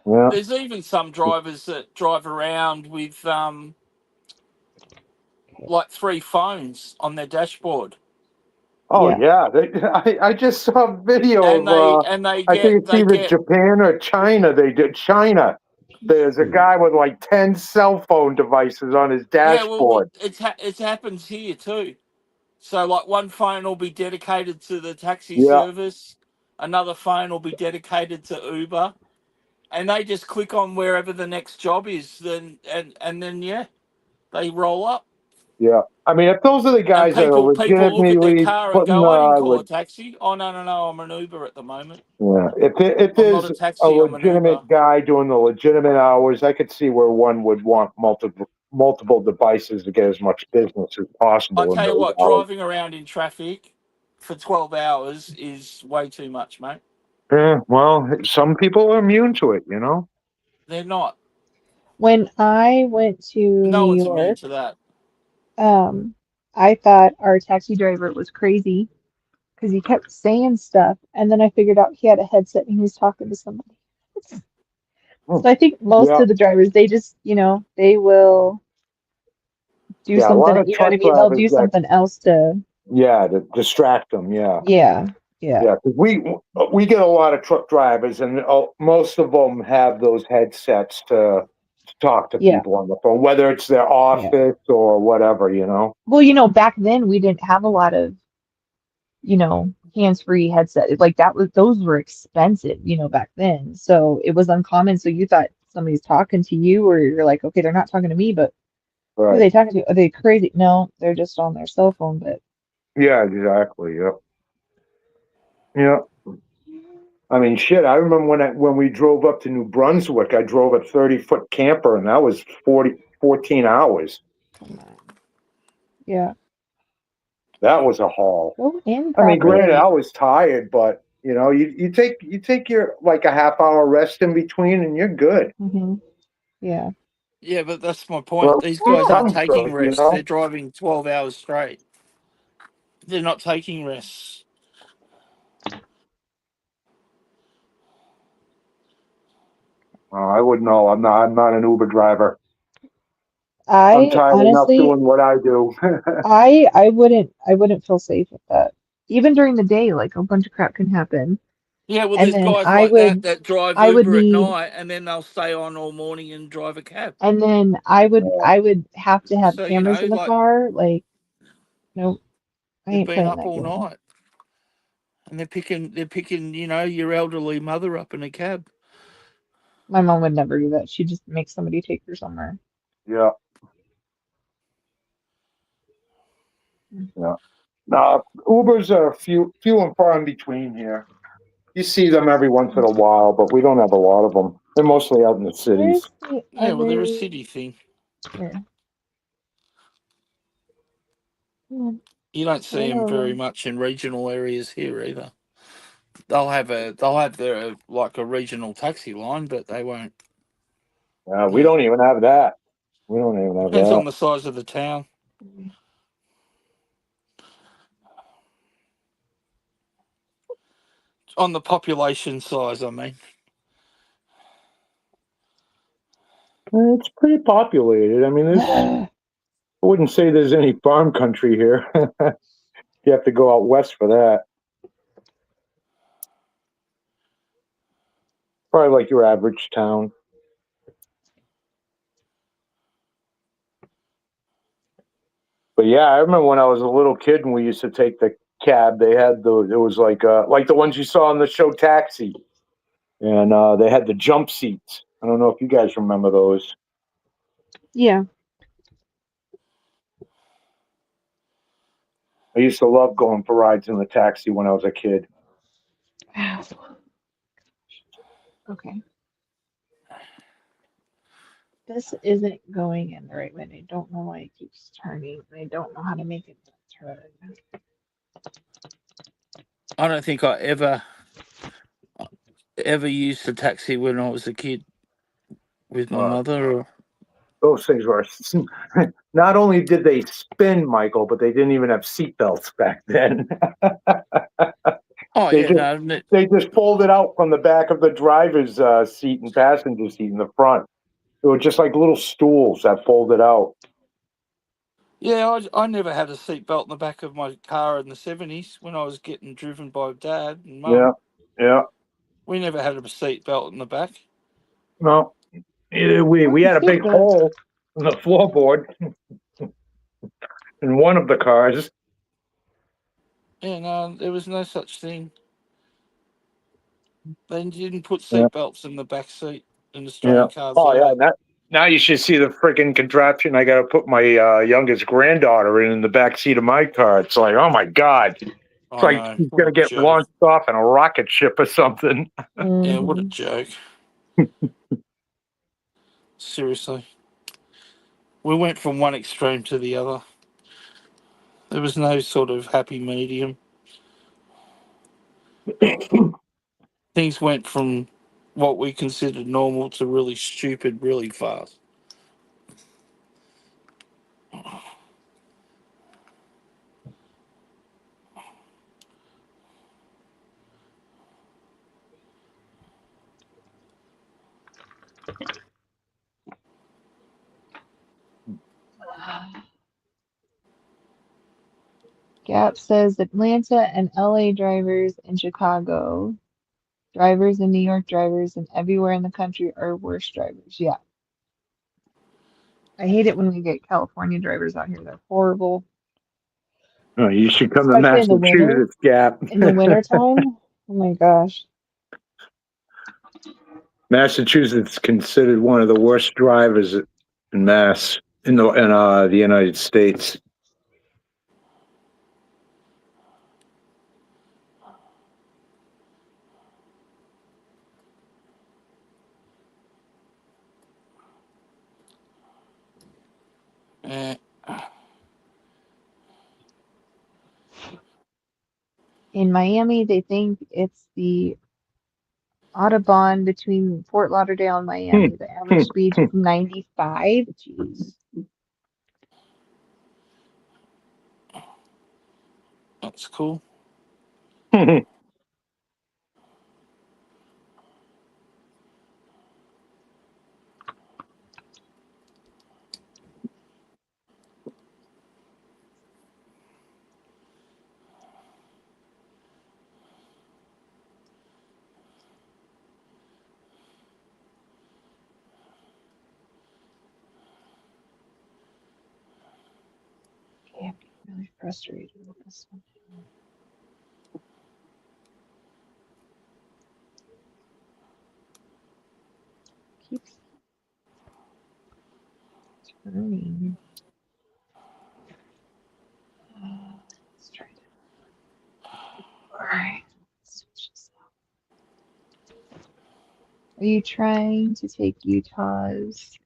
Yeah. There's even some drivers that drive around with like 3 phones on their dashboard, Oh Yeah. yeah. I just saw a video and of they and they I think get it's they either get Japan or China. They did China. there's a guy with like 10 cell phone devices on his Yeah, well, dashboard. it happens here too. So, like, one phone will be dedicated to the taxi Yeah. service, another phone will be dedicated to Uber, and they just click on wherever the next job is. And then yeah, they roll up. Yeah. I mean, if those are the And guys that are people look at their legitimately car and putting go, "I didn't call the a taxi. Oh no, I'm an Uber at the moment. yeah, if I'm not there's a a taxi. I'm an Uber." legitimate guy doing the legitimate hours, I could see where one would want multiple devices to get as much business as I possible in tell you those what, hours. driving around in traffic for 12 hours is way too much, mate. Yeah, well, some people are immune to it, you know. They're not. When I went to No New one's immune York, to that. um, I thought our taxi driver was crazy because he kept saying stuff, and then I figured out he had a headset and he was talking to somebody. So I think most Yeah, of the drivers, they just, they will do yeah, a lot something, of you know what I truck mean? They'll drivers do that something else to, to distract them. Yeah, yeah, yeah, yeah, 'cause we get a lot of truck drivers, and most of them have those headsets to talk to yeah, people on the phone, whether it's their yeah. office or whatever, you know. Well, back then we didn't have a lot of, hands-free headset. Like those were expensive, back then. So it was uncommon. So you thought somebody's talking to you, or you're like, okay, they're not talking to me, but who are Right. they talking to? Are they crazy? No, they're just on their cell phone, but Yeah, exactly. Yep. Yeah. I mean, shit. I remember when we drove up to New Brunswick, I drove a 30-foot camper, and that was 14 hours. yeah. That was a haul. Go in I mean, granted, properly. I was tired, but you take your like a half-hour rest in between, and you're good. Yeah. Yeah, but that's my point. Well, These guys aren't I'm taking good, you rests. They're know. driving 12 hours straight. They're not taking rests. I wouldn't know. I'm not an Uber driver. I'm I tired enough honestly, doing what I do. I wouldn't feel safe with that. Even during the day, like a bunch of crap can happen. Yeah, well, And there's then guys I like that would that drive I would Uber at need night and then they'll stay on all morning and drive a cab. and then I would have to have So, cameras in the like, car. Like, nope, I they've ain't been playing up that all game. night and they're picking, your elderly mother up in a cab. My mom would never do that. She'd just make somebody take her somewhere. Yeah, yeah. No, Ubers are few and far in between here. You see them every once in a while, but we don't have a lot of them. They're mostly out in the cities. Where's the Yeah, well, they're a other city thing. here? Come on, You don't see run them over. very much in regional areas here either. They'll have their like a regional taxi line, but they won't. We don't even have that. We don't even have Depends on that. the size of the town. On the population size, I mean. It's pretty populated. I mean, I wouldn't say there's any farm country here. You have to go out west for that. Probably like your average town. But yeah, I remember when I was a little kid and we used to take the cab. They had it was like the ones you saw on the show Taxi, and they had the jump seats. I don't know if you guys remember those. Yeah. I used to love going for rides in the taxi when I was a kid. Ow. Okay. This isn't going in the right way. I don't know why it keeps turning. I don't know how to make it turn. I don't think I ever used a taxi when I was a kid with my mother. Or Those things were not only did they spin, Michael, but they didn't even have seatbelts back then. oh They yeah, just no, they just folded out from the back of the driver's seat and passenger seat in the front. They were just like little stools that folded out. yeah, I never had a seatbelt in the back of my car in the 70s when I was getting driven by Dad and Yeah, Mum. yeah. We never had a seatbelt in the back. No. We had a big hole in the floorboard in one of the cars. Yeah, no, there was no such thing. They didn't put Yeah. seatbelts in the back seat in Australian cars. Oh either. yeah. Now you should see the freaking contraption I got to put my youngest granddaughter in the back seat of my car. It's like, oh my god, it's I like know. she's What gonna a get joke. launched off in a rocket ship or something. Yeah, what a Mhm. joke. Seriously. We went from one extreme to the other. There was no sort of happy medium. Things went from what we considered normal to really stupid really fast. Gap says Atlanta and LA drivers and Chicago drivers and New York drivers and everywhere in the country are worse drivers. Yeah. I hate it when we get California drivers out here. They're horrible, Oh, you should come to especially in the winter. Massachusetts, Gap. In the winter time, oh my gosh. Massachusetts is considered one of the worst drivers in the United States. Eh, In Miami, they think it's the Autobahn between Fort Lauderdale and Miami. The average speed's 95. Jeez. that's cool. Okay, I'm getting really frustrated with this one. Keeps turning. Let's try it. Alright. Switch this up. Are you trying to take Utah's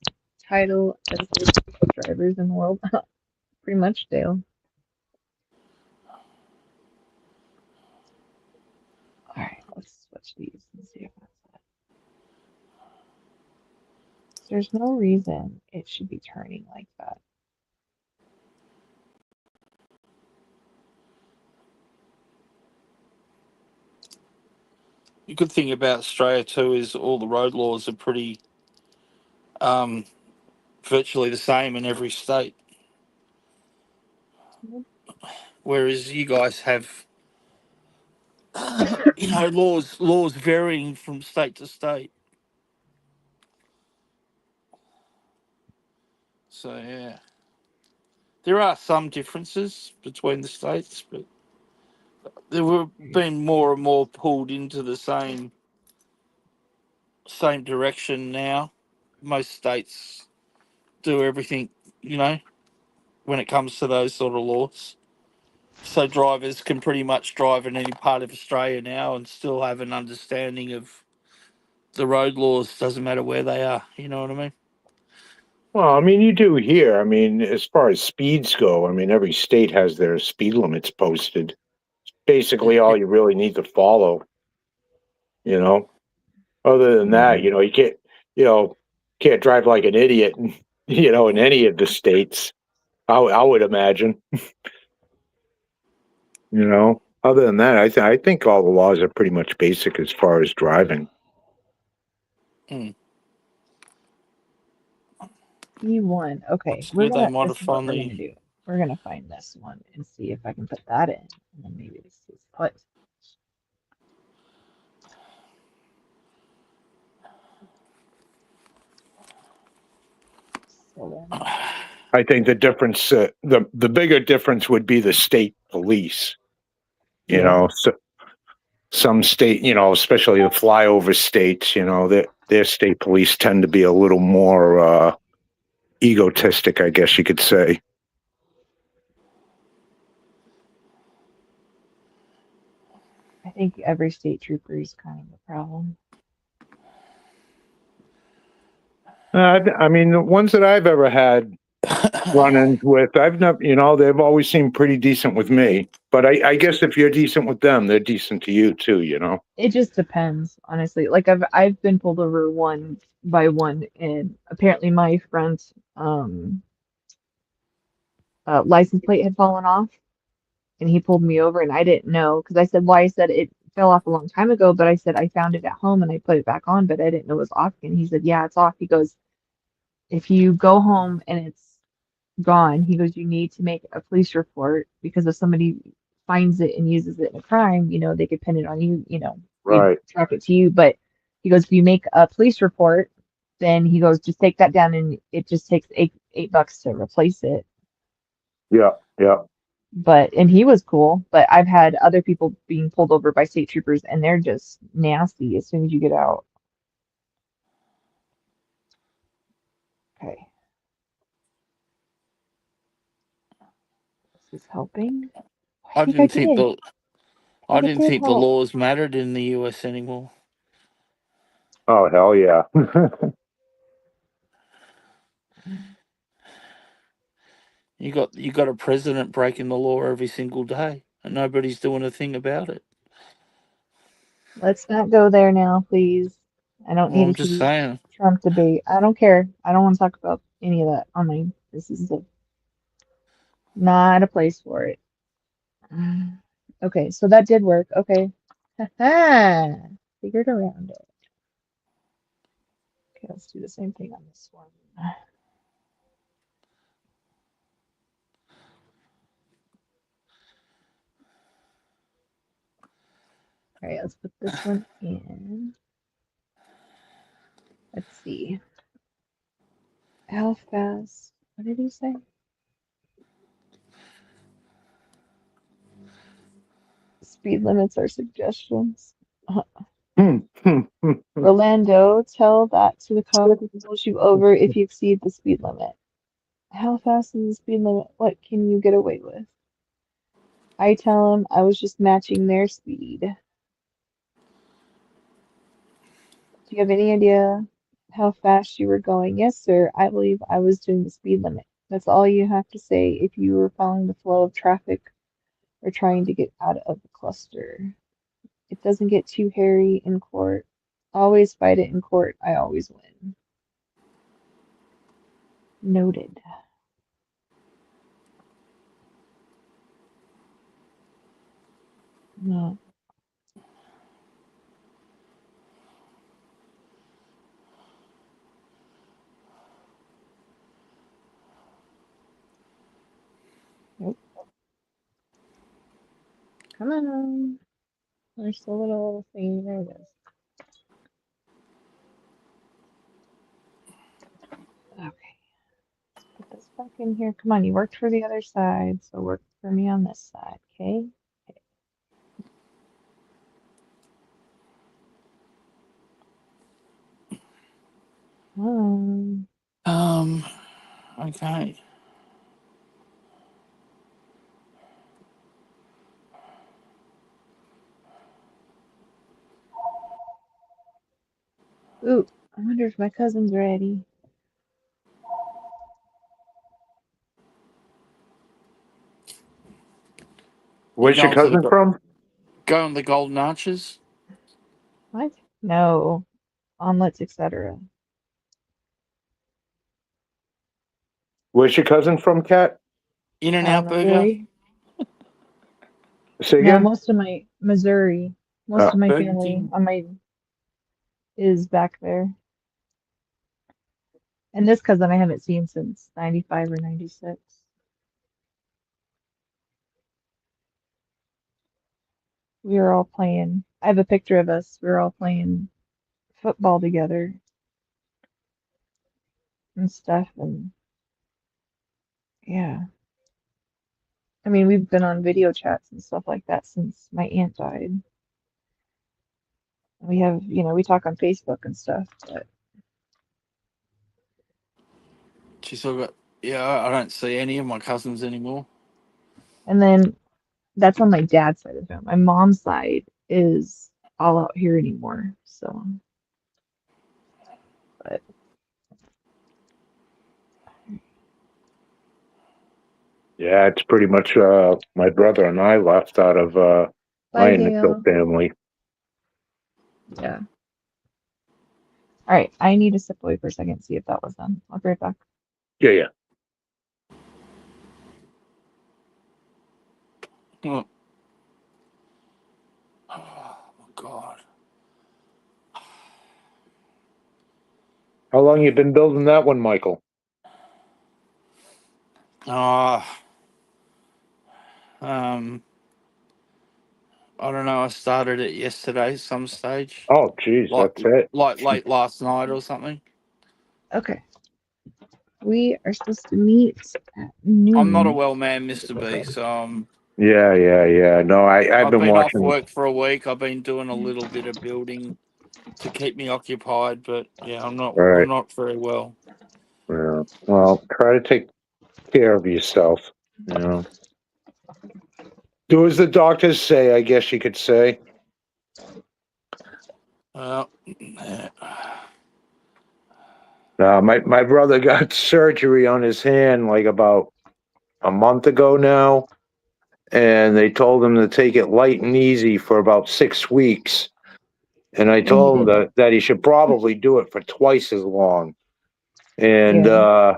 title as the safest drivers in the world? Pretty much, Dale. Alright, let's switch these and see if that's it. There's no reason it should be turning like that. The good thing about Australia too is all the road laws are pretty virtually the same in every state. Whereas you guys have laws varying from state to state. So yeah. There are some differences between the states, but there were being more and more pulled into the same direction now. Most states do everything, when it comes to those sort of laws. So drivers can pretty much drive in any part of Australia now and still have an understanding of the road laws. Doesn't matter where they are. You know what I mean? Well, I mean, you do here. I mean, as far as speeds go, I mean, every state has their speed limits posted. Basically, all you really need to follow. You know, other than that, you can't drive like an idiot. In any of the states, I would imagine. Other than that, I think all the laws are pretty much basic as far as driving. E1. Okay, It's good they this is what modify we're the. gonna do. We're gonna find this one and see if I can put that in, and then maybe this is put. So then, I think the difference, the bigger difference would be the state police. You Yeah. know, so, some state, especially the flyover states, their state police tend to be a little more egotistic, I guess you could say. I think every state trooper is kind of a problem. I mean, the ones that I've ever had run-ins with, I've never, they've always seemed pretty decent with me. But I guess if you're decent with them, they're decent to you too, It just depends, honestly. Like I've been pulled over one by one, and apparently my front license plate had fallen off, and he pulled me over, and I didn't know because I said, "Why?" I said it fell off a long time ago, but I said I found it at home and I put it back on, but I didn't know it was off. And he said, "Yeah, it's off." He goes, "If you go home and it's gone," he goes, "you need to make a police report because if somebody finds it and uses it in a crime, they could pin it on you, they Right. track it to you. But he goes, if you make a police report, then he goes, just take that down and it just takes $8 to replace it." Yeah, yeah. And he was cool, but I've had other people being pulled over by state troopers and they're just nasty as soon as you get out. Okay. This is helping. I I think I didn't think did. the I It didn't did think the help. laws mattered in the US anymore. Oh, hell yeah. You got a president breaking the law every single day, and nobody's doing a thing about it. Let's not go there now, please. I don't Well, need I'm to just see saying. Trump debate. I don't care. I don't want to talk about any of that online. This is not a place for it. Okay, so that did work. Okay. Ha Figured around it. Okay, let's do the same thing on this one. All right, let's put this one in. Let's see. How fast? What did he say? Speed limits are suggestions. Rolando, tell that to the cop who pulls you over if you exceed the speed limit. How fast is the speed limit? What can you get away with? I tell him I was just matching their speed. Do you have any idea how fast you were going? Yes, sir. I believe I was doing the speed limit. That's all you have to say if you were following the flow of traffic or trying to get out of the cluster. It doesn't get too hairy in court. Always fight it in court. I always win. Noted. No. Nope. Come on. There's the little thing. There it is. Okay. Let's put this back in here. Come on, you worked for the other side, so work for me on this side, okay? Come on. Okay. Ooh, I wonder if my cousin's ready. You Where's your cousin from? going to the Golden Arches? What? No. Omelets, etc. Where's your cousin from, Kat? In and Out Burger? Missouri? Say No, again? most of my Missouri. Most of my Burger family King? on my is back there. And this cousin I haven't seen since 95 or 96. We were all playing. I have a picture of us. We were all playing football together and stuff. And Yeah. I mean, we've been on video chats and stuff like that since my aunt died. We have, we talk on Facebook and stuff, but She's still got. Yeah, I don't see any of my cousins anymore. and then that's on my dad's side of him. My mom's side is all out here anymore. So, but Yeah, it's pretty much my brother and I left out of my bye, initial Dale. family. Yeah. All right. I need to step away for a second, see if that was done. I'll be right back. Yeah, yeah. Oh, oh God. How long you been building that one, Michael? I don't know. I started it yesterday, some stage, Oh, geez, like that's it. late last night or something. Okay. We are supposed to meet at I'm not a noon. well man, Mr. B. So Yeah. No, I've I've been been off watching. work for a week. I've been doing a little bit of building to keep me occupied, but yeah, I'm Right. not very well. Yeah. Well, try to take care of yourself. You know. Do as the doctors say, I guess you could say. Yeah. My brother got surgery on his hand like about a month ago now, and they told him to take it light and easy for about 6 weeks. And I And he told him did. that he should probably do it for twice as long. And Yeah.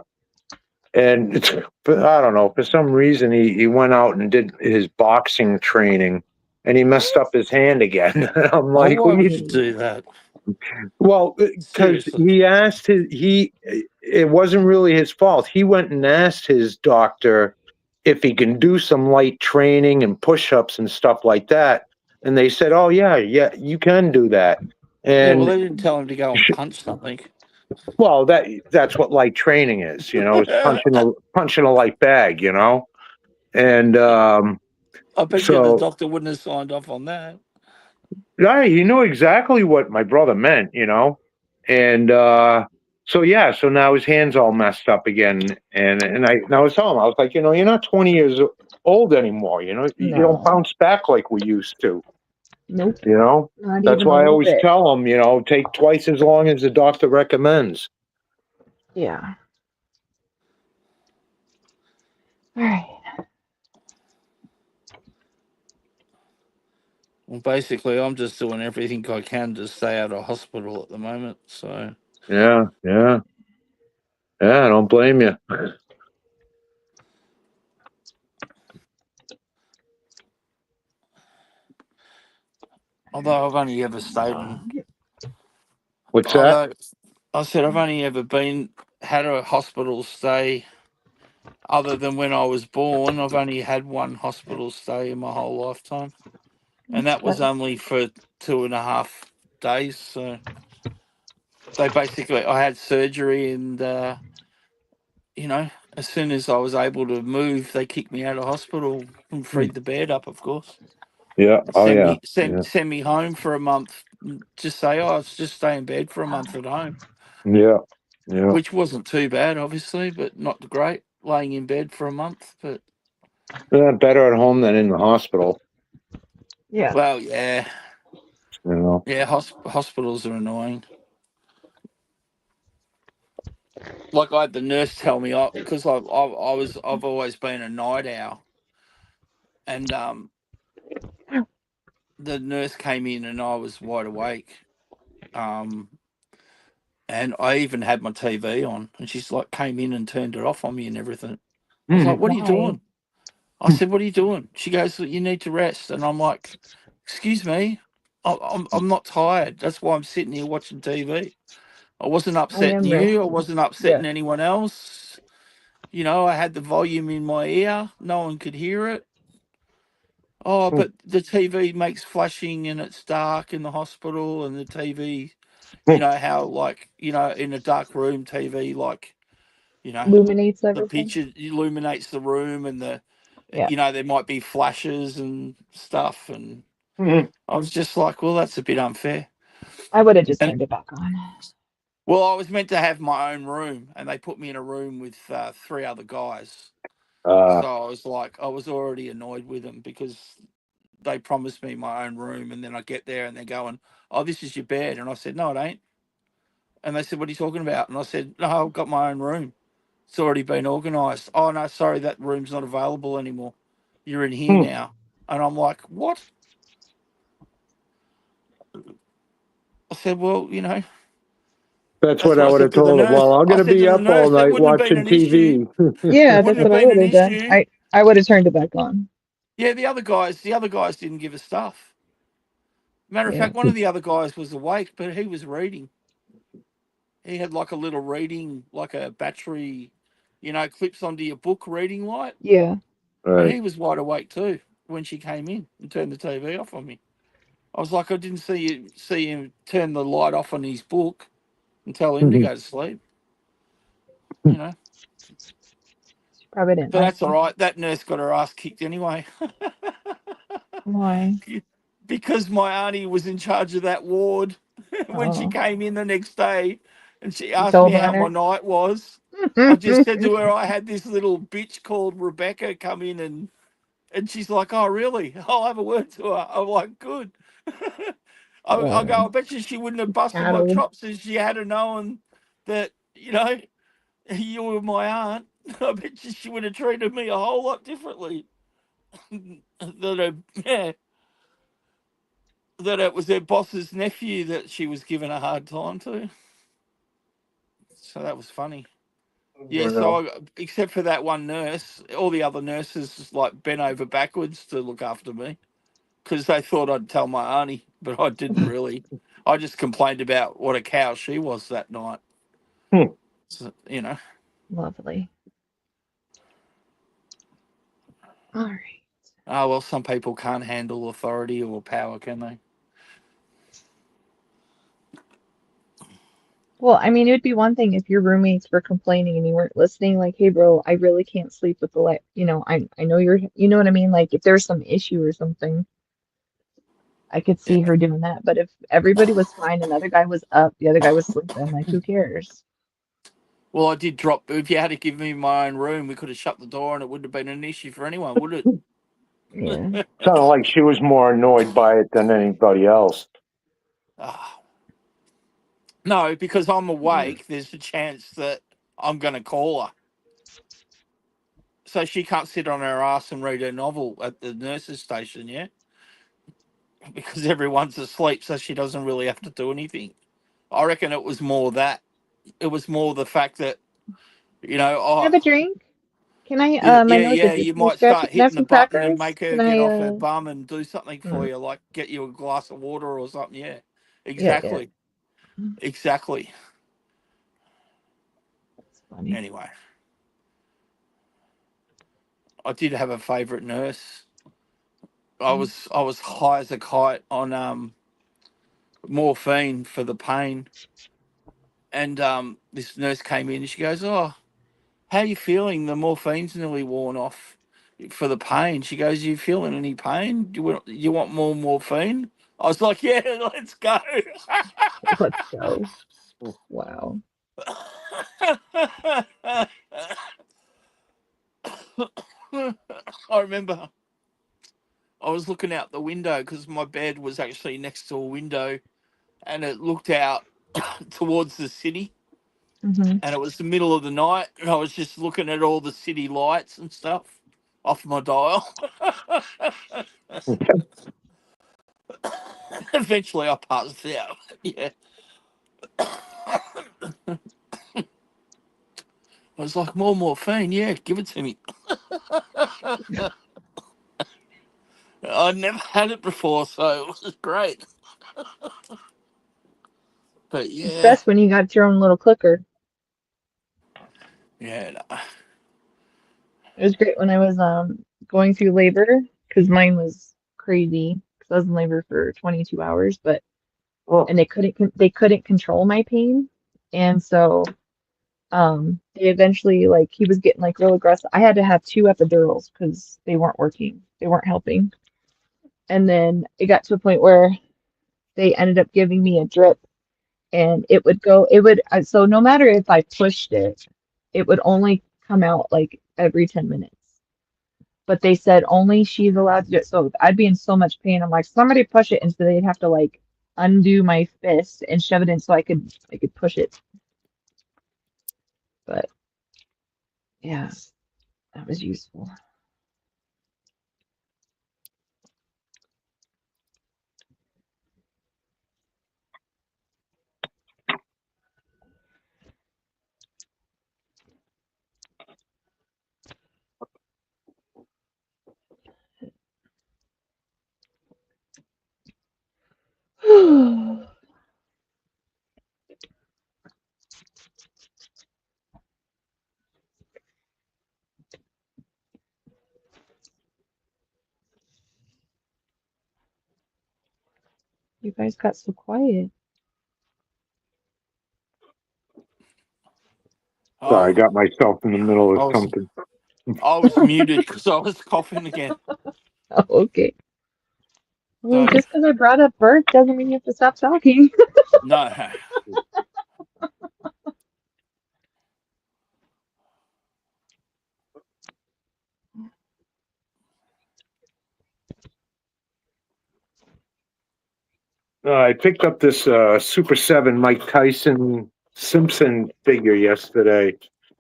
and it's, I don't know, for some reason he went out and did his boxing training, and he messed up his hand again. I'm Oh, like, why what are would you? you do that? Well, because Seriously. he asked it wasn't really his fault. He went and asked his doctor if he can do some light training and push-ups and stuff like that. And they said, oh, yeah, you can do that. Yeah, well, And they didn't tell him to go and punch something. well, that's what light training is, is punching a light bag, And I bet you the so doctor wouldn't have signed off on that. yeah, he knew exactly what my brother meant, And so yeah, so now his hand's all messed up again. And I was telling him, I was like, you're not 20 years old anymore, you No. don't bounce back like we used to, Nope. you know. Not That's even a why I little always bit. tell him, take twice as long as the doctor recommends. Yeah. All right. Well, basically, I'm just doing everything I can to stay out of hospital at the moment. So Yeah, I don't blame you. although I've only ever stayed in, What's that? although I said I've only ever had a hospital stay. Other than when I was born, I've only had one hospital stay in my whole lifetime, and that was only for 2.5 days. So they basically, I had surgery, and as soon as I was able to move, they kicked me out of hospital and freed the bed up, of course. Yeah. And Oh send yeah. me send me home for a month. Just say, oh, it's just stay in bed for a month at home, Yeah. which wasn't too bad, obviously, but not great. Laying in bed for a month, but Better at home than in the hospital. Yeah. well, yeah. You Yeah, hospitals are annoying. Like I had the nurse tell me, because I've always been a night owl, and the nurse came in and I was wide awake, and I even had my TV on, and she's like came in and turned it off on me and everything. I was like, "What are you Why? doing?" I said, "What are you doing?" She goes, "You need to rest," and I'm like, "Excuse me, I'm not tired. That's why I'm sitting here watching TV. I wasn't I am upsetting you. I resting. wasn't Yeah. upsetting anyone else. I had the volume in my ear. No one could hear it. Oh, but the TV makes flashing and it's dark in the hospital, and the TV, how in a dark room TV, like, you know, Illuminates the everything. picture illuminates the room, and Yeah. there might be flashes and stuff, and Mhm. I was just like, well, that's a bit unfair. I would have just And turned it back on. well, I was meant to have my own room, and they put me in a room with 3 other guys. Uh, So I was like, I was already annoyed with them because they promised me my own room, and then I get there and they're going, "Oh, this is your bed," and I said, "No, it ain't." And they said, "What are you talking about?" And I said, "No, I've got my own room. It's already been organised." "Oh no, sorry, that room's not available anymore. You're in here hmm. now." And I'm like, "What?" I said, "Well, That's that's what I what I would said have to the told him. Well, nurse. I'm I going to said be to the up all nurse, that night wouldn't have been watching an issue. TV. Yeah, Wouldn't that's have what I been would an have done. issue. I would have turned it back on. Yeah, the other guys didn't give us stuff. Matter of Yeah. fact, one of the other guys was awake, but he was reading. He had like a little reading, like a battery, clips onto your book reading light. Yeah. And Right. he was wide awake too when she came in and turned the TV off on me. I was like, I didn't see him turn the light off on his book and tell him to go to sleep. You know. She probably didn't But like that's all you. right. That nurse got her ass kicked anyway. Why? Because my auntie was in charge of that ward when she Oh. came in the next day and she You asked me told how on my her? night was. I just said to her I had this little bitch called Rebecca come in, and she's like, "Oh, really? I'll have a word to her." I'm like, "Good." I go, Wow. I bet you she wouldn't have busted my Tattled. chops if she had known that, you were my aunt. I bet you she would have treated me a whole lot differently. Yeah, that it was their boss's nephew that she was giving a hard time to. So that was funny. Yeah, You know. except for that one nurse, all the other nurses just like bent over backwards to look after me because they thought I'd tell my auntie, but I didn't really. I just complained about what a cow she was that night. Hmm. So, Lovely. All right. oh, well, some people can't handle authority or power, can they? Well, I mean, it would be one thing if your roommates were complaining and you weren't listening, like, hey, bro, I really can't sleep with the light. I know you know what I mean? Like, if there's some issue or something, I could Yeah. see her doing that. But if everybody was fine, another guy was up, the other guy was sleeping, like, who cares? Well, I did drop. If you had to give me my own room, we could have shut the door and it wouldn't have been an issue for anyone, would it? Yeah. Sounded like she was more annoyed by it than anybody else. Ah. No, because I'm awake, there's a chance that I'm going to call her. So she can't sit on her ass and read her novel at the nurse's station, yeah? Because everyone's asleep, so she doesn't really have to do anything. I reckon it was more that. It was more the fact that, Can I have a drink? Can I, my nose yeah, itches. you Can I might scratch start it? Can I have hitting the some button and crackers? make her Can get I, off her bum and do something for mm, you, like get you a glass of water or something. Yeah, yeah, yeah. exactly. Exactly. That's funny. Anyway, I did have a favourite nurse. I Mm. was high as a kite on morphine for the pain, and this nurse came in and she goes, "Oh, how you feeling? The morphine's nearly worn off for the pain." She goes, "You feeling any pain? You want more morphine?" I was like, "Yeah, let's go." Let's go. Wow. I remember I was looking out the window because my bed was actually next to a window and it looked out towards the city, Hmm. and it was the middle of the night and I was just looking at all the city lights and stuff off my dial. Eventually I passed out. Yeah. I was like, more morphine, yeah, give it to me. I'd never had it before, so it was great. But It's yeah, best when you got your own little clicker. yeah, no. It was great when I was going through labor because mine was crazy because I was in labor for 22 hours, but Oh, and they couldn't control my pain, and so They eventually, like, he was getting like real aggressive. I had to have 2 epidurals because they weren't working. They weren't helping. And then it got to a point where they ended up giving me a drip, and so no matter if I pushed it, it would only come out like every 10 minutes. But they said only she's allowed to do it. So I'd be in so much pain. I'm like, somebody push it. And so they'd have to like undo my fist and shove it in so I could push it. But yeah, that was useful. You guys got so quiet. Sorry, I Oh, got myself in the middle of I was something. I was muted because I was coughing again. Oh, okay. Well, So just because I brought up birth doesn't mean you have to stop talking. no, I picked up this Super 7 Mike Tyson Simpson figure yesterday,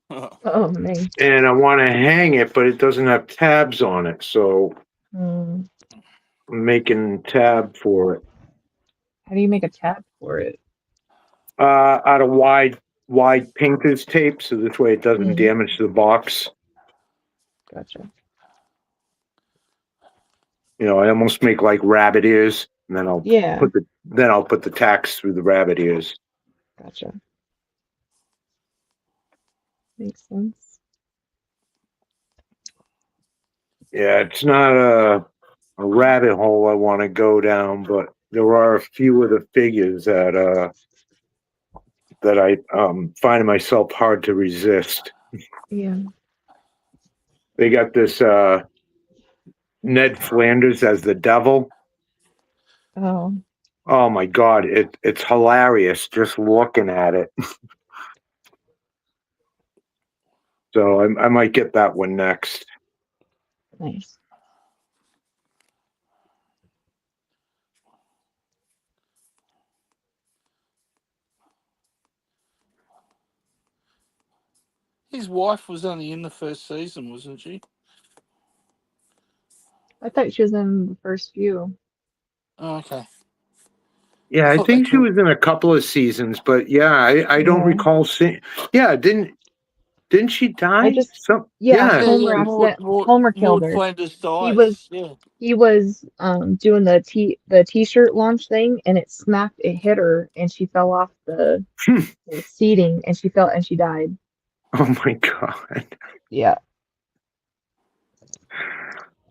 Oh, nice. and I want to hang it, but it doesn't have tabs on it, so Hmm. I'm making tab for it. How do you make a tab for it? Out of wide painter's tape, so this way it doesn't Hmm. damage the box. Gotcha. You know, I almost make like rabbit ears, and then Yeah, put the tacks through the rabbit ears. gotcha. Makes sense. Yeah, it's not a rabbit hole I want to go down, but there are a few of the figures that I find myself hard to resist. Yeah. They got this Ned Flanders as the devil. Oh, Oh my god, it's hilarious just looking at it. So I might get that one next. nice. his wife was only in the first season, wasn't she? I thought she was in the first few. Oh, okay. Yeah, I thought they think she killed- was in a couple of seasons, but yeah, I don't Yeah. recall seeing. Yeah, didn't she die? just- Some Yeah, yeah. Homer Homer killed Maud her. Flanders dies. was- Yeah. He was doing the t-shirt launch thing, and it hit her, and she fell off the seating, and she died. Oh my god. Yeah.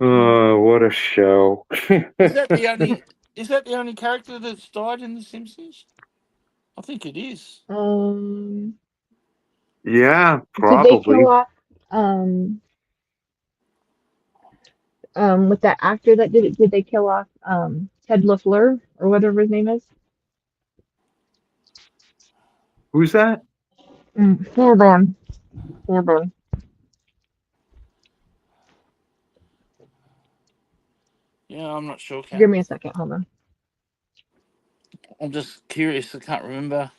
Oh, what a show. Is that the only? Is that the only character that's died in The Simpsons? I think it is. Yeah, Did they probably. kill off with that actor that did it? Did they kill off Ted LaFleur or whatever his name is? Who's that? Hold on. Yeah, I'm not sure. Give me a second. Hold on. I'm just curious. I can't remember.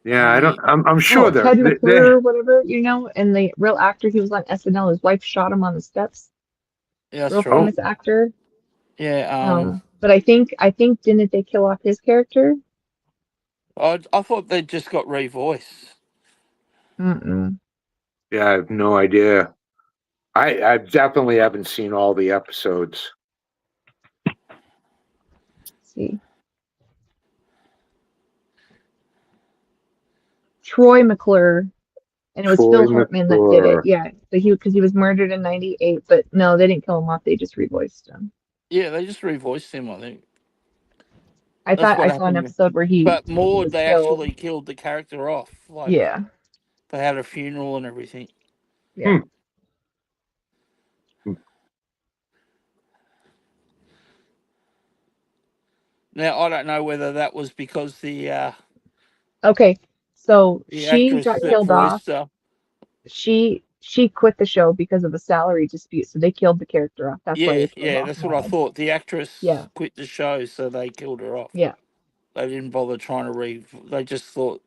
Yeah, I don't. I'm sure Ted they're. LaFleur, whatever, and the real actor, he was on SNL. His wife shot him on the steps. Yeah, that's Real right. famous actor. Yeah. But I think didn't they kill off his character? I thought they just got revoiced. Mm-mm. Yeah, I have no idea. I definitely haven't seen all the episodes. Let's see. Troy McClure, and it was Troy Phil Hartman that did McClure. it. Yeah, but because he was murdered in '98. But no, they didn't kill him off. They just revoiced him. Yeah, they just revoiced him. I think. I That's thought what I saw an happened. episode where he But Maud, was they killed. actually killed the character off. Like, Yeah. They had a funeral and everything. Yeah. Now I don't know whether that was because Okay. So the she actress got that killed off. voiced her. She quit the show because of a salary dispute, so they killed the character off. That's why they killed off That's what I Ned. thought. The actress Yeah. quit the show, so they killed her off. Yeah. They didn't bother trying to They just thought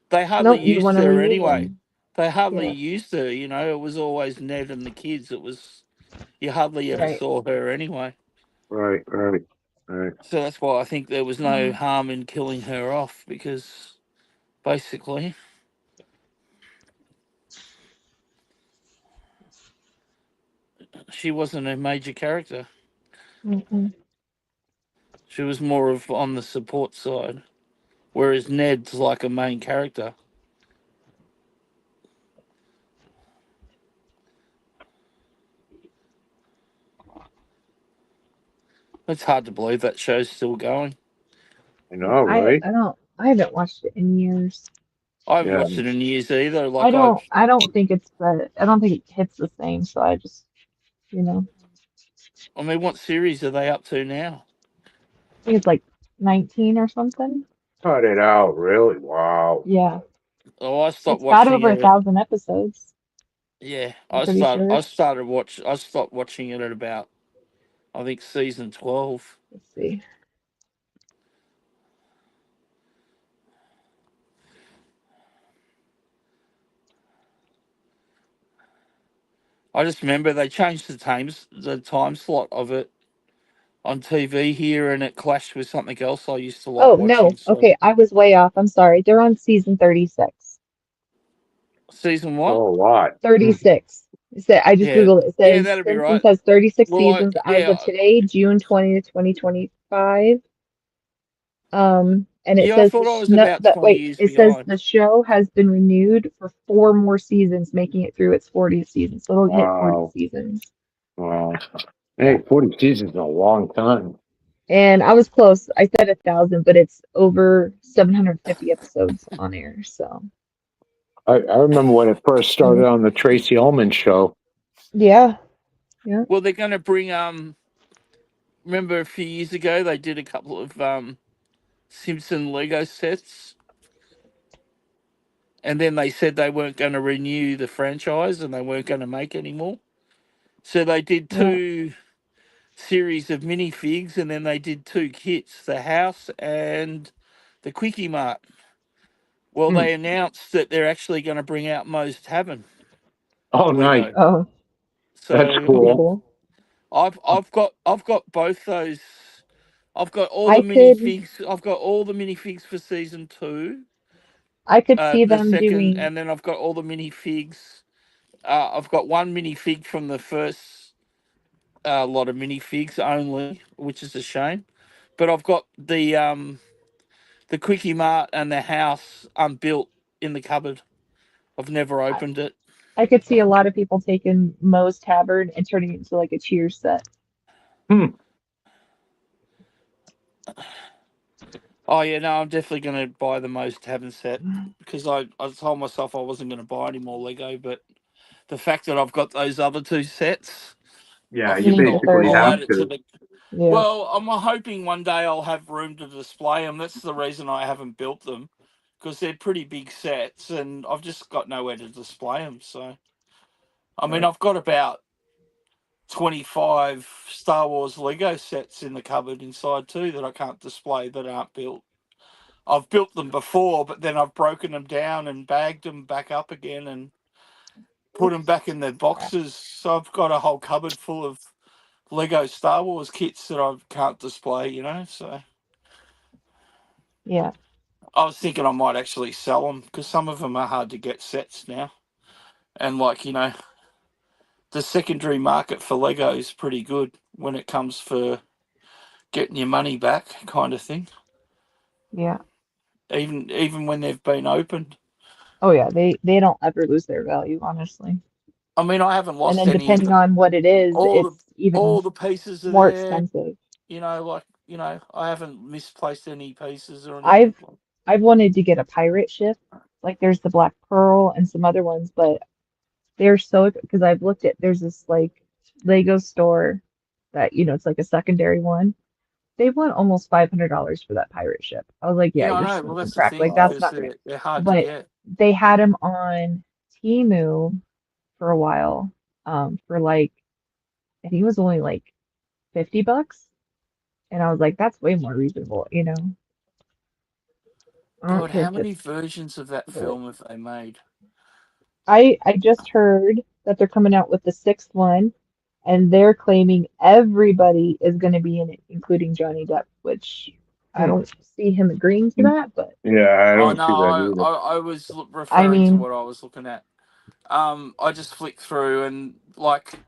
they hardly Nope, you used want to her renew anyway. them. They hardly Yeah. used her. You know, it was always Ned and the kids. It was you hardly ever Right. saw her anyway. Right. So that's why I think there was no Mhm. harm in killing her off because basically she wasn't a major character. Mhm. She was more of on the support side, whereas Ned's like a main character. It's hard to believe that show's still going. I know, I right? I haven't watched it in years. I haven't Yeah. watched it in years either. I Like don't think I don't think it hits the same, so I just I mean, what series are they up to now? I think it's like 19 or something. Cut it out, really? Wow. Yeah. Oh, I stopped It's got watching over it. 1,000 episodes. Yeah, I'm pretty sure. I stopped watching it at about I think season 12. Let's see. I just remember they changed the time slot of it on TV here, and it clashed with something else I used to like Oh, no. watching. So Okay, I was way off. I'm sorry. They're on season 36. season what? Oh, a lot. 36. I just Yeah, Googled it. It yeah, says that'd be Simpsons right. has 36 Well, seasons as of today, June 20th, 2025. And it yeah, I says thought I was about 20 years it says behind. the show has been renewed for 4 more seasons, making it through its 40th season. So it'll hit 40 Wow. seasons. Wow. Hey, 40 seasons is a long time. And I was close. I said 1,000, but it's over 750 episodes on air. So I remember when it first started on the Tracy Ullman show. yeah. Well, they're going to bring remember a few years ago they did a couple of Simpson Lego sets, and then they said they weren't going to renew the franchise and they weren't going to make any more. So they did Yeah. 2 series of minifigs, and then they did 2 kits, the house and the Quickie Mart. Well, they announced that they're actually going to bring out Moe's Tavern Oh, nice. Lego. Oh, That's So cool. I've got both those. I've got all I the could minifigs. I've got all the minifigs for season 2, see the them second, doing. and then I've got all the minifigs. I've got one minifig from the first lot of minifigs only, which is a shame. But I've got the Quickie Mart and the house unbuilt in the cupboard. I've never opened it. I could see a lot of people taking Moe's Tavern and turning it into like a Cheers set. Oh yeah, no, I'm definitely going to buy the Moe's Tavern set because I told myself I wasn't going to buy any more Lego, but the fact that I've got those other 2 sets, Yeah, I you think basically I'll have add it to to. the. Yeah. Well, I'm hoping one day I'll have room to display them. That's the reason I haven't built them, because they're pretty big sets, and I've just got nowhere to display them. So, I mean, I've got about 25 Star Wars Lego sets in the cupboard inside too that I can't display that aren't built. I've built them before, but then I've broken them down and bagged them back up again and put them back in their boxes. So I've got a whole cupboard full of Lego Star Wars kits that I can't display, So Yeah. I was thinking I might actually sell them because some of them are hard to get sets now. And the secondary market for Lego is pretty good when it comes for getting your money back kind of thing. Yeah. Even when they've been opened. Oh yeah, they don't ever lose their value, honestly. I mean, I haven't And lost then any of depending them. on what it is, it's even All the pieces are more there. expensive. I haven't misplaced any pieces or anything. I've wanted to get a pirate ship, like there's the Black Pearl and some other ones, but they're so because I've looked at there's this like Lego store that it's like a secondary one. They want almost $500 for that pirate ship. I was like, yeah, Yeah, I you're know. Well, smoking that's the crack. thing Like that's because not fair. they're hard to But get. they had them on Temu for a while, for like I think it was only like $50, and I was like, that's way more reasonable. I don't God, care how if many it's, versions of that but film have they made? I just heard that they're coming out with the sixth one, and they're claiming everybody is going to be in it, including Johnny Depp, which I Hmm. don't see him agreeing to that, but Yeah, I Oh don't no, see that either. I was I referring to mean, what I was looking at. I just flicked through and like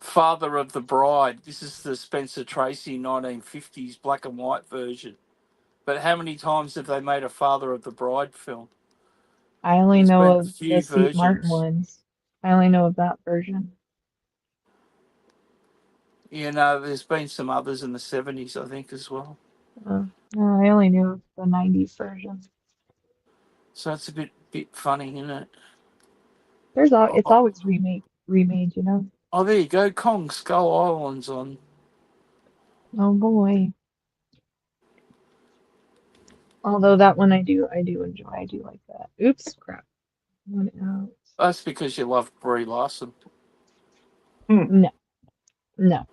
Father of the Bride. This is the Spencer Tracy 1950s black and white version. But how many times have they made a Father of the Bride film? I only There's know been a of the few Steve Martin versions. ones. I only know of that version. There's been some others in the 70s, I think, as well. No, I only knew of the 90s version. So it's a bit funny, isn't it? It's Oh, always remade. there you go. Kong Skull Island's on. Oh boy. Although that one I do enjoy. I do like that. Oops, crap. What else? That's because you love Brie Larson. No, no,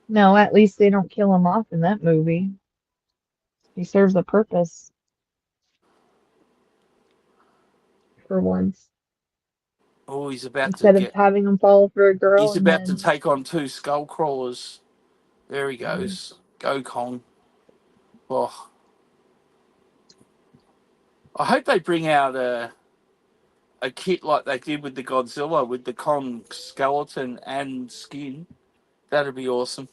no. At least they don't kill him off in that movie. He serves a purpose for once, Oh, he's about to instead of having him fall for a girl He's and about to then. take on two skull crawlers. There he goes. Go Kong. Oh, I hope they bring out a kit like they did with the Godzilla with the Kong skeleton and skin. That'd be awesome.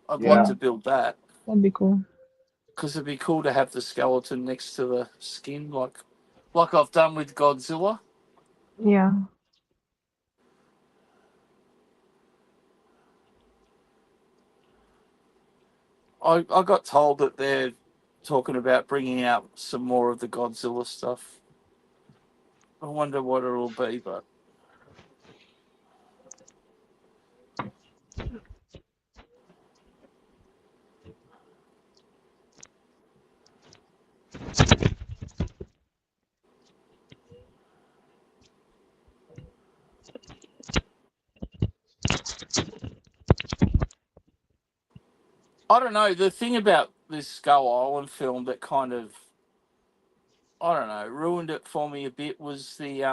I'd like Yeah. to build that That'd be cool. because it'd be cool to have the skeleton next to the skin, like I've done with Godzilla. Yeah. I got told that they're talking about bringing out some more of the Godzilla stuff. I wonder what it'll be, but I don't know. The thing about this Skull Island film that kind of, I don't know, ruined it for me a bit was the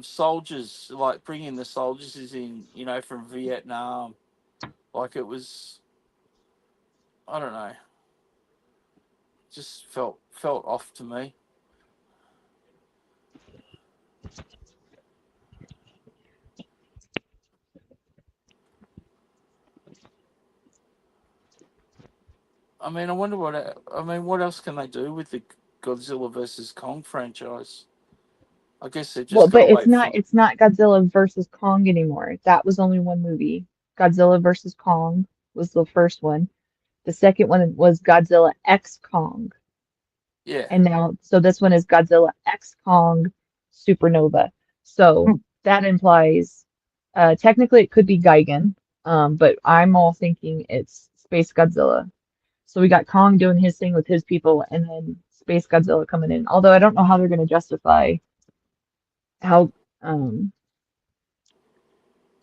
soldiers, like bringing the soldiers is in, from Vietnam. Like it was, I don't know, just felt off to me. I mean, I wonder what else can they do with the Godzilla versus Kong franchise? I guess they've Well, just got but to wait for. it's not Godzilla versus Kong anymore. That was only one movie. Godzilla versus Kong was the first one. The second one was Godzilla X Kong. Yeah. And now, so this one is Godzilla X Kong Supernova. So that implies, technically it could be Gigan, but I'm all thinking it's Space Godzilla. So we got Kong doing his thing with his people, and then Space Godzilla coming in. Although I don't know how they're going to justify how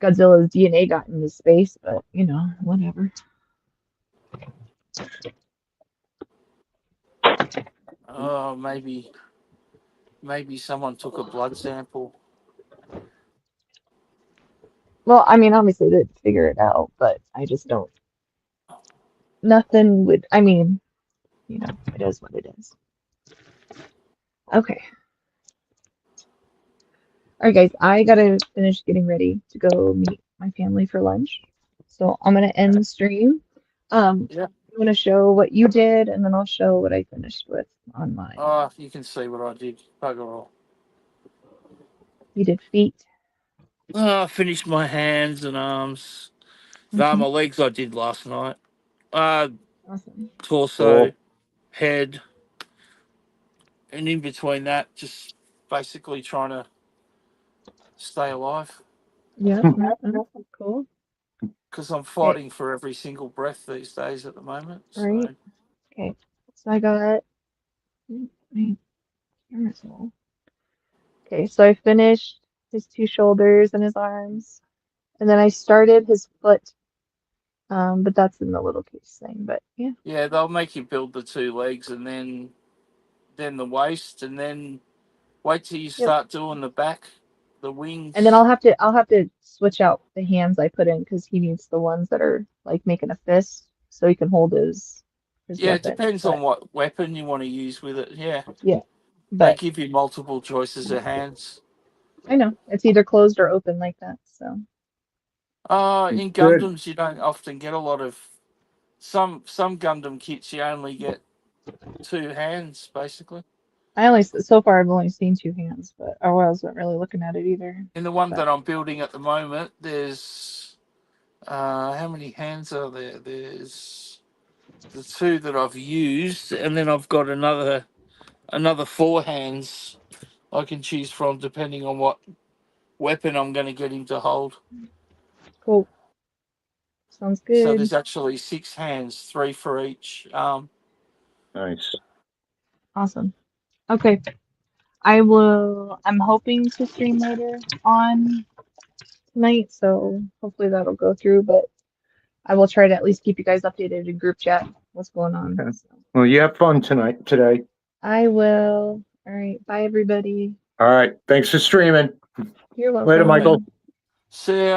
Godzilla's DNA got into space, but whatever. Oh, maybe someone took a blood sample. Well, I mean, obviously they'd figure it out, but I just don't. Nothing would. I mean, it is what it is. Okay. All right, guys, I gotta finish getting ready to go meet my family for lunch. So I'm gonna end the stream. Yeah. I'm gonna show what you did, and then I'll show what I finished with on mine. Oh, you can see what I did. Bugger all. You did feet. Oh, I finished my hands and arms. My legs I did last night. Awesome. torso, Cool. head, and in between that, just basically trying to stay alive Yeah. Cool. because I'm fighting for every single breath these days at the moment. Right. So Okay. So I got. My camera's low. Okay. So I finished his 2 shoulders and his arms, and then I started his foot. But that's in the little case thing. But yeah. yeah, they'll make you build the 2 legs and then the waist, and then wait till you Yep. start doing the back, the wings. And then I'll have to switch out the hands I put in because he needs the ones that are like making a fist so he can hold his Yeah, it weapon. depends But on what weapon you want to use with it. Yeah, yeah, they but give you multiple choices of hands. I know it's either closed or open like that. So In Good. Gundams, you don't often get a lot of some Gundam kits. You only get 2 hands basically. so far I've only seen 2 hands, but I wasn't really looking at it either. In the one But that I'm building at the moment, there's how many hands are there? There's the 2 that I've used, and then I've got another 4 hands I can choose from depending on what weapon I'm going to get him to hold. cool. Sounds So good. there's actually 6 hands, 3 for each arm. Nice. Awesome. Okay. I'm hoping to stream later on tonight, so hopefully that'll go through, but I will try to at least keep you guys updated in group chat what's going on. Okay. So. Well, you have fun today. I will. All right. Bye, everybody. All right. Thanks for streaming. You're welcome. Later, Michael. See ya.